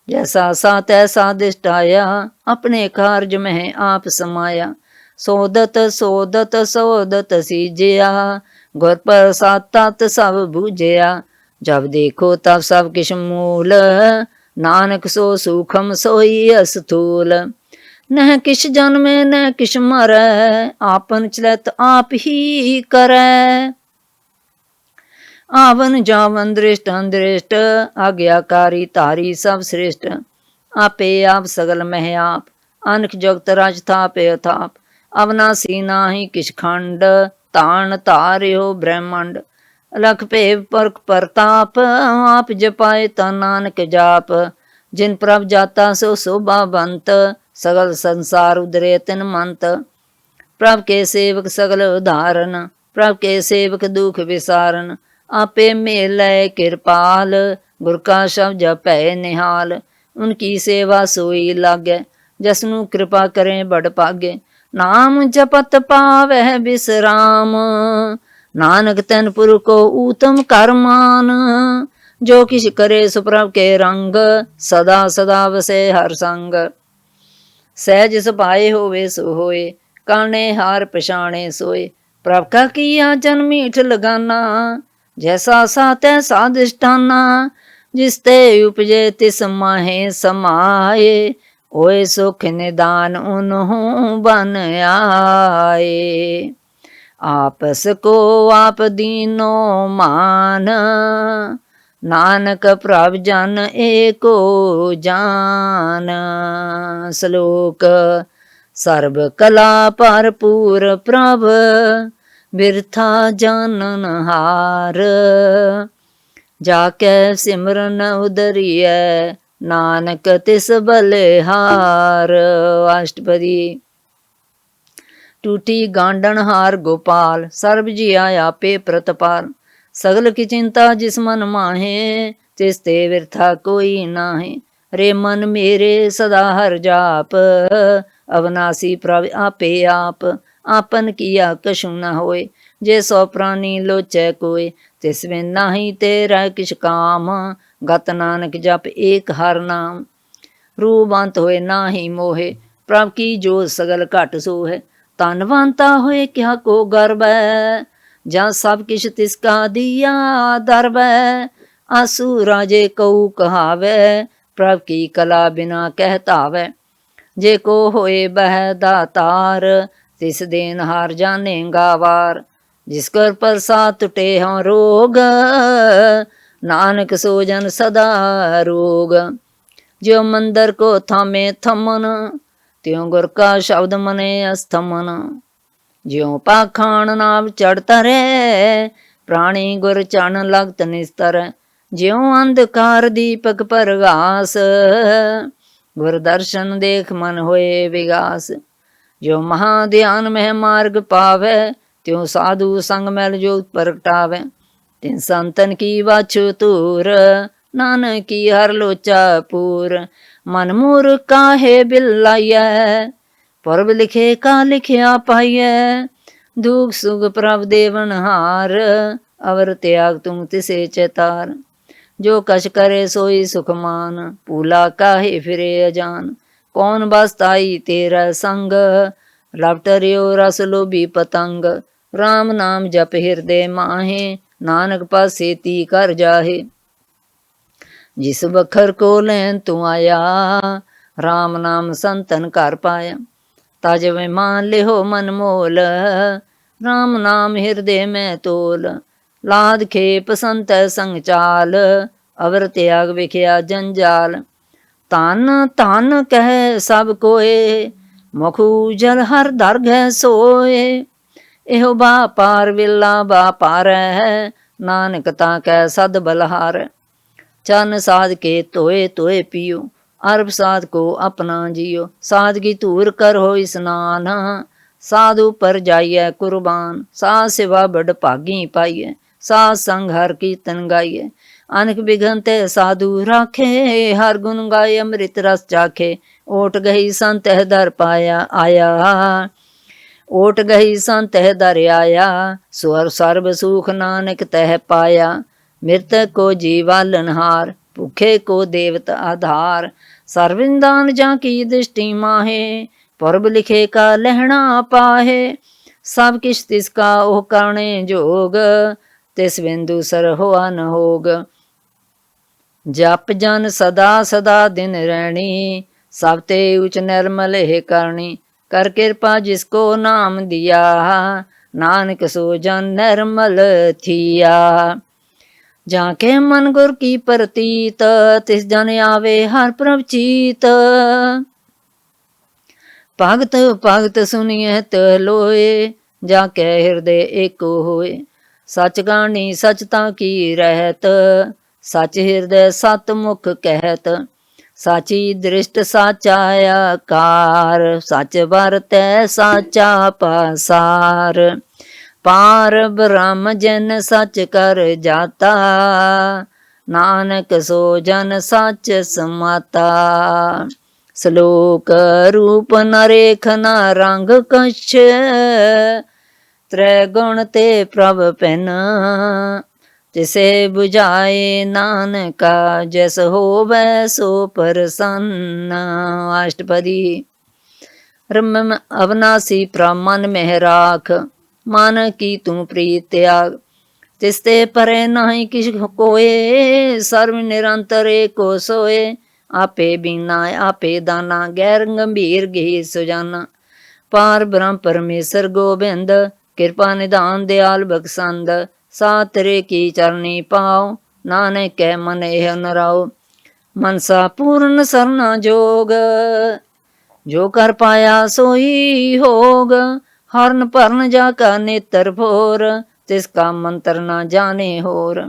S1: जैसा सा तैसा दिष्ट आया, अपने कार्य में आप समाया। सोदत सोदत सोदत सीजया, गुर प्रसाद तत सब बूझया। जब देखो तब सब किश मूल, नानक सो सूखम सोई अस्थूल। न किश जन्मे न किश मरै, आपन चलत आप ही करै। आवन जावन दृष्ट अदृष्ट, आज्ञाकारी तारी सब श्रेष्ठ। आपे आप सगल मह आप, अनख जगत राज थापे अथाप। अवनासी नाही किश खंड, तान तार्यो ब्रह्मांड। लख पे परख परताप, आप जपाए ता नानक जाप। जिन प्रभ जाता सो शोभावंत, सगल संसार उदरे तिन मंत। प्रभ के सेवक सगल उदाहरण, प्रभ के सेवक दुख विसारन। आपे मेलै कृपाल, गुर का शब्द जपै निहाल। उनकी सेवा सोई लागे, जसनु कृपा करें बड़ भागे। नाम जपत पावै विश्राम। नानक तन पुर को उत्तम करमान। जो किछ करे सो प्रभ के रंग, सदा सदा वसे हर संग। सहज सभाए होवे सो होए, काने हार पछाणे सोए। प्रभ का किया जन मीठ लगाना, जैसा सा तैसा अधिष्ठाना। जिसते उपजे तिस माहे समाये, होए सुख निदान उन्हों बन आए। आपस को आप दीनो मान, नानक प्रभ जन एको जान। श्लोक। सर्व कला भरपूर प्रभ, बिरथा जानन हार। जाके सिमरन उदरिय, नानक तिस बलिहार। अष्टपदी। टूटी गांडन हार गोपाल, सर्व जिया आपे प्रतपाल। सगल की चिंता जिस मन माहे, तिस ते व्यर्था कोई नाहे। रे मन मेरे सदा हर जाप, अविनाशी प्रभ आपे आप। आपन किया कछु न होए, जे सौ प्राणी लोचै कोय। तिस बिन नाही तेरा किछ काम, गत नानक जप एक हर नाम। रूबंत होए नाही मोहे, प्रभ की जोत सगल घट सोहे। धनवंता होए क्या को गर्व है, जा सब किछ तिसका दिया दरब है। आसु राजे कऊ कहावे, प्रभ की कला बिना कहतावे। जे को होए बह दातार, तिस देन हार जानेगा वार। जिसकर प्रसाद टुटे हों रोग, नानक सो जन सदा रोग। जो मंदिर को थामे थमन, त्यों गुर का शब्द मने अस्थमन। ज्यों पाखान नाव चढ़ता रे, प्राणी गुर चढ़न लगत निस्तर। ज्यों अंधकार दीपक परगास, गुर दर्शन देख मन होए विगास। जो महाध्यान में मार्ग पावे, त्यों साधु संग मैल जोत प्रगटावे। तिन संतन की वाछु तूर, नानक की हर लोचा पूर। मन मूर काहे बिलाइय, परब लिखे का लिखिया पाइय। दुख सुख प्रभ देवन हार, अवर त्याग तुम तिसे चेतार। जो कछ करे सोई सुख मान, पूला काहे फिरे अजान। कौन बसताई तेरा संग, लपटरियो रस लोभी पतंग। राम नाम जप हृदय माहे, नानक पासे ती कर जाहे। जिस बखर को लैन तू आया, राम नाम संतन कर पाया। तज वे मान ले हो मन मोल, राम नाम हृदय में तोल। लाद खेप संत संग चाल, अवर त्याग विख्या जंजाल। तन तन कह सब कोए, मुखु जल हर दरगह सोए। एहो बा पार विला बा पार है, नानक ता कै सद बलहार। चन साध के तोए तोए पियो, अरब साध को अपना जियो। साध की धूर कर हो स्नान, साधु पर जाइए कुर्बान। साध सेवा बड़ भागी पाइए, साध संग हर कीर्तन गाइए। अनक बिघनते साधु राखे, हर गुण गाय अमृत रस चाखे। ओट गई संत दर पाया आया, ओट गई संत दर आया। स्वर सर्व सुख नानक तह पाया। मृतक को जीवालनहार, भूखे को देवत आधार। सर्विंदान जा की दृष्टि माहे, परब लिखे का लहना पाहे। सब किछ तिसका ओह करणे जोग, तिस बिंदु सर होआ न होग। जप जन सदा सदा दिन रहनी, सब ते उच निर्मल हे करनी। कर कृपा जिसको नाम दिया, नानक सो जन निर्मल थिया। जाके मन गुर की प्रतीत, तिस जन आवे हर प्रभ चीत। भगत भगत सुनिए त लोए, जाके हृदय एको होए। सच गानी सचता की रहत, सच हृदय सत मुख कहत। साची दृष्ट साचा आकार, सच बरतै साचा पासार। पार ब्रह्म जन सच कर जाता, नानक सो जन सच समाता। ਸਲੋਕ ਰੂਪ ਨ ਰੇਖ ਨ ਰੰਗ ਕਛ, ਤ੍ਰੈ ਗੁਣ ਤੇ ਪ੍ਰਭ ਪੈਨ, ਤਿਸੇ 부ਝਾਏ ਨਾਨਕਾ, ਜੈਸ ਹੋਵੈ ਸੋ ਪ੍ਰਸੰਨ। ਅਸ਼ਟਪਦੀ। ਰਮ ਅਵਨਾਸੀ ਪ੍ਰਭ ਮਨ ਮਹਿ ਰਾਖ, ਮਨ ਕੀ ਤੂੰ ਪ੍ਰੀਤ ਤਿਆਗ, ਤਿਸ ਤੇ ਪਰੇ ਨਾਹੀ ਕਿਛ ਕੋਏ, ਸਰਵ ਨਿਰੰਤਰ ਏਕੋ ਸੋਏ, ਆਪੇ ਬੀਨਾ ਆਪੇ ਦਾਨਾ, ਗੈਰ ਗੰਭੀਰ ਗੇ ਸੁਜਾਨਾ, ਪਾਰ ਬ੍ਰਹਮ ਪਰਮੇਸ਼ਰ ਗੋਬਿੰਦ, ਕਿਰਪਾ ਨਿਧਾਨ ਦਿਆਲ ਬਖਸੰਦ, ਸਾਤਰੇ ਕੀ ਚਰਨੀ ਪਾਓ, ਨਾਨਕ ਕੈ ਮਨ ਇਹ ਨਰਾਓ, ਮਨਸਾ ਪੂਰਨ ਸਰਨਾ ਜੋਗ, ਜੋ ਕਰ ਪਾਇਆ ਸੋਈ ਹੋਗ, ਹਰਨ ਭਰਨ ਜਾ ਕਾ ਨੇਤਰ ਭੋਰ, ਤਿਸ ਕਾ ਮੰਤਰ ਨਾ ਜਾਣੇ ਹੋਰ।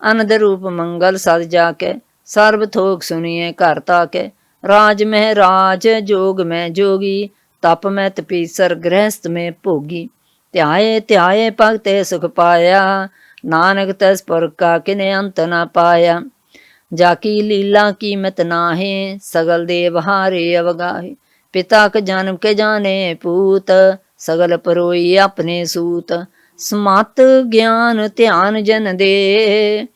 S1: ਅਨੰਦ ਰੂਪ ਮੰਗਲ ਸਦ ਜਾ ਕੇ, ਸਰਬ ਥੋਕ ਸੁਣੀਏ ਘਰ ਤਾਕੇ, ਰਾਜ ਮਹਿ ਰਾਜ ਜੋਗ ਮੈਂ ਜੋਗੀ, ਤਪ ਮੈਂ ਤਪੀਸਰ ਗ੍ਰਹਿਸਤ ਮੈਂ ਭੋਗੀ, ਧਿਆਏ ਧਿਆਏ ਭਗਤੇ ਸੁਖ ਪਾਇਆ, ਨਾਨਕ ਤਸ ਪੁਰ ਕਾ ਕਿਨੇ ਅੰਤ ਨਾ ਪਾਇਆ, ਜਾ ਕੀ ਲੀਲਾ ਕੀਮਤ ਨਾਹੀ, ਸਗਲ ਦੇਵ ਹਾਰੇ ਅਵਗਾਹੇ, ਪਿਤਾ ਕ ਜਨਮ ਕੇ ਜਾਣੇ ਪੂਤ, ਸਗਲ ਪਰੋਈ ਆਪਣੇ ਸੂਤ, ਸਮਤ ਗਿਆਨ ਧਿਆਨ ਜਨ ਦੇ,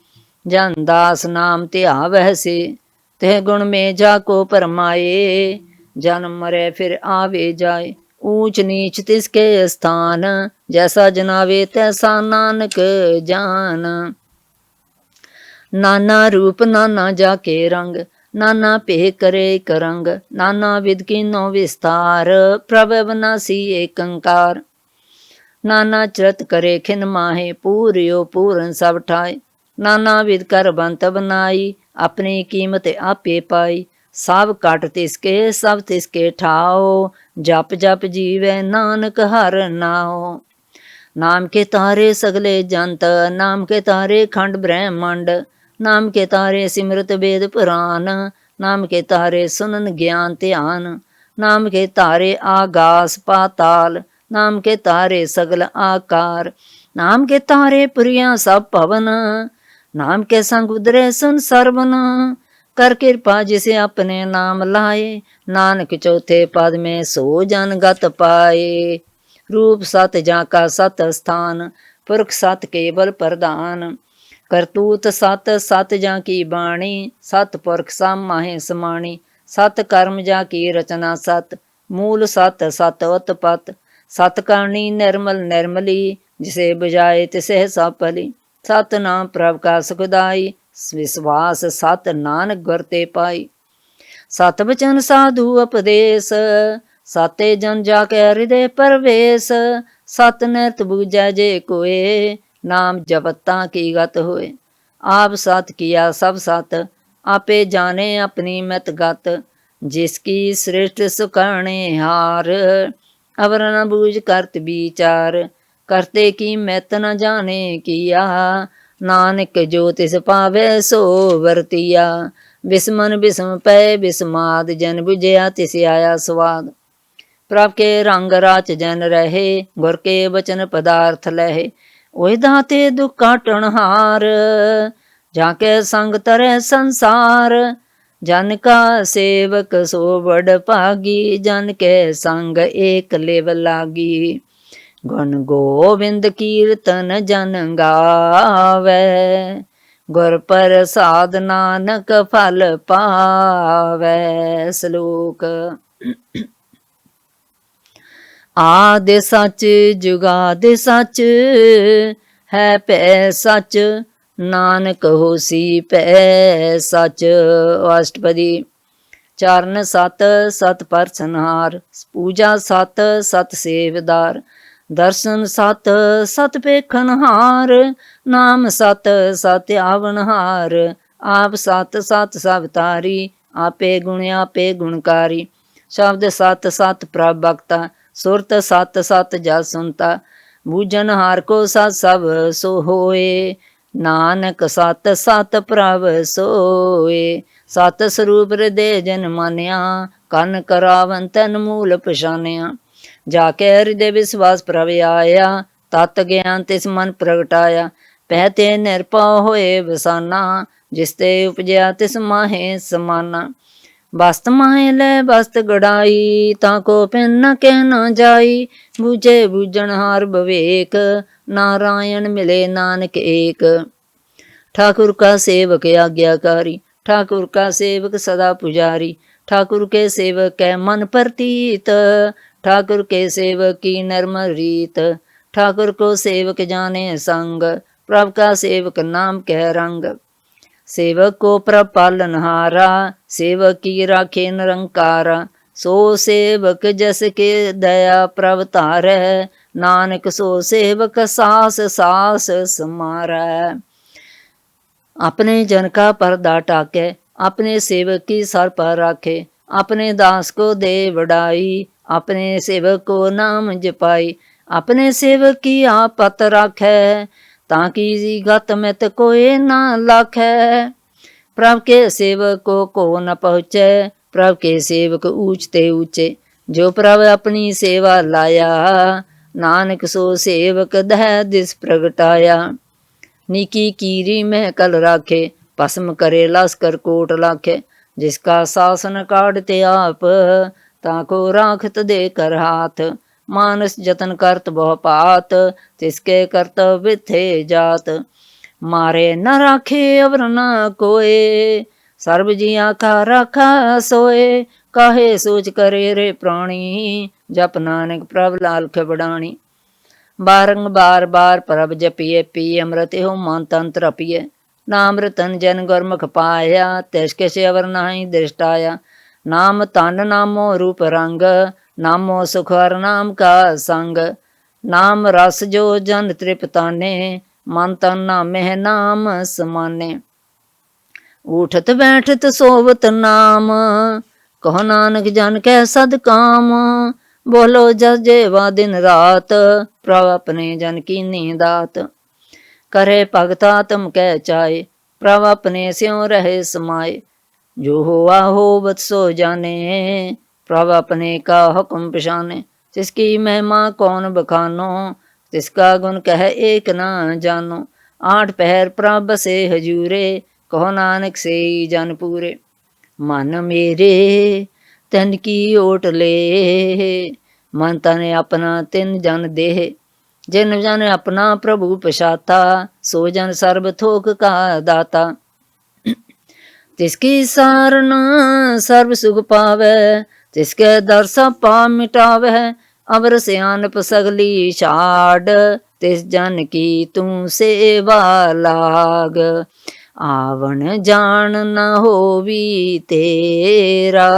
S1: ਜਨ ਦਾਸ ਨਾਮ ਧਿਆਵਹਿ ਸੇ, ਤਹ ਗੁਣ ਮੇ ਜਾ ਕੋ ਪਰਮਾਏ, ਜਨਮ ਮਰੇ ਫਿਰ ਆਵੇ ਜਾਏ, ਊਚ ਨੀਚ ਤਿਸਕੇ ਸਥਾਨ, ਜੈਸਾ ਜਨਾਵੇ ਤੈਸਾ ਨਾਨਕ ਜਾਨ। ਨਾਨਾ ਰੂਪ ਨਾਨਾ ਜਾ ਕੇ ਰੰਗ, ਨਾਨਾ ਭੇ ਕਰੇ ਇਕ ਰੰਗ, ਨਾਨਾ ਵਿਦ ਕੀਨੋ ਵਿਸਤਾਰ, ਪ੍ਰਭ ਅਵਨਾਸੀ ਏਕੰਕਾਰ, ਨਾਨਾ ਚਰਤ ਕਰੇ ਖਿਨ ਮਾਹੇ, ਪੂਰਿਓ ਪੂਰਨ ਸਭ ਠਾਏ, ਨਾਨਾ ਵਿਦ ਕਰ ਬੰਤ ਬਨਾਈ, ਆਪਣੀ ਕੀਮਤ ਆਪੇ ਪਾਈ, ਸਭ ਕਟ ਤਿਸਕੇ ਸਭ ਤਿਸਕੇ ਠਾਓ, ਜਪ ਜਪ ਜੀਵੈ ਨਾਨਕ ਹਰਿ ਨਾਉ। ਨਾਮ ਕੇ ਤਾਰੇ ਸਗਲੇ ਜੰਤ, ਨਾਮ ਕੇ ਤਾਰੇ ਖੰਡ ਬ੍ਰਹਿਮੰਡ, ਨਾਮ ਕੇ ਤਾਰੇ ਸਿਮਰਤ ਵੇਦ ਪੁਰਾਨ, ਨਾਮ ਕੇ ਤਾਰੇ ਸੁਨਨ ਗਿਆਨ ਧਿਆਨ, ਨਾਮ ਕੇ ਤਾਰੇ ਆਗਾਸ ਪਾਤਾਲ, ਨਾਮ ਕੇ ਤਾਰੇ ਸਗਲ ਆਕਾਰ, ਨਾਮ ਕੇ ਤਾਰੇ ਪੁਰੀਆਂ ਸਭ ਭਵਨ, ਨਾਮ ਕੇ ਸੰਗ ਉਦਰੇ ਸੁਨ ਸਰਵਨ, ਕਰ ਕਿਰਪਾ ਜਿਸੇ ਆਪਣੇ ਨਾਮ ਲਾਏ, ਨਾਨਕ ਚੌਥੇ ਪਦ में ਸੋ ਜਨ ਗਤ ਪਾਏ। रूप सत जा का सत स्थान, पुरख सत केवल प्रधान, करतूत सत सत जा की बाणी, सत पुरख सम माहे समाणी, सत कर्म जा की रचना सत, मूल सत सत उत्पत, सत करणी निर्मल निर्मली, जिसे बुझाए तिसे सब भली, सत नाम प्रभ का सुखदाई, विश्वास सत नानक गुर ते पाई, सत बचन साधु उपदेश, साते जन जाके हृदय परवेश, सत निरत बूझै जे कोय, नाम जपता की गत होए, आप सत किया सब सत, आपे जाने अपनी मत गत, जिसकी सृष्ट सुकरणे हार, अवर न बूझ करत विचार, करते की मैत न जाने किया, नानक जो तिस पावे सो वरतिया, बिस्मन बिस्म पै बिस्माद, जन बुझया तिस आया स्वाद, प्रभ के रंग राच जन रहे, गुर के बचन पदार्थ लहे, ओहि दाते दुख काटन हार, जाके संग तरे संसार, जन का सेवक सो बड़ भागी, जन के संग एक लेव लागी, गुण गोविंद कीर्तन जन गावे, गुर प्रसाद नानक फल पावे। श्लोक। आदि सच जुगाद सच, है पै सच, नानक होसी पै सच। अष्टपदी। चरण सत सत परसनहार, पूजा सत सत सेवदार, दर्शन सत सत पेखनहार, नाम सत सत आवनहार, आप सत सत सबतारी, आपे गुण आपे गुणकारी, शब्द सत सत प्रभ भक्ता, सुरत सत सत जस सुनता, बूझन हार को सत सब सो होए, नानक सत सत प्रभ सोए, सत स्वरूप हृदय जन मानिया, कन करावन तन मूल पछानिया, जाके हृदय विश्वास प्रभ आया, तत ज्ञान तिस मन प्रगटाया, पहते निरपा होए बसाना, जिसते उपजया तिस माहे समाना, बस्त माहे ले बस्त गड़ाई, ताको पिन न कह न जाई। बूझे बूझन हार बवेक, नारायण मिले नानक एक। ठाकुर का सेवक आज्ञाकारी, ठाकुर का सेवक सदा पुजारी। ठाकुर के सेवक के मन प्रतीत, ठाकुर के सेवक की नर्म रीत। ठाकुर को सेवक जाने संग, प्रभु का सेवक नाम कह रंग। सेवक को प्रभ पालनहारा, सेवक की राखे निरंकारा। सो सेवक जस के दया प्रभ तारै, नानक सो सेवक सास सास समारै। अपने जन का पर्दा टाके, अपने सेवक की सर पर रखे। अपने दास को दे बढ़ाई, अपने सेवक को नाम जपाई। अपने सेवक की आपत राखे, ताकि गत में तो कोई ना लाखे। प्रभु के सेवक को न पहुँचे, प्रभु के सेवक ऊंचते ऊंचे। जो प्रभु अपनी सेवा लाया, नानक सो सेवक दह दिस प्रगटाया। निकी कीरी में कल राखे, भस्म करे लस्कर कोट लाखे। जिसका शासन काटते आप, ताको राखत दे कर हाथ। मानस जतन करत बहु पात, तिसके कर्तव्य थे जात। मारे न राखे अवर न कोए, सर्व जिया का राखा सोए। काहे सोच करे रे प्राणी, जप नानक प्रभ लालख बड़ानी। बारंबार बार प्रभ जपिए, पिए अमृत हो मान तंत्र पिए। नाम रतन जन गुरमुख पाया, तिसके सेवर नाही दृष्टाया। नाम तन नामो रूप रंग, नामो सुख हर नाम का संग। नाम रस जो जन तृप्ताने, मन तन नामे नाम समाने। उठत बैठत सोवत नाम, कहो नानक जन कै सद काम। बोलो जस जेवा दिन रात, प्रभ अपने जन की नींदात। करे भगता तुम कह चाहे, प्रभ अपने स्यों रहे समाए। जो हुआ होवत सो जाने, प्रभ अपने का हुक्म पछाने। जिसकी महिमा कौन बखानो, तिसका गुण कह एक ना जानो। आठ पहर प्रभ से हजूरे, कहो नानक से जन पूरे। मन मेरे तन की ओट ले, मन तने अपना तिन जन देह। जिन जन अपना प्रभु पछाता, सो जन सर्ब थोक का दाता। तिसकी सारना सर्व सुख पावे, तिसके दर्शन पा मिटावे। अवर सियानप सगली छाड़, तिस जन की तू सेवा लाग। आवन जान न होवी तेरा,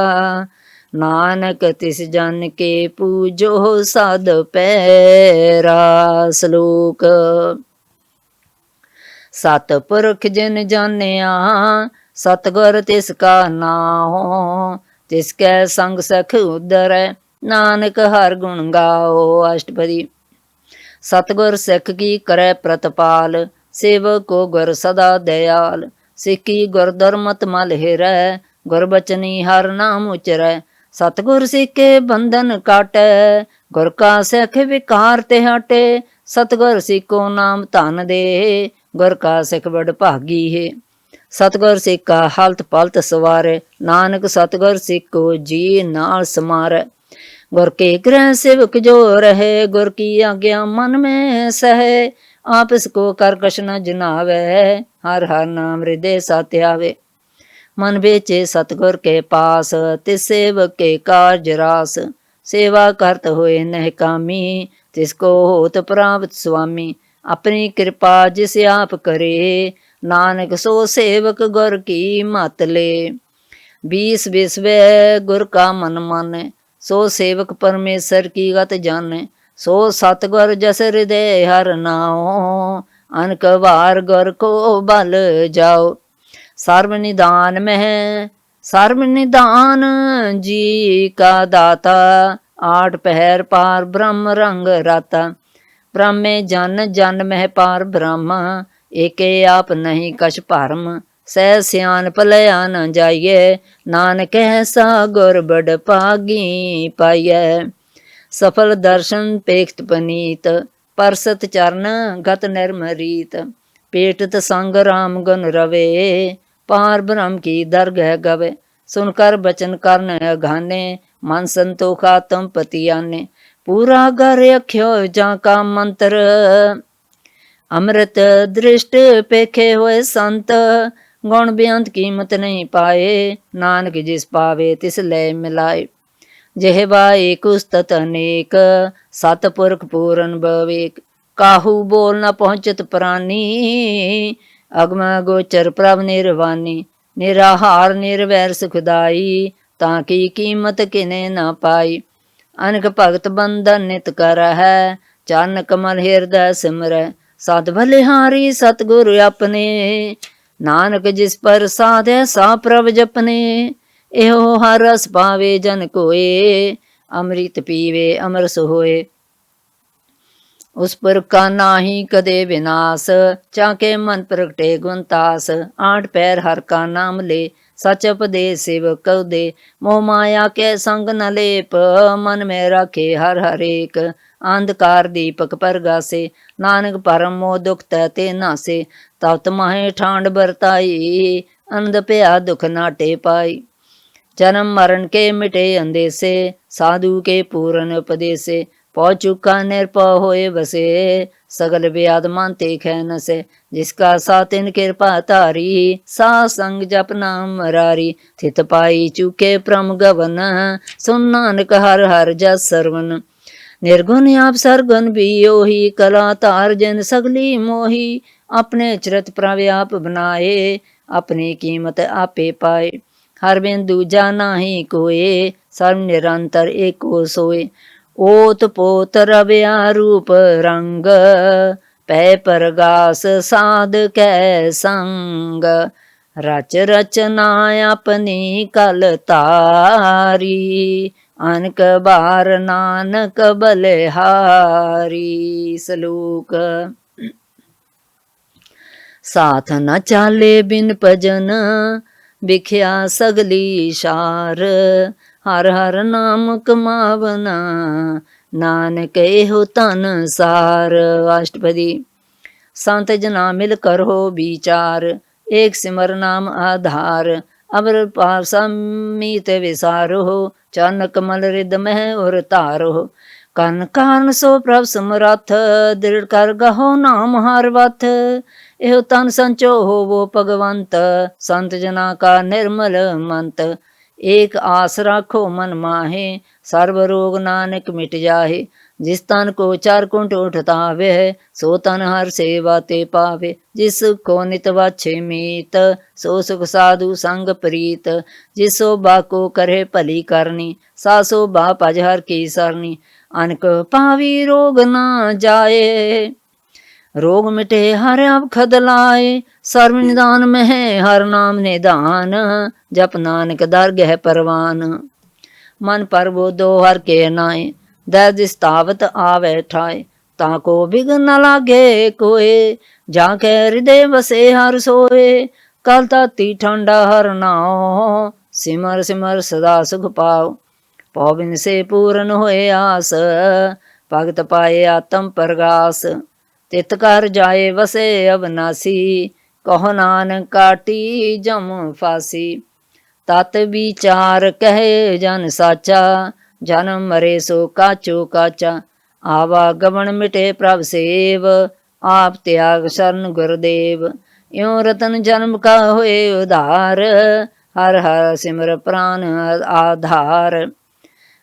S1: नानक तिस जन के पूजो सद पैरा। श्लोक। सतपुरख जिन जानिया, सतगुर तिसका नाओ। तिसके संग सख उदरै, नानक हर गुण गाओ। अष्टपदी। सतगुर सिख की करे प्रतिपाल, सेवक को गुर सदा दयाल। सिखी गुर धर्मत मल हिरै, गुर बचनी हर नाम उचरै। सतगुर सिखे बंधन काटै, गुर का सिख विकार ते हटे। सतगुर सिखो नाम धन दे, गुर का सिख बड़ भागी है। सतगुर सिक्का हलत पलत सवारे, नानक सतगुर सिक्को जी नाल समारै। गुर के गृह सेवक जो रहे, गुर की आज्ञा मन में सहे। आपस को कर कछ न जनावे, हर हर नाम हृदय साथ आवे। मन बेचे सतगुर के पास, तिस सेवक के कार्य रास। सेवा करत होए नह कामी, तिसको होत प्राप्त स्वामी। अपनी कृपा जिस आप करे, नानक सो सेवक गुर की मत ले। 20 विश्व गुर का मन माने, सो सेवक परमेश्वर की गत जाने। सो सतगुर जस हृदय हर नाओ, अनक बार गुर को बल जाओ। सर्व निदान में सर्व निदान जी का दाता, आठ पहर पार ब्रह्म रंग राता। ब्रह्मे जन जन में पार ब्रह्म, एके आप नहीं कछ भरम। सह सियान भलया न जाइए, नानक ऐसा गुर बड़ पागी पाइयै। सफल दर्शन पेखत पनीत, परसत चरण गत निर्मरीत। पेटत संग राम गुण रवे, पार ब्रह्म की दरगह गवे। सुनकर बचन करन अघाने, मन संतोख आत्म पति आने। पूरा घर अख्यो जाका मंत्र, अमृत दृष्ट पेखे हुए संत। गुण बेअंत कीमत नहीं पाए, नानक जिस पावे तिस लय मिलाए। जेहबा एक उस्तत अनेक, सतपुरख पूरन बवेक। काहू बोल न पहुँचत प्राणी, अगम गोचर प्रभ निर्वाणी। निराहार निर्वैर सुखदाई, ताकि कीमत किने न पाई। अनक भगत बंधन नित कर है, चरण कमल हृदय सिमर। सत भलिहारी सतगुरु अपने, नानक जिस पर साधे सा प्रभ जपने। एहो हर रस पावे जन कोए, अमृत पीवे अमर सोए। उस पर का नाही कदे विनाश, चाके मन प्रगटे गुणतास। आठ पैर हर का नाम ले, सच उपदेश सेवक कव दे। मोह माया के संग न लेप, मन में रखे हर हर एक। अंधकार दीपक परगासे, नानक परम मोह दुख तहते नासे। तवत माहे ठांड बरताई, अंध पया दुख नाटे पाई। जन्म मरण के मिटे अंदेसे, साधु के पूरन उपदेसे। पौ चुका निरपौ होए बसे, सगल व्याध मानते खैन से। जिसका सातिन कृपा तारी, सा संग जप नाम मरारी। थित पाई चुके प्रम गवन, सुन नानक हर हर जस सरवन। निर्गुण आप सरगुण भी ओही, कला तार जन सगली मोही। अपने चरत प्रव्याप बनाए, अपनी कीमत आपे पाए। हर बिंदु जाना ही कोए, सर्व निरंतर एको सोए। ओत पोत रव्या रूप रंग, पै परगास साध कै संग। रच रचना अपनी कल तारी, अनक बार नानक बलिहारी। सलोक। साथ न चाले बिन भजन, बिख्या सगली सार। हर हर नाम कमावना, नानक एहो तन सार। अष्टपदी। संत जना मिल कर हो विचार, एक सिमर नाम आधार। अबर पासा मीत विसारो, चरण कमल रिद मह और तारो। कन कारण सो प्रभ समरथ, दृढ़ कर गहो नाम हर वथ। एहो तन संचो हो वो भगवंत, संत जना का निर्मल मंत। एक आस राखो मन माहे, सर्व रोग नानक मिट जाहे। जिस तन को चार कुंट उठता वह, सो तन हर सेवा ते पावे। जिस को नित वाछे मीत, सो सुख साधु संग प्रीत। जिस शोभा को करे भली करनी, सा शोभा भज हर की सरनी। अनक पावी रोग ना जाए, रोग मिटे हर अब खद लाए। सर्व निदान में है हर नाम निदान, जप नानक दरगह परवान। मन पर वो दो हर के नाए, दर्द स्थावत आवे ठाए। ताको बिघन न लागे कोए, जाके हृदय बसे हर सोए। कल ताती ठंडा हर नाओ, सिमर सिमर सदा सुख पाओ। पौबिन से पूरन होए आस, भगत पाए आत्म प्रगास। तित कर जाए वसे अविनाशी, कहो नानक काटी जम फासी। तत विचार कहे जन साचा, जन्म मरे सो काचो काचा। आवागमन मिटे प्रभ सेव, आप त्याग शरण गुरुदेव। यों रतन जन्म का होए उधार, हर हर सिमर प्राण आधार।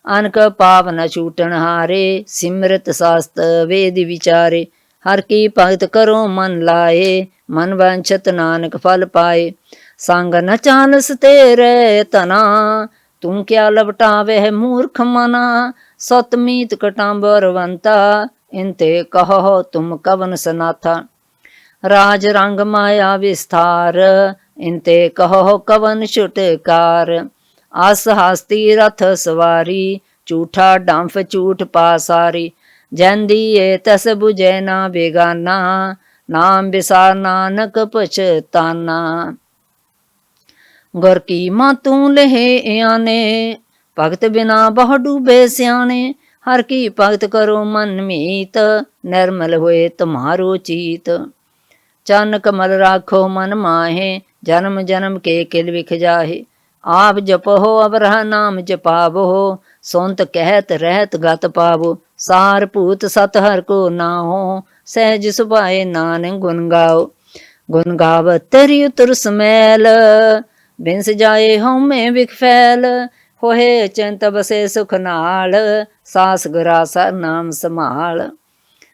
S1: अनक पाप न छूटन हारे, सिमरत शास्त्र वेद विचारे। हर की भगत करो मन लाए, मन वांछत नानक फल पाए। संग न चालस तेरे तना, तुम क्या लपटावे है मूर्ख मना। सतमीत कटांबरवंता, इनते कहो तुम कवन सनाथा। राज रंग माया विस्तार, इनते कहो कवन छुटकार। आस हास्ती रथ सवारी, झूठा डंफ झूठ पासारी। जैन दिए तस बुझे ना बेगाना, नाम बिसार नानक पछताना। गुर की मातू लहे आने, भगत बिना बहु डूबे स्याने। हर की भगत करो मन मीत, निर्मल होए तुम्हारो चीत। चरण कमल राखो मन माहे, जन्म जन्म के किल विख जाहे। आप जपो अवरह नाम जपावो, सोंत कहत रहत गत पावो। सार भूत सत हर को नाहो, सहज सुभाए नानक गुण गाओ। गुण गावत तरी उतर समैल, बिंस जाए होमे विख फैल। होए चिंत बसे सुख नाल, सास गरासा नाम संभाल।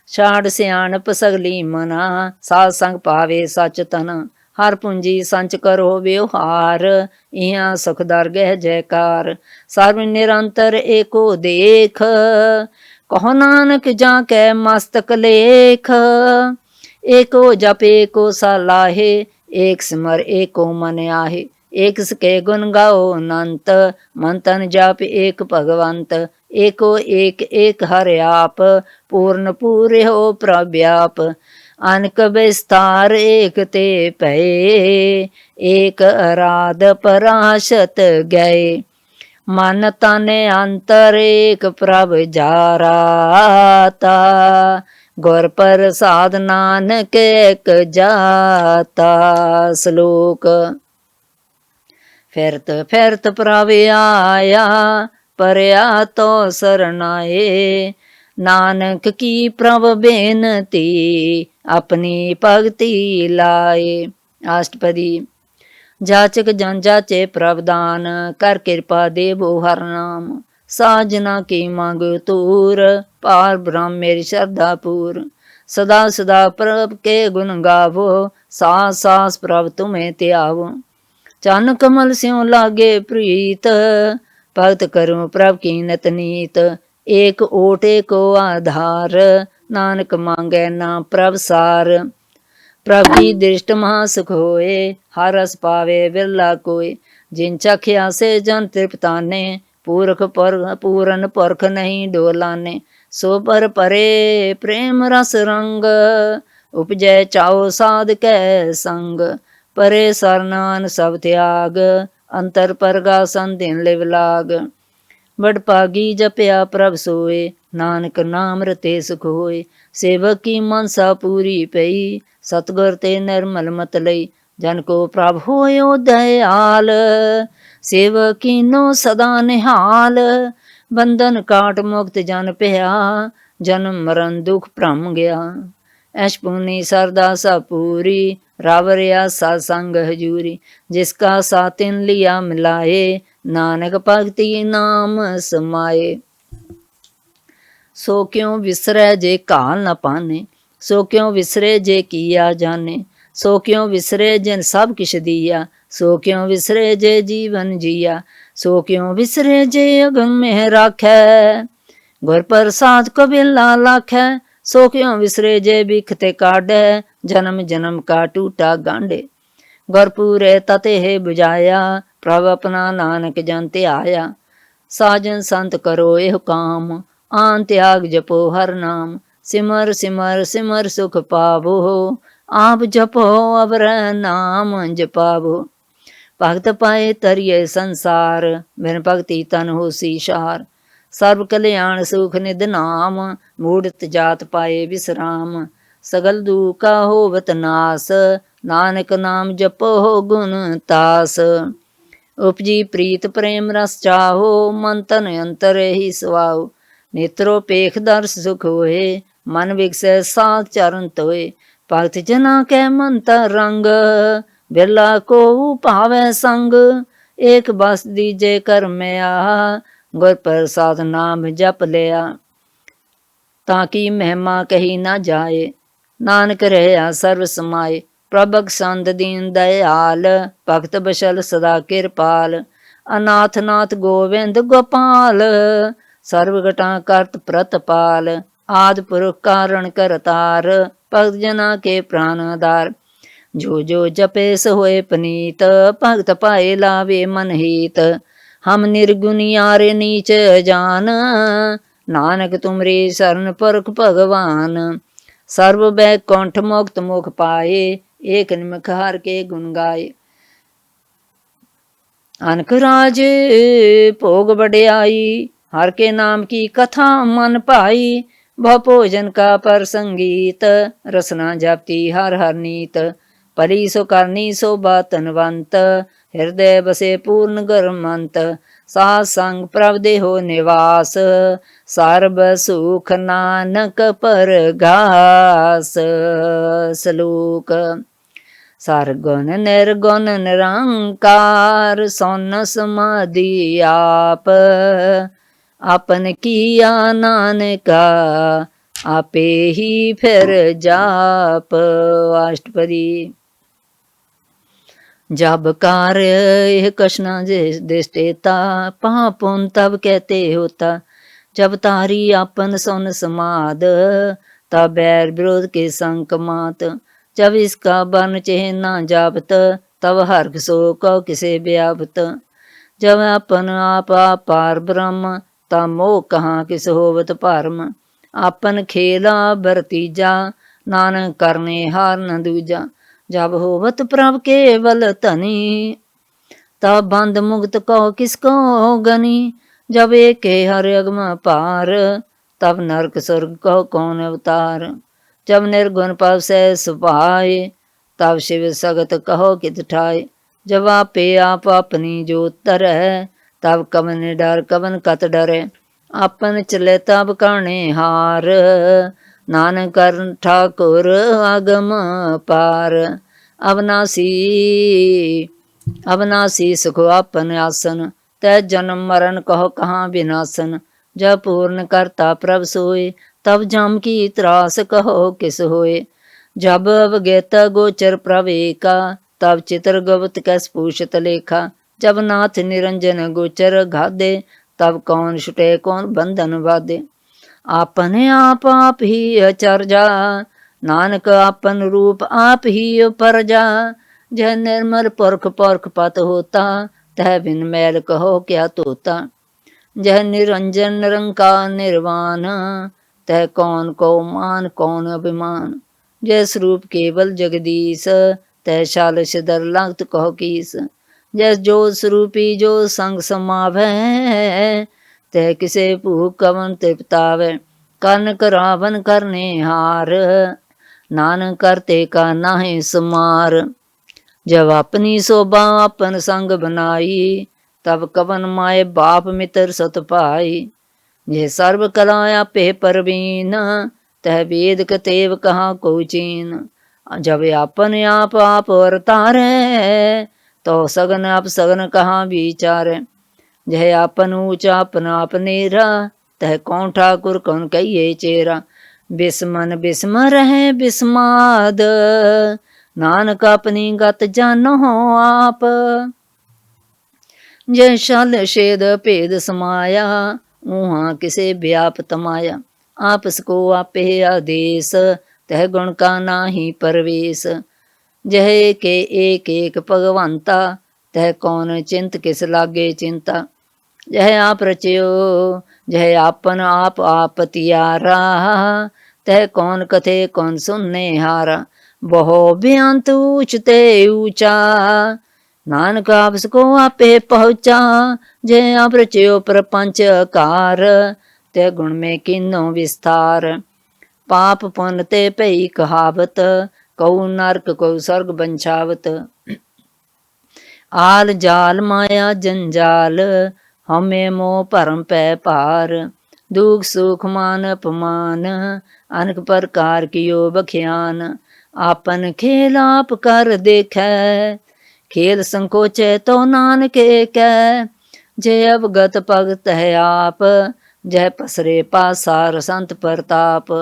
S1: ਛਾੜ ਸਿਆਣਪ ਸਗਲੀ ਮਨਾ, ਸਾਧ ਸੰਗ ਪਾਵੇ ਸਚ ਤਨਾ। ਹਰ ਪੂੰਜੀ ਸੰਚ ਕਰੋ ਵਿਵਹਾਰ, ਇਹਾਂ ਸੁਖ ਦਰਗਹਿ ਜੈਕਾਰ। ਸਰਬ ਨਿਰੰਤਰ ਏਕੋ ਦੇਖ, ਕਹੋ ਨਾਨਕ ਜਾਂ ਕੈ ਮਸਤਕ ਲੇਖ। ਏਕੋ ਜਪ ਏਕੋ ਸਲਾਹੇ, ਏਕ ਸਿਮਰ ਏਕੋ ਮਨ ਆਹੇ। एक सके गुण गाओ अनंत, मन तन जाप एक भगवंत। एको एक एक हर आप, पूर्ण पूरे हो प्रव्याप। अनक विस्तार एक ते भये, एक आराध पराशत गए। मन तन अंतर एक प्रभ जाराता, गुर प्रसाद नानक एक जाता। श्लोक। ਫਿਰਤ ਫਿਰਤ ਪ੍ਰਭ ਆਇਆ, ਪਰਿਆ ਤੋ ਸਰਨਾਏ। ਨਾਨਕ ਕੀ ਪ੍ਰਭ ਬੇਨਤੀ, ਆਪਣੀ ਭਗਤੀ ਲਾਏ। ਅਸ਼ਟਪਦੀ। ਜਾਚਕ ਜਨ ਜਾਚੇ ਪ੍ਰਭ ਦਾਨ, ਕਰ ਕਿਰਪਾ ਦੇਵੋ ਹਰ ਨਾਮ। ਸਾਜਨਾ ਕੀ ਮੰਗ ਤੂਰ, ਪਾਰ ਬ੍ਰਹਮ ਮੇਰੀ ਸ਼ਰਧਾ ਪੂਰ। ਸਦਾ ਸਦਾ ਪ੍ਰਭ ਕੇ ਗੁਣ ਗਾਵੋ, ਸਾਸ ਸਾਸ ਪ੍ਰਭ ਤੁਮੇ ਧਿਆਵੋ। ਚਨ ਕਮਲ ਸਿਉ ਲਾਗੇ ਪ੍ਰੀਤ, ਭਗਤ ਕਰੂੰ ਪ੍ਰਭ ਕੀ ਨਿਤ ਨੀਤ। ਏਕ ਓਟ ਏਕੋ ਆਧਾਰ, ਨਾਨਕ ਮੰਗੈ ਨਾ ਪ੍ਰਭ ਸਾਰ। ਪ੍ਰਭ ਕੀ ਦ੍ਰਿਸ਼ਟ ਮਹਾ ਸੁਖ ਹੋਏ, ਹਰ ਰਸ ਪਾਵੇ ਬਿਰਲਾ ਕੋਇ। ਜਿਨ ਚਖਿਆ ਸੇ ਜਨ ਤ੍ਰਿਪਤਾਨੇ, ਪੂਰਖ ਪੂਰਨ ਪੁਰਖ ਨਹੀਂ ਡੋਲਾਨੇ। ਸੋ ਪਰ ਪਰੇ ਪ੍ਰੇਮ ਰਸ ਰੰਗ, ਉਪਜੈ ਚਾਉ ਸਾਧ ਕੈ ਸੰਗ। ਪਰੇ ਸਰਨਾਨ ਸਭ ਤਿਆਗ, ਅੰਤਰ ਪਰਗਾਸਨ ਦਿਨ ਲਿਵ ਲਾਗ। ਬੜ ਭਾਗੀ ਜਪਿਆ ਪ੍ਰਭ ਸੋਏ, ਨਾਨਕ ਨਾਮ ਰਤੇ ਸੁਖ ਹੋਏ। ਸੇਵਕ ਕੀ ਮਨਸਾ ਪੂਰੀ ਪਈ, ਸਤਗੁਰ ਤੇ ਨਿਰਮਲ ਮਤ ਲਈ। ਜਨ ਕੋ ਪ੍ਰਭ ਹੋਇਓ ਦਇਆਲ, ਸੇਵਕ ਕੀਨੋ ਸਦਾ ਨਿਹਾਲ। ਬੰਧਨ ਕਾਟ ਮੁਕਤ ਜਨ ਪਿਆ, ਜਨਮ ਮਰਨ ਦੁਖ ਭ੍ਰਮ ਗਿਆ। ऐश पुनी सरदा सा पूरी, रावरिया सत्संग हजूरी। जिसका सातिन लिया मिलाए, नानक भगति नाम समाए। सो क्यों विसरै जे काल न पाने, सो क्यों विसरे जे किया जाने। सो क्यों विसरे जिन सब किश दिया, सो क्यों विसरे जे जीवन जिया। सो क्यों विसरे जे अगम में राखै, गुर प्रसाद कबीला लाखै। सो क्यों विसरे जे बिखते काढ़ै, जन्म जन्म का टूटा गांडे। गुरपुरे तते हे बुझाया, प्रभ अपना नानक जन ते आया। साजन संत करो एह काम, आन त्याग जपो हर नाम। सिमर सिमर सिमर सुख पावो, आप जपो अवर नाम जपावो। भगत पाए तरिए संसार, बिन भगति तन होसी शार। सर्व कल्याण सुख निध नाम, मूढ़त जात पाए विश्राम। सगल दुखा होवत नास, नानक नाम जपो गुण तास। उपजी प्रीत प्रेम रस चाहो, मन तन अंतर ही सुआओ। नेत्रो पेख दर्श सुख होए, मन विगसै साथ चरण तोए। भगत जना कै मंत रंग, बिरला को भावै संग। एक बस दीजे कर मैया, गुर प्रसाद नाम जप लिया। ताकि महिमा कही ना जाए, नानक रहया सर्व समाए। प्रभक संत दीन दयाल, भगत बशल सदा किरपाल। अनाथ नाथ गोविंद गोपाल, सर्व घटा करत प्रतपाल। आदि पुरुष कारण करतार, भगत जना के प्राण आधार। जो जो जपे सो होए पनीत, भगत पाए लावे मन हित। हम निर्गुनियारे नीच जान, नानक तुमरी शरण पुरख भगवान। सर्व बैकुंठ मुक्त मुख पाए, एक निमख हर के गुण गाए। अनक राज भोग बड़ियाई, हर के नाम की कथा मन पाई। भव भोजन का पर संगीत, रसना जपती हर हर नीत। ਭਲੀ ਸੋ ਕਰਨੀ ਸੋਭਾ ਧਨਵੰਤ, ਹਿਰਦੈ ਬਸੇ ਪੂਰਨ ਗਰਮੰਤ, ਸਾਧ ਸੰਗ ਪ੍ਰਭ ਦੇਹੋ ਨਿਵਾਸ, ਸਰਬ ਸੁਖ ਨਾਨਕ ਪਰਗਾਸ। ਸਲੋਕ ਸਰਗੁਣ ਨਿਰਗੁਣ ਨਿਰੰਕਾਰ, ਸੋਨ ਸਮਾਧੀ ਆਪ, ਆਪਨ ਕੀਆ ਨਾਨਕਾ, ਆਪੇ ਹੀ ਫਿਰ ਜਾਪ। ਅਸ਼ਟਪਦੀ। जब कार्य यह कशना देता, पहा पुन तब कहते होता, जब तारी आपन सुन समाद, तब बैर विरोध के संक मात, जब इसका बन चेह ना जापत, तब हर्ष सो कौ किसे व्यापत, जब अपन आप पार ब्रह्म, तब मोह कहाँ किस होवत भरम, आपन खेला बरतीजा, नानक करने हार न दूजा, जब होवत प्रभ केवल धनी, तब बंद मुक्त कहो किसको गनी, जब एक हर अगम पार, तब नरक स्वर्ग कहो कौन अवतार, जब निर्गुण पव सह सुभाए, तब शिव सगत कहो कित ठाए, जब आपे आप अपनी जोत धरै, तब कवन डर कवन कत डरै, आपन चले तब करने हार, नानक कर ठाकुर आगम पार, अविनाशी अविनाशी सुख आपन आसन, तै जन्म मरण कहो कहाँ विनाशन, जब पूर्ण करता प्रभ सोए, तब जम की त्रास कहो किस होए, जब अवगत गोचर प्रभ एका, तब चित्र गवत कैस पूषत लेखा, जब नाथ निरंजन गोचर घादे, तब कौन छुटे कौन बंधन बाधे, आपने आप ही अचरजा, नानक आपन रूप आप ही परजा, जह निर्मल पुरख पुरख पत होता, तह बिन मैल कहो क्या तोता, जह निरंजन निरंकार निर्वाण, तह कौन को मान कौन अभिमान, जय स्वरूप केवल जगदीश, तह शालश दर लागत कहो कीस, जय जो स्वरूपी जो संग समावै, तह किसे भूख कवन तृप्तावै, कर्ण करावन करने हार, नानक करते का नाहि सुमार, जब अपनी शोभा अपन संग बनाई, तब कवन माए बाप मित्र सत भाई, जे सर्व कला आपे परवीन, तह वेद कतेव कहाँ को चीन, जब अपन आप अवतारै, तो सगन आप सगन कहाँ विचारै, जह आपन ऊंचा अपन आप नेरा, तह कौन ठाकुर कौन कहिए चेरा, बिस्मन बिस्म रहे बिस्माद, नानक अपनी गत जानो आप, जय शल शेद भेद समाया, ऊहा किसे व्यापत माया, आपस को आपे आदेश, तह गुण का नाही परवेश, जह के एक भगवंता, तह कौन चिंत किस लागे चिंता, जह आप रचयो जह आपन आप तियारा, तह कौन कथे कौन सुनने हारा, बहु बेअंत ऊंचते ऊंचा, नानक आपस को आपे पहुँचा, जय आप रचयो प्रपंच आकार, तह गुण में किन्नो विस्तार, पाप पुन ते पई कहावत, कऊ नरक कऊ स्वर्ग बंछावत, आल जाल माया जंजाल, हमें मोह भरम पै पार, दुख सुख मान अपमान, अनेक प्रकार कियो बख्यान, आपन खेल आप कर देखै, खेल संकोचे तो नानक कै, जय अवगत भगत है आप, जय पसरे पासार संत प्रताप,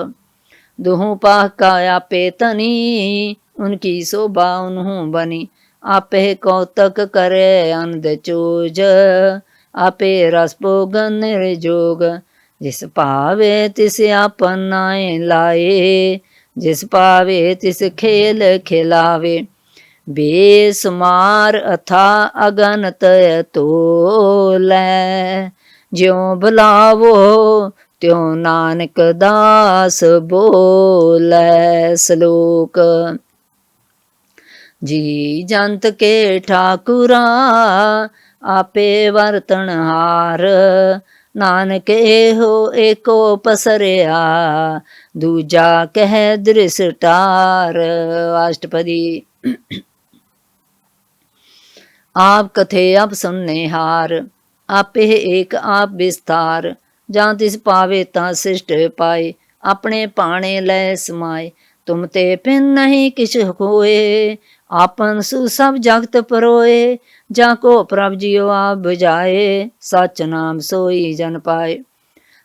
S1: दुहु पाह का आपे तनी, उनकी शोभा उन्हू बनी, आपे कौतक करे अनद चोज, आपे रस भोगन निर्जोग, जिस पावे तिस आपन नाय लाए, जिस पावे तिस खेल खिलावे, बेसुमार अथा अगनत तोलै, ज्यों बुलावो त्यों नानक दास बोलै। श्लोक जी जंत के ठाकुरा, आपे वर्तन हार, नानक एहो एको पसरिया, दूजा कह दृष्टार। अष्टपदी। आप कथे आप सुनने हार, आपे एक आप विस्तार। जां तिस पावे तां सृष्ट पाए, अपने पाणे लै समाए। तुम ते पिन नहीं किछ होए, आपन सु सब जगत परोए। जाको प्रभ जियो आप बुझाए, सच नाम सोई जन पाए।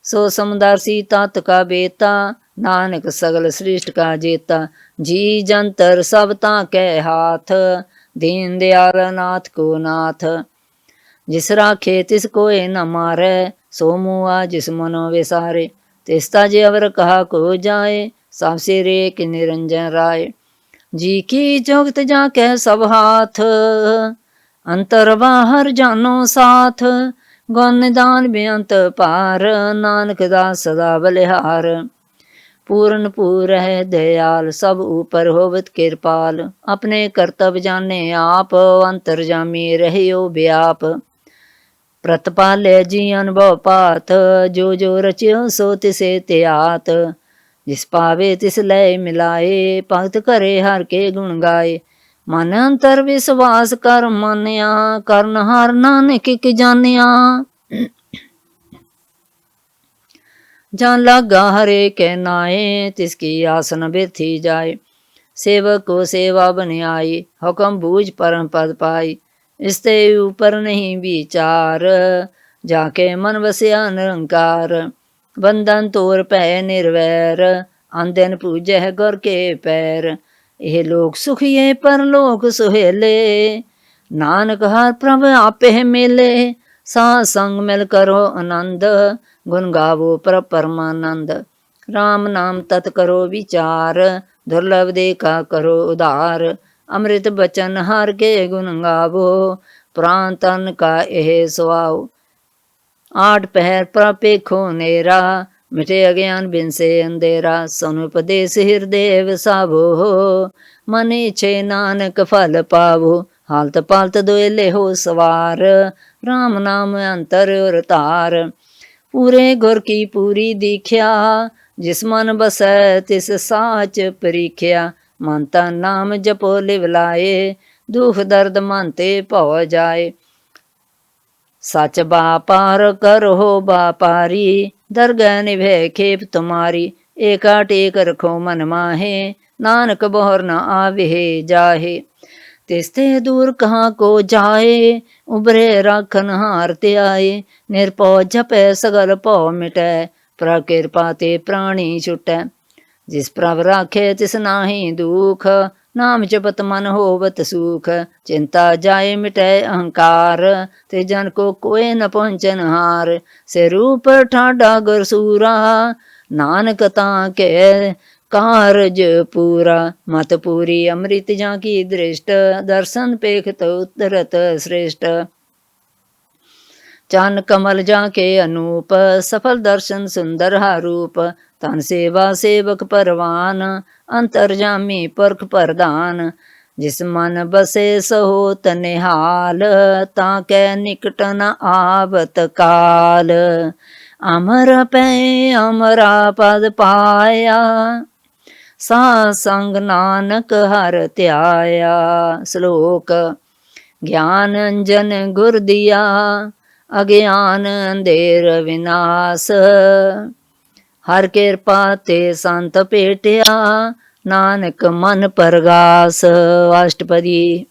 S1: सो समदर्शी तात का बेता, नानक सगल सृष्ट का जेता। जी जंतर सब तां कै हाथ, दीन दयाल नाथ को नाथ। जिस राखे तिस कोय न मारै, सो मुआ जिस मनो विसारे। तिस्ता जे अवर कहा को जाए, सब सिरे कि निरंजन राय। जी की जोगत जाके सब हाथ, अंतर बाहर जानो साथ। गुण निदान बेअंत पार, नानक दास सदा बलिहार। पूर्ण पूर है दयाल, सब ऊपर होवत कृपाल। अपने कर्तव्य जाने आप, अंतर्जामी रहियो व्याप। प्रतपाले जी अनुभव पात, जो जो रचियो सो तिसे त्यात। जिस पावे तिस लय मिलाए, भगत करे हर के गुण गाए। मन अंतर विश्वास कर मानिया, करन हार नानक की जानिया। जान लगा हरे के नाए, तिसकी आसन बिरथी जाए। सेवक को सेवा बनियाई, हुक्म बूझ परम पद पाई। इसते ऊपर नहीं विचार, जाके मन बसिया निरंकार। बंधन तोर पै निर्वैर, आंदन पूजै गुर के पैर। यह लोक सुखिए पर लोक सुहेले, नानक हर प्रभ आपे मेले। साध संग मिल करो आनंद, गुण गावो प्रभ परमानंद। राम नाम तत् करो विचार, दुर्लभ देखा करो उधार। अमृत बचन हार के गुण गावो, प्राण तन का यह सुआओ। आठ पहर प्रपेखो नेरा, मिटे अज्ञान बिन से अंधेरा। सुन उपदेश हृदय वसावो, मन इच्छे नानक फल पावो। हालत पालत दोयले हो सवार, राम नाम अंतर और तार। पूरे गुर की पूरी दीख्या, जिस मन बसै तिस साच परीख्या। मन तन नाम जपो लिव लाए, दुख दर्द मन ते भव जाए। सच बापार करो बापारी, दरगह निभे खेप तुम्हारी। एका टेक रखो मन माहे, नानक बोहर न आवे जाहे। तिस्ते दूर कहाँ को जाए, उबरे राखन हार ते आए। निरपौ जपै सगल पौ मिटै, प्रकृपा ते प्राणी छुटै। जिस प्रभ राखे तिस नाहि दुख, नाम जपत मन होवत सुख। चिंता जाए मिटै अहंकार, ते जन को कोय न पहुँचन हार। से रूप ठाडा गुर सूरा, नानक तां के कारज पूरा। मत पूरी अमृत जाकी दृष्ट, दर्शन पेख तो उतरत श्रेष्ठ। चन कमल जाके अनूप, सफल दर्शन सुंदर रूप। तन सेवा सेवक परवान, अंतर्जामी पुरख प्रधान। जिस मन बसे सहो तनिहाल, ताके निकट न आवत काल। अमर पै अमरा पद पाया, सा संग नानक हर त्याया। श्लोक ज्ञान अंजन गुर दिया, अज्ञान अंधेर विनाश। हर कृपा ते संत पेटिया, नानक मन परगास। अष्टपदी।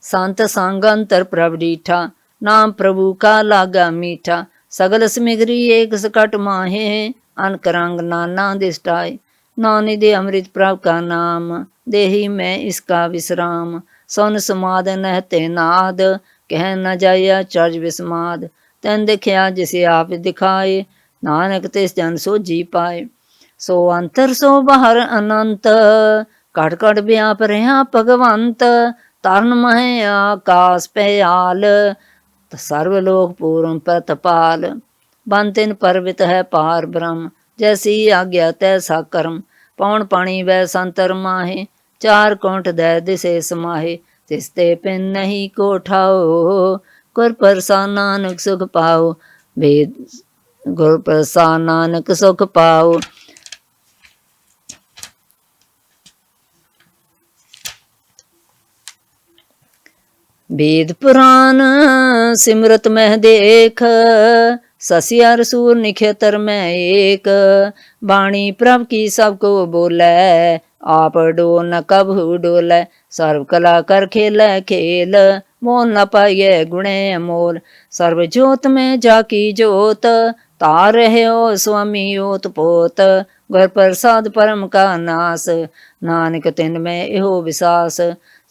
S1: संत संग अंतर प्रभ डीठा, नाम प्रभु का लागा मीठा। सगल समिगरी एक सकट माहे, अनक रंग नाना दिष्टाय। नानी दे अमृत प्रभ का नाम, देही मैं इसका विश्राम। सुन समाद नहते नाद, कह न जाया चर्ज विस्माद। तैन देखिया जिसे आप दिखाए, नानक तिस जन सो जी पाए। सो अंतर सो बाहर अनंत, कट कट व्याप रहा भगवंत। तरन मह आकाश पयाल, सर्वलोक पूर्ण प्रतपाल। बन तिन पर्वत है पार ब्रह्म, जैसी आज्ञा तैसा कर्म। पौन पानी वै संतर माहे, चार कोंठ दै दिसे समाहे। तिसते पिन नहीं को ठाओ, गुर प्रसाद नानक सुख पाओ। भेद गुर प्रसाद नानक सुख पाओ। वेद पुराण सिमरत मह देख, ससियर सूर निखेतर में एक। बाणी प्रभ की सबको बोले, आप डोल न कभू डोले। सर्व कला कर खेल खेल, मोल न पाइये गुणे मोल। सर्व जोत में जाकी जोत, तार रहे हो स्वामी ओत पोत। घर प्रसाद परम का नास, नानक तिन में एहो विसास।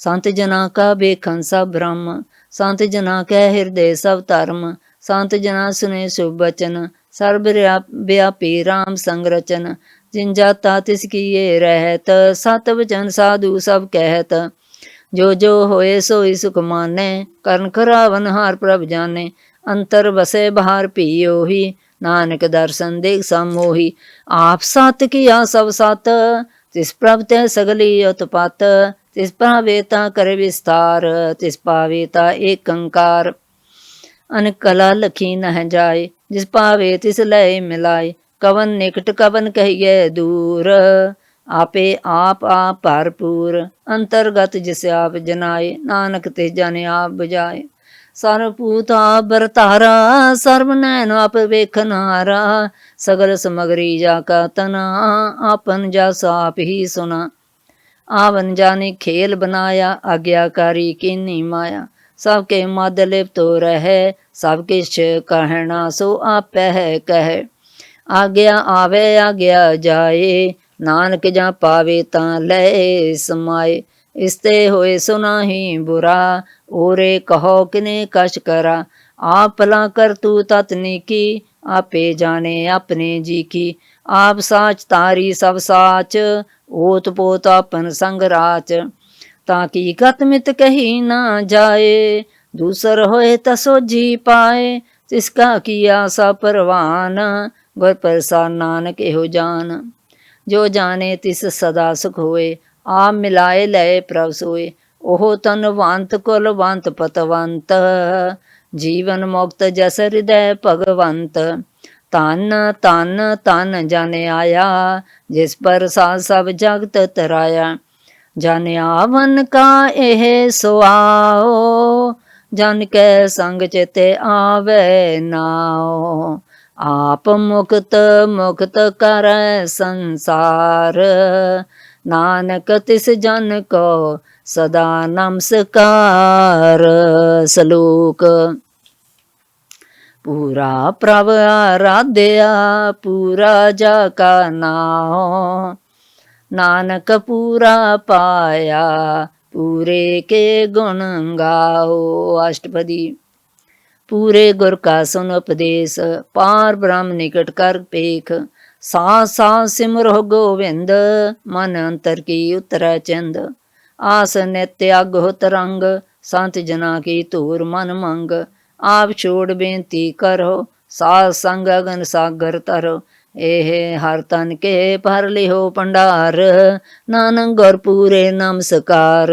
S1: संत जना का बेखन सब ब्रह्म, संत जना के हृदय सब धर्म। संत जना सुने शुभ वचन, सर्व व्यापी राम संगरचन। जिन जाता तिसकी ये रहत, सत वचन साधु सब कहत। जो जो होए सोई सुख माने, करण करावन हार प्रभ जाने। अंतर बसे बाहर पियो ही, नानक दर्शन देख समोही। आप सत किया सब सत, तिस प्रभ ते सगली उत्पत। तिस पावेता कर विस्तार, तिस पावेता एक कंकार। अनेक कला लखी नह जाए, जिस पावे तिस लय मिलाए। कवन निकट कवन कहिए दूर, आपे आप भरपूर। अंतर्गत जिस आप जनाए, नानक तिस जाने आप बुझाए। सर्वभूत आप बरतारा, सर्व नैन आप वेखनारा। सगल समगरी जाका तना, आपन जास आप ही सुना। आवन जाने खेल बनाया, आज्ञाकारी कीनी माया। सबके मद लिप्त रहे, सब किछ कहना सो आप कह। आज्ञा आवे आज्ञा जाए, नानक जा पावे तां लय समाए। इसते होए सुना ही बुरा, ओरे कहो किने कश करा। आप भला कर तू ततनी की, आपे जाने अपने जी की। आप साच तारी सब साच, ओत पोत अपन संग राच। ताकि गत मित कही ना जाए, दूसर होए तसोजी पाए। तिसका किया सा परवान, गुर प्रसाद नानक एहो जान। जो जाने तिस सदा सुख होए, आप मिलाए लय प्रभ सोए। ओहो तनवंत कुलवंत पतवंत, जीवन मुक्त जस हृदय भगवंत। तन तन तन जाने आया, जिस पर साध सब जगत तराया। जाने आवन का एह सुआओ, जन के संग चिते आवे नाओ। आप मुक्त मुक्त कर संसार, नानक तिस जन को सदा नमस्कार। श्लोक। पूरा प्रभ आराध्या, पूरा जाका नाओ। नानक पूरा पाया, पूरे के गुण गाओ। अष्टपदी। पूरे गुर का सुन उपदेश, पार ब्रह्म निकट कर पेख। साथ साथ सिमरो गोविंद, मन अंतर की उतरै चंद। आस नित्य अगो तरंग, संत जना की तूर मन मंग। आप छोड़ बेनती करो, साध संग अगन सागर तरो। एह हर तन के भर लिहो भंडार, नानक गुर पूरे नमस्कार।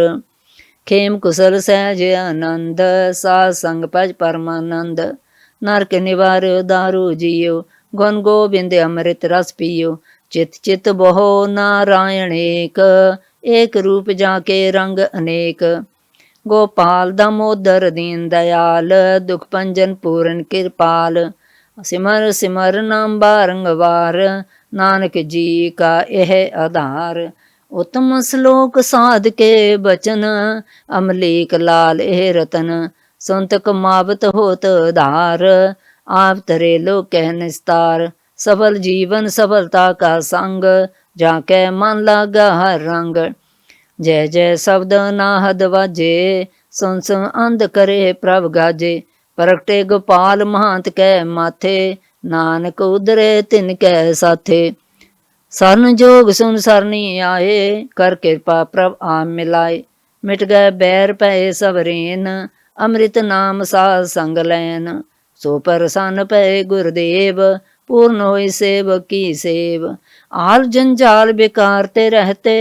S1: खेम कुशल सहज आनंद, साध संग भज परमानंद। नरक निवार दारू जियो, गुण गोबिंद अमृत रस पियो। चित चित बहो नारायण एक रूप जाके रंग अनेक। गोपाल दामोदर दीन दयाल, दुख भंजन पूरन कृपाल। सिमर सिमर नाम बारंगवार, नानक जी का यह आधार। उत्तम श्लोक साध के बचन, अमलीक लाल एह रतन। सुनत कमावत होत धार, आप तरे लोक कह निस्तार। सफल जीवन सफलता का संग, जाके मन लागा हर रंग। जय जय शब्द नाहद वाजे, सुन सुन अंध करे प्रभ गाजे। प्रगटे गोपाल महंत कै माथे, नानक उदरे तिन कै साथे। सरन जोग सुन सरनी आए, कर कृपा प्रभ आम मिलाए। मिट गए बैर पै सब रेन, अमृत नाम साध संग लैन। सो प्रसन्न पै गुरुदेव, पूर्ण होई सेवक की सेव। आल जंजाल बेकारते रहते,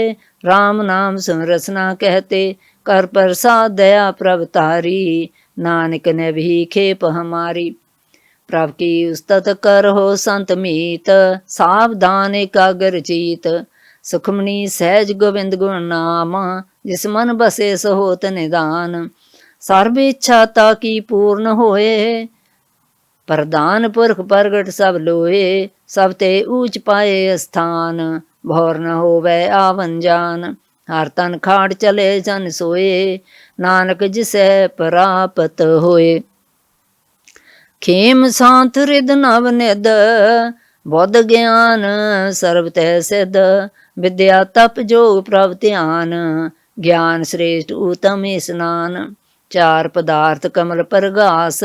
S1: राम नाम सुरसना कहते। कर प्रसाद दया प्रभ तारी, नानक ने भी खेप हमारी। प्रभ की उस्तत करहो संत मीत, सावधान एकाग्र चीत। सुखमनी सहज गोविंद गुण नाम, जिस मन बसे सो होत निदान। सर्ब इच्छा ताकी पूर्ण होए, प्रधान पुरख प्रगट सब लोए, सब ते ऊंच पाए स्थान, भौर न होवे आवन जान। हर तन खाड़ चले जन सोए, नानक जिसे प्राप्त होए। खेम शांत हृद नव निध, बुद्ध ज्ञान सर्व तै सिद्ध। विद्या तप जोग प्रभ ध्यान, ज्ञान श्रेष्ठ उत्तम स्नान। चार पदार्थ कमल प्रगास,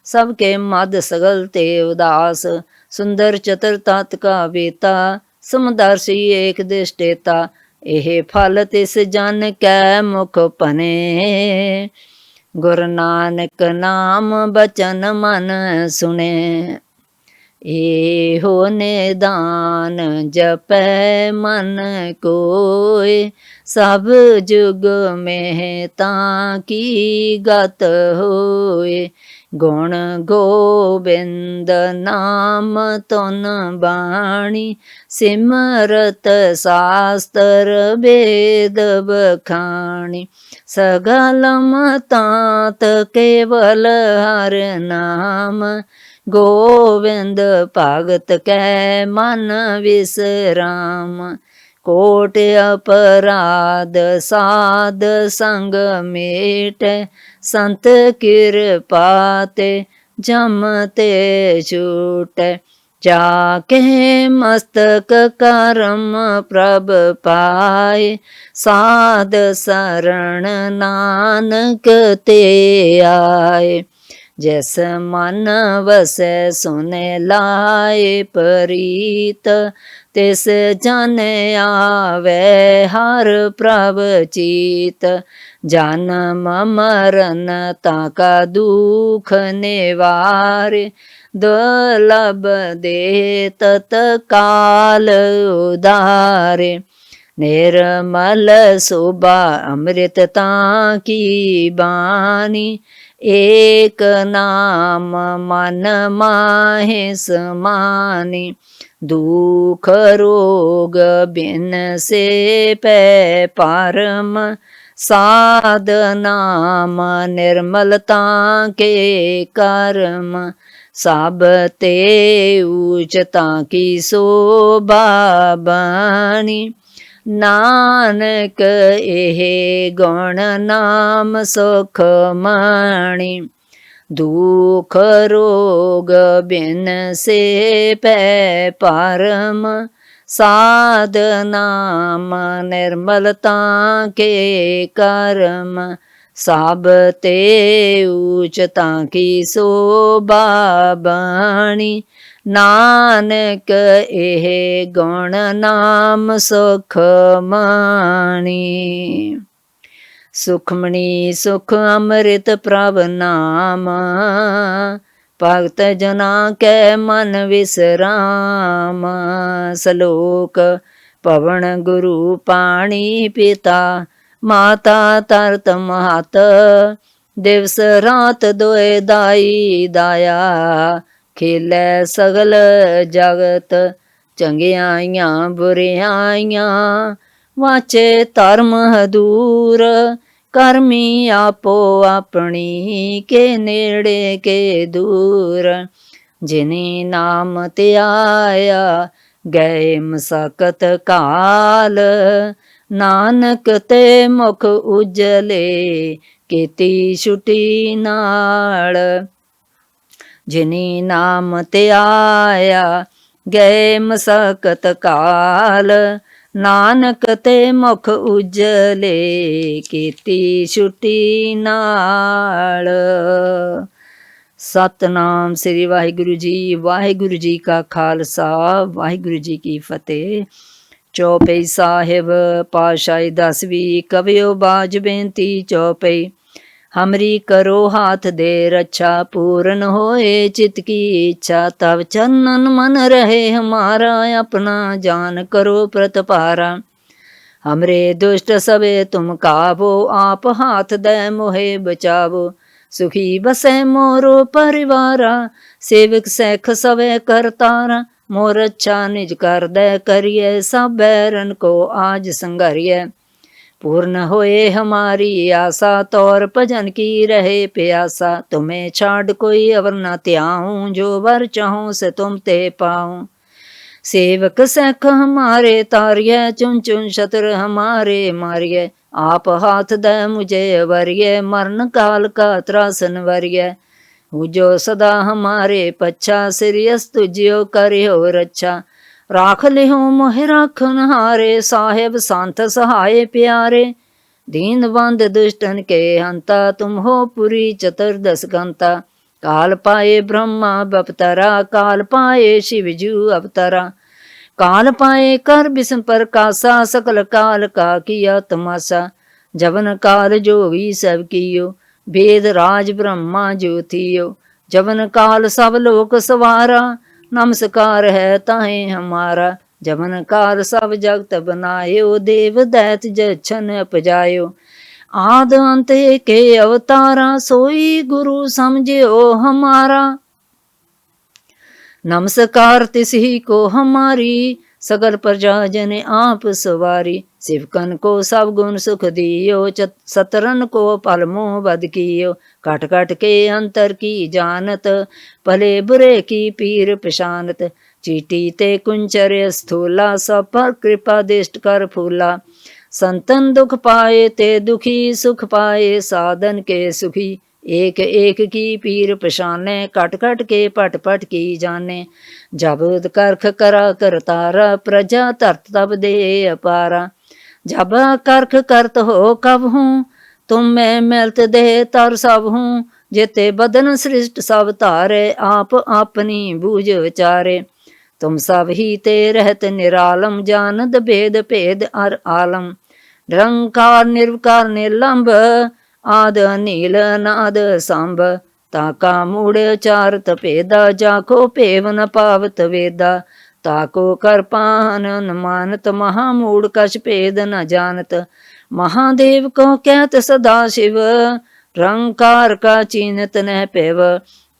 S1: सबके मद सगल ते उदास। सुंदर चतुर तात का बेता, समदर्शी एक दृष्टेता। एह फल तिस जन कै मुख पने, गुरु नानक नाम बचन मन सुने। एहो निदान जपै मन कोय, सब जुग में ताकी गत होए। गुण गोबिंद नाम तुन बाणी, सिमरत शास्त्र वेद बखाणी। सगल मतात केवल हर नाम, गोविंद भगत कै मन विश्राम। कोट अपराध साध संग मेट, संत कृपा ते जम ते छूट। जाके मस्तक करम प्रभ पाए, साध शरण नानक ते आए। जैस मन वसै सुने लाए प्रीत, तिस जन आवे हर प्रभ चीत। जन्म मरण ताका दुख निवारे, दुर्लभ दे तत्काल उदारे। निर्मल शोभा अमृत ताकी बानी, एक नाम मन माहे समानी। दुख रोग बिन से पै परम, साध नाम निर्मलता के कर्म। सब ते ऊचता की शोभा बानी, नानक एह गुण नाम सुख माणी। दुख रोग बिन से पै परम, साध नाम निर्मलता के कर्म। सब ते ऊचता की शोभा बाणी, नानक एह गुण नाम सुख माणी। सुखमणि सुख अमृत प्रभ नाम, भगत जना कै मन विश्राम। सलोक पवन गुरु पाणी पिता, माता तरत महत। दिवस रात दोए दाई दाया, खेलै सगल जगत। चंगियाइयां बुरियाइयां, वाचे धर्म हदूर। करमी आपो अपनी, के नेड़े के दूर। जिनी नाम त्याया, गए मसकत काल। नानक ते मुख उजले, केती छुटी नाल। जिनी नाम त्याया, गए मसकत काल। नानक ते मुख उजले, केती छुटी नाल। सतनाम श्री वाहिगुरु जी। वाहिगुरु जी का खालसा, वाहिगुरु जी की फतेह। चौपई साहिब पातशाही 10वीं। कवियो बाज बेनती चौपई। हमरी करो हाथ दे रक्षा, पूर्ण होए चित की इच्छा। तब चरणन मन रहे हमारा, अपना जान करो प्रतपारा। हमरे दुष्ट सबे तुम काबो, आप हाथ दे मोहे बचावो। सुखी बसे मोरो परिवारा, सेवक सैख सवे करतारा। मोर अच्छा निज कर दे करिए, सब बैरन को आज संघरिए। पूर्ण होए हमारी आशा, तौर भजन की रहे प्यासा। तुम्हें छाड़ कोई अवर न त्याऊं, जो वर चाहूं से तुम ते पाऊं। सेवक सख हमारे तारिय, चुन चुन शत्रु हमारे मारिय। आप हाथ दे मुझे वरिय, मरण काल का त्रासन वरिय। जो सदा हमारे पच्छा, सिरियस तुझियो करियो रक्षा। राख लिहो मोहि राखन हारे, साहेब संत सहाय प्यारे। दीन बंद दुष्टन के हंता, तुम हो पुरी चतुर्दश कंता। काल पाए ब्रह्मा बपतरा, काल पाए शिवजू अवतरा। काल पाए कर विष्णु प्रकाशा, सकल काल का किया तमाशा। जवन काल जोगी सब कियो, वेद राज ब्रह्मा ज्योतियो। जवन काल सब लोक सवारा, नमस्कार है ताहे हमारा। जवन काल सब जगत बनायो, देव दैत जछन अपजायो। आद अंत के अवतारा, सोई गुरु समझो हमारा। नमस्कार तिसही को हमारी, सगल प्रजा जन आप सवारी। शिवकन को सब गुण सुख दियो, सतरन को पल मोह बद कियो। कट कट के अंतर की जानत, भले बुरे की पीर पशानत। चीटी ते कुंचर स्थूला, सब पर कृपा दृष्ट कर फूला। संतन दुख पाए ते दुखी, सुख पाए साधन के सुखी। एक एक की पीर पशाने, कट कट के पट पट की जाने। जब करख करा करतारा, प्रजा तरत तब दे अपारा। जब करख करत हो कब हूँ, तुम मैं मिलत दे तर सब हूँ। जेते बदन सृष्ट सब तारे, आप अपनी बूझ विचारे। तुम सब ही ते रहत निरालम, जानद भेद भेद अर आलम। निरंकार निर्विकार निर्लंब, आद नील नाद सांब। ताका मूढ़ चारत भेदा, जाको पेव न पावत वेदा। ताको कर पान न मानत, महामूढ़ कछ भेद न जानत। महादेव को कहत सदा शिव, रंकार का चीनत न पेव।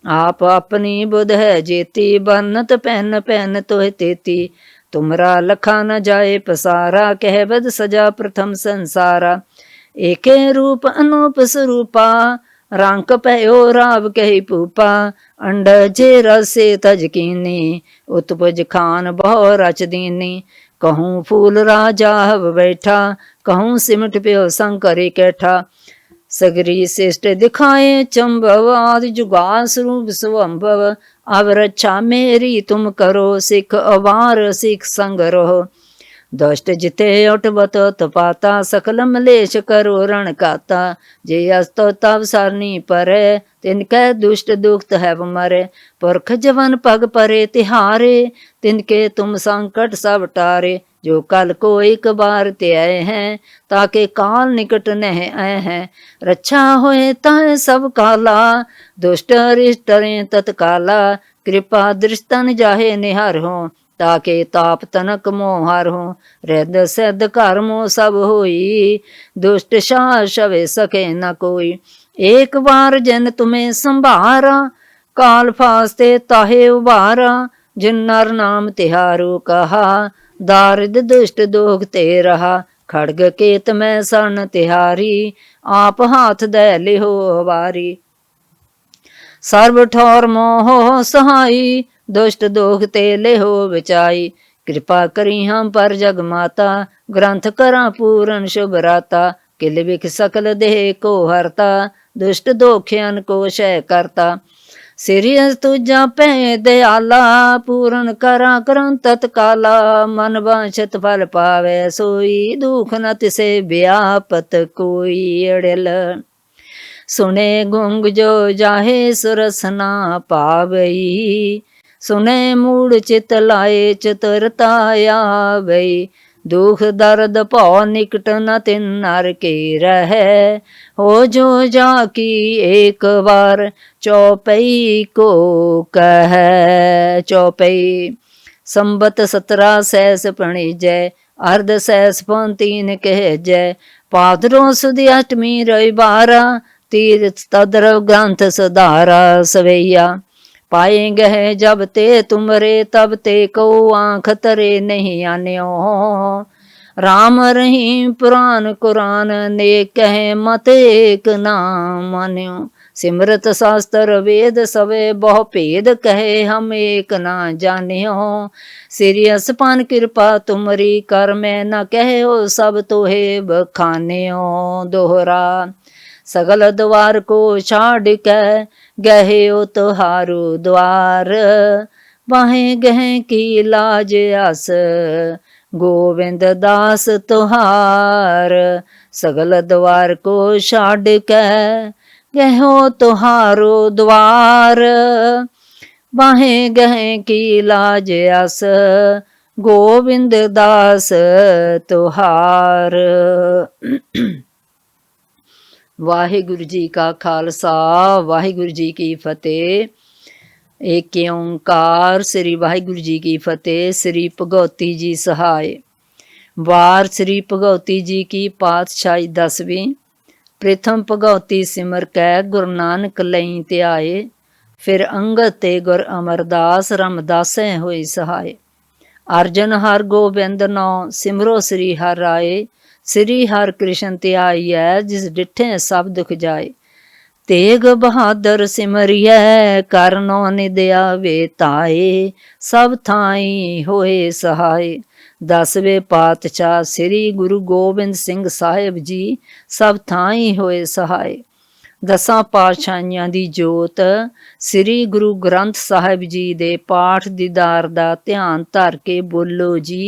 S1: आप अपनी बुध है जेती, बरनत पहन पहन तोह तेती। तुमरा लखा न जाए पसारा, कहबद सजा प्रथम संसारा। एके रूप अनूप स्वरूपा, रांक पयो राव कही पूपा। अंड जे रसे तज कीनी, उत्पज खान बहु रच दीनी। कहूँ फूल राजा हव बैठा, कहूँ सिमट प्यो शंकर कैठा। सगरी श्रेष्ठ दिखाए चंबव, आदि जुगा स्वरूप स्वंभव। अब रक्षा मेरी तुम करो, सिख अवार सिख संग रहो। दुष्ट जिते उठबत तपाता, सकल मलेश करो रण काता। जे अस्तो तब सरनी परे, तिनके दुष्ट दुखत है मरे। पुरख जवन पग परे तिहारे, तिनके तुम संकट सब टारे। जो कल को एक बार ते आए हैं, ताके काल निकट नह आए हैं। रक्षा होए तह सब काला, दुष्ट अरिष्ट तत्काला। कृपा दृष्टन जाहे निहार हो, ताके ताप तनक मोहार हो। हृद सिद्ध कर्मो सब होई, दुष्ट शाह शवे सके न कोई। एक बार जन तुम्हें संभारा, काल फास्ते ताहे उबारा। जिन नर नाम तिहारो कहा, दारिद दुष्ट दोग ते रहा। खड़ग केत में शरण तिहारी, आप हाथ दे लिहो हवारी। सर्व ठौर मोह सहाई, दुष्ट दोग ते लेहो बचाई। कृपा करी हम पर जग माता, ग्रंथ करा पूरन शुभ राता। किल बिख सकल देह को हरता, दुष्ट दोखियन को शय करता। सिरियस तुझा पै दयाला, पूरन करा ग्रंथ तत्काला। मन वांछत फल पावे सोई, दुख न तिसे व्यापत कोई अड़ल। सुने गुंग जो जाहे सुरसना पावई, सुने मूड चित लाए चतुरता आवई। दुख दर्द पौ निकट न तिन नर के रहे, हो जो जाकी एक बार चौपई को कह। चौपई संबत 17 सहस प्रणिजय, अर्ध सहस 3 कह जय। पादरों सुदी अष्टमी रविवारा, तीर्थ तद्रव ग्रंथ सधारा सवैया। पाएंगे जब ते तुमरे, तब ते को आंख तरे नहीं आन्यो। राम रहीम पुराण कुरान नेक कहे मत एक नाम मान्यो। सिमरत शास्त्र वेद सवे बहु भेद कहे हम एक ना जानियो। श्री असपान कृपा तुमरी कर मैं न कहो सब तोहे बखानियो। दोहरा सगल द्वार को छाड़ के गहे ओ तुहारो द्वार। बाहें गह की लाज आस गोविंद दास तुहार। सगल द्वार को छाड़ के गहो तुहारो द्वार। बाहें गह की लाज आस गोविंद दास तुहार। वाहिगुरु जी का खालसा वाहिगुरु जी की फतेह। एक ओंकार श्री वाहिगुरु जी की फतेह। श्री भगवती जी सहाय। वार श्री भगवती जी की पातशाही 10वीं। प्रथम भगवती सिमर कै गुरु नानक लई त्याए। फिर अंगद ते गुर अमरदास रामदासै होई सहाय। अर्जन हर गोबिंद नौ सिमरो श्री हर राय। श्री हर कृष्ण त्याई है जिस डिठे सब दुख जाए। तेग बहादुर सिमरिय करनो निदया वेताए। सब थाई होए सहाय। 10वें पातशाह श्री गुरु गोबिंद सिंह साहिब जी सब थाई होए सहाय। 10 पातशाहियां दी जोत श्री गुरु ग्रंथ साहिब जी दे पाठ दीदार दा ध्यान धर के बोलो जी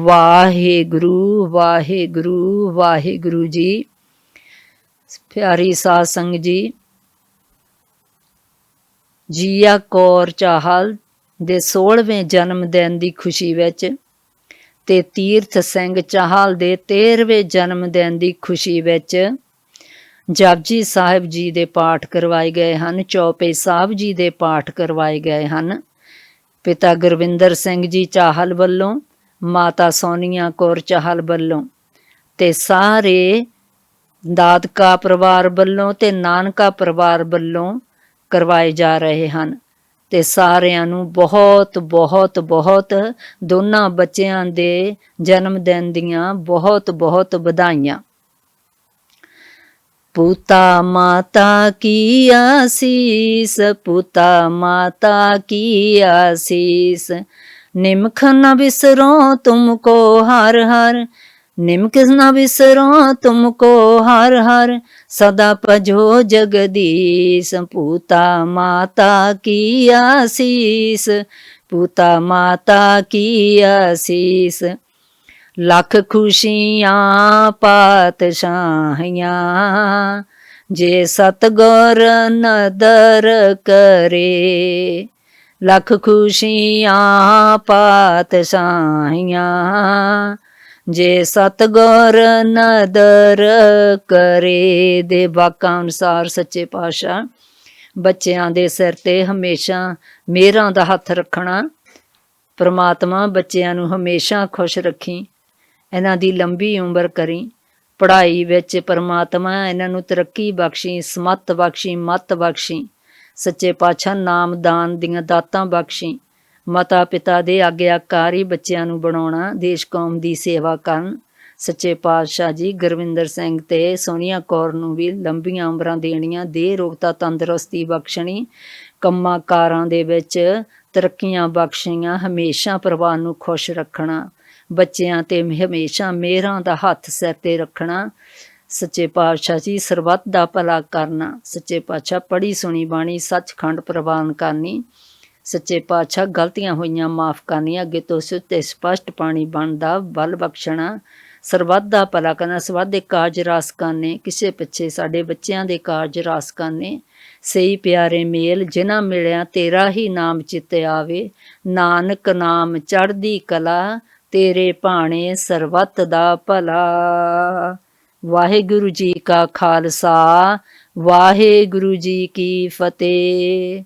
S1: वाहिगुरु वाहिगुरु वाहिगुरु जी। प्यारी साध संग जी, जीया कौर चाहल दे 16वें जन्म दिन की खुशी विच ते तीर्थ सिंह चाहल दे 13वें जन्म दिन की खुशी विच जपजी साहिब जी दे पाठ करवाए गए हैं। चौपे साहिब जी दे पाठ करवाए गए हैं। पिता गुरविंदर सिंह जी चाहल वल्लों, माता सोनिया कौर चाहल वल्लों ते सारे दादका परिवार वल्लों ते नानका परिवार वल्लों करवाए जा रहे हैं। ते सारिਆਂ ਨੂੰ बहुत बहुत बहुत ਦੋਨਾਂ ਬੱਚਿਆਂ ਦੇ जन्म दिन ਦੀਆਂ बहुत बहुत ਵਧਾਈਆਂ। पुता माता की आसीस पुता माता की आसीस। निमख न बिसरो तुमको हर हर निमक न बिसरो तुमको हर हर सदा भजो जगदीश। पुता माता की आसीस पुता माता की आसीस। लख खुशियाँ पातशाहियाँ जे सतगुर नदर करे। लख खुशियाँ पातशाहियाँ जे सतगुर नदर करे। दे वाकां अनुसार सच्चे पातशाह बच्चों के सिर ते हमेशा मेहरां दा हथ रखना। परमात्मा बच्चों नूं हमेशा खुश रखी, इन्हां दी लंबी उम्र करी। पढ़ाई विच परमात्मा इन्हां नूं तरक्की बख्शी, समत बख्शी, मत बख्शी। सच्चे पातशाह नाम दान दियां दातां बख्शी। माता पिता दे आग्याकारी बच्चों नूं बनाउणा, देश कौम दी सेवा करन। सच्चे पातशाह जी गुरविंदर सिंह ते सोनिया कौर नूं भी लंबियां उमरां देणियां, देह रोगता तंदुरुस्ती बख्शणी, ਕੰਮਾਂ ਕਾਰਾਂ ਦੇ ਵਿੱਚ ਤਰੱਕੀਆਂ ਬਖਸ਼ੀਆਂ। ਹਮੇਸ਼ਾ ਪਰਿਵਾਰ ਨੂੰ ਖੁਸ਼ ਰੱਖਣਾ, ਬੱਚਿਆਂ ਤੇ ਹਮੇਸ਼ਾ ਮਿਹਰਾਂ ਦਾ ਹੱਥ ਸਿਰ ਤੇ ਰੱਖਣਾ। ਸੱਚੇ ਪਾਤਸ਼ਾਹ ਜੀ ਸਰਬੱਤ ਦਾ ਭਲਾ ਕਰਨਾ। ਸੱਚੇ ਪਾਤਸ਼ਾਹ ਪੜ੍ਹੀ ਸੁਣੀ ਬਾਣੀ ਸੱਚਖੰਡ ਪ੍ਰਵਾਨ ਕਰਨੀ। ਸੱਚੇ ਪਾਤਸ਼ਾਹ ਗਲਤੀਆਂ ਹੋਈਆਂ ਮਾਫ ਕਰਨੀਆਂ। ਅੱਗੇ ਤੋਂ ਸੁੱਤੇ ਸਪਸ਼ਟ ਪਾਣੀ ਬਣਦਾ ਬਲ ਬਖਸ਼ਣਾ। ਸਰਬੱਤ ਦਾ ਭਲਾ ਕਰਨਾ, ਸਰਬੱਤ ਦੇ ਕਾਰਜ ਰਾਸ ਕਰਨੇ। ਕਿਸੇ ਪਿੱਛੇ ਸਾਡੇ ਬੱਚਿਆਂ ਦੇ ਕਾਰਜ ਰਾਸ ਕਰਨੇ। ਸਹੀ ਪਿਆਰੇ ਮੇਲ ਜਿਨ੍ਹਾਂ ਮਿਲਿਆ ਤੇਰਾ ਹੀ ਨਾਮ ਚਿੱਤ ਆਵੇ। ਨਾਨਕ ਨਾਮ ਚੜ੍ਹਦੀ ਕਲਾ ਤੇਰੇ ਭਾਣੇ ਸਰਬੱਤ ਦਾ ਭਲਾ। ਵਾਹਿਗੁਰੂ ਜੀ ਕਾ ਖਾਲਸਾ ਵਾਹਿਗੁਰੂ ਜੀ ਕੀ ਫਤਿਹ।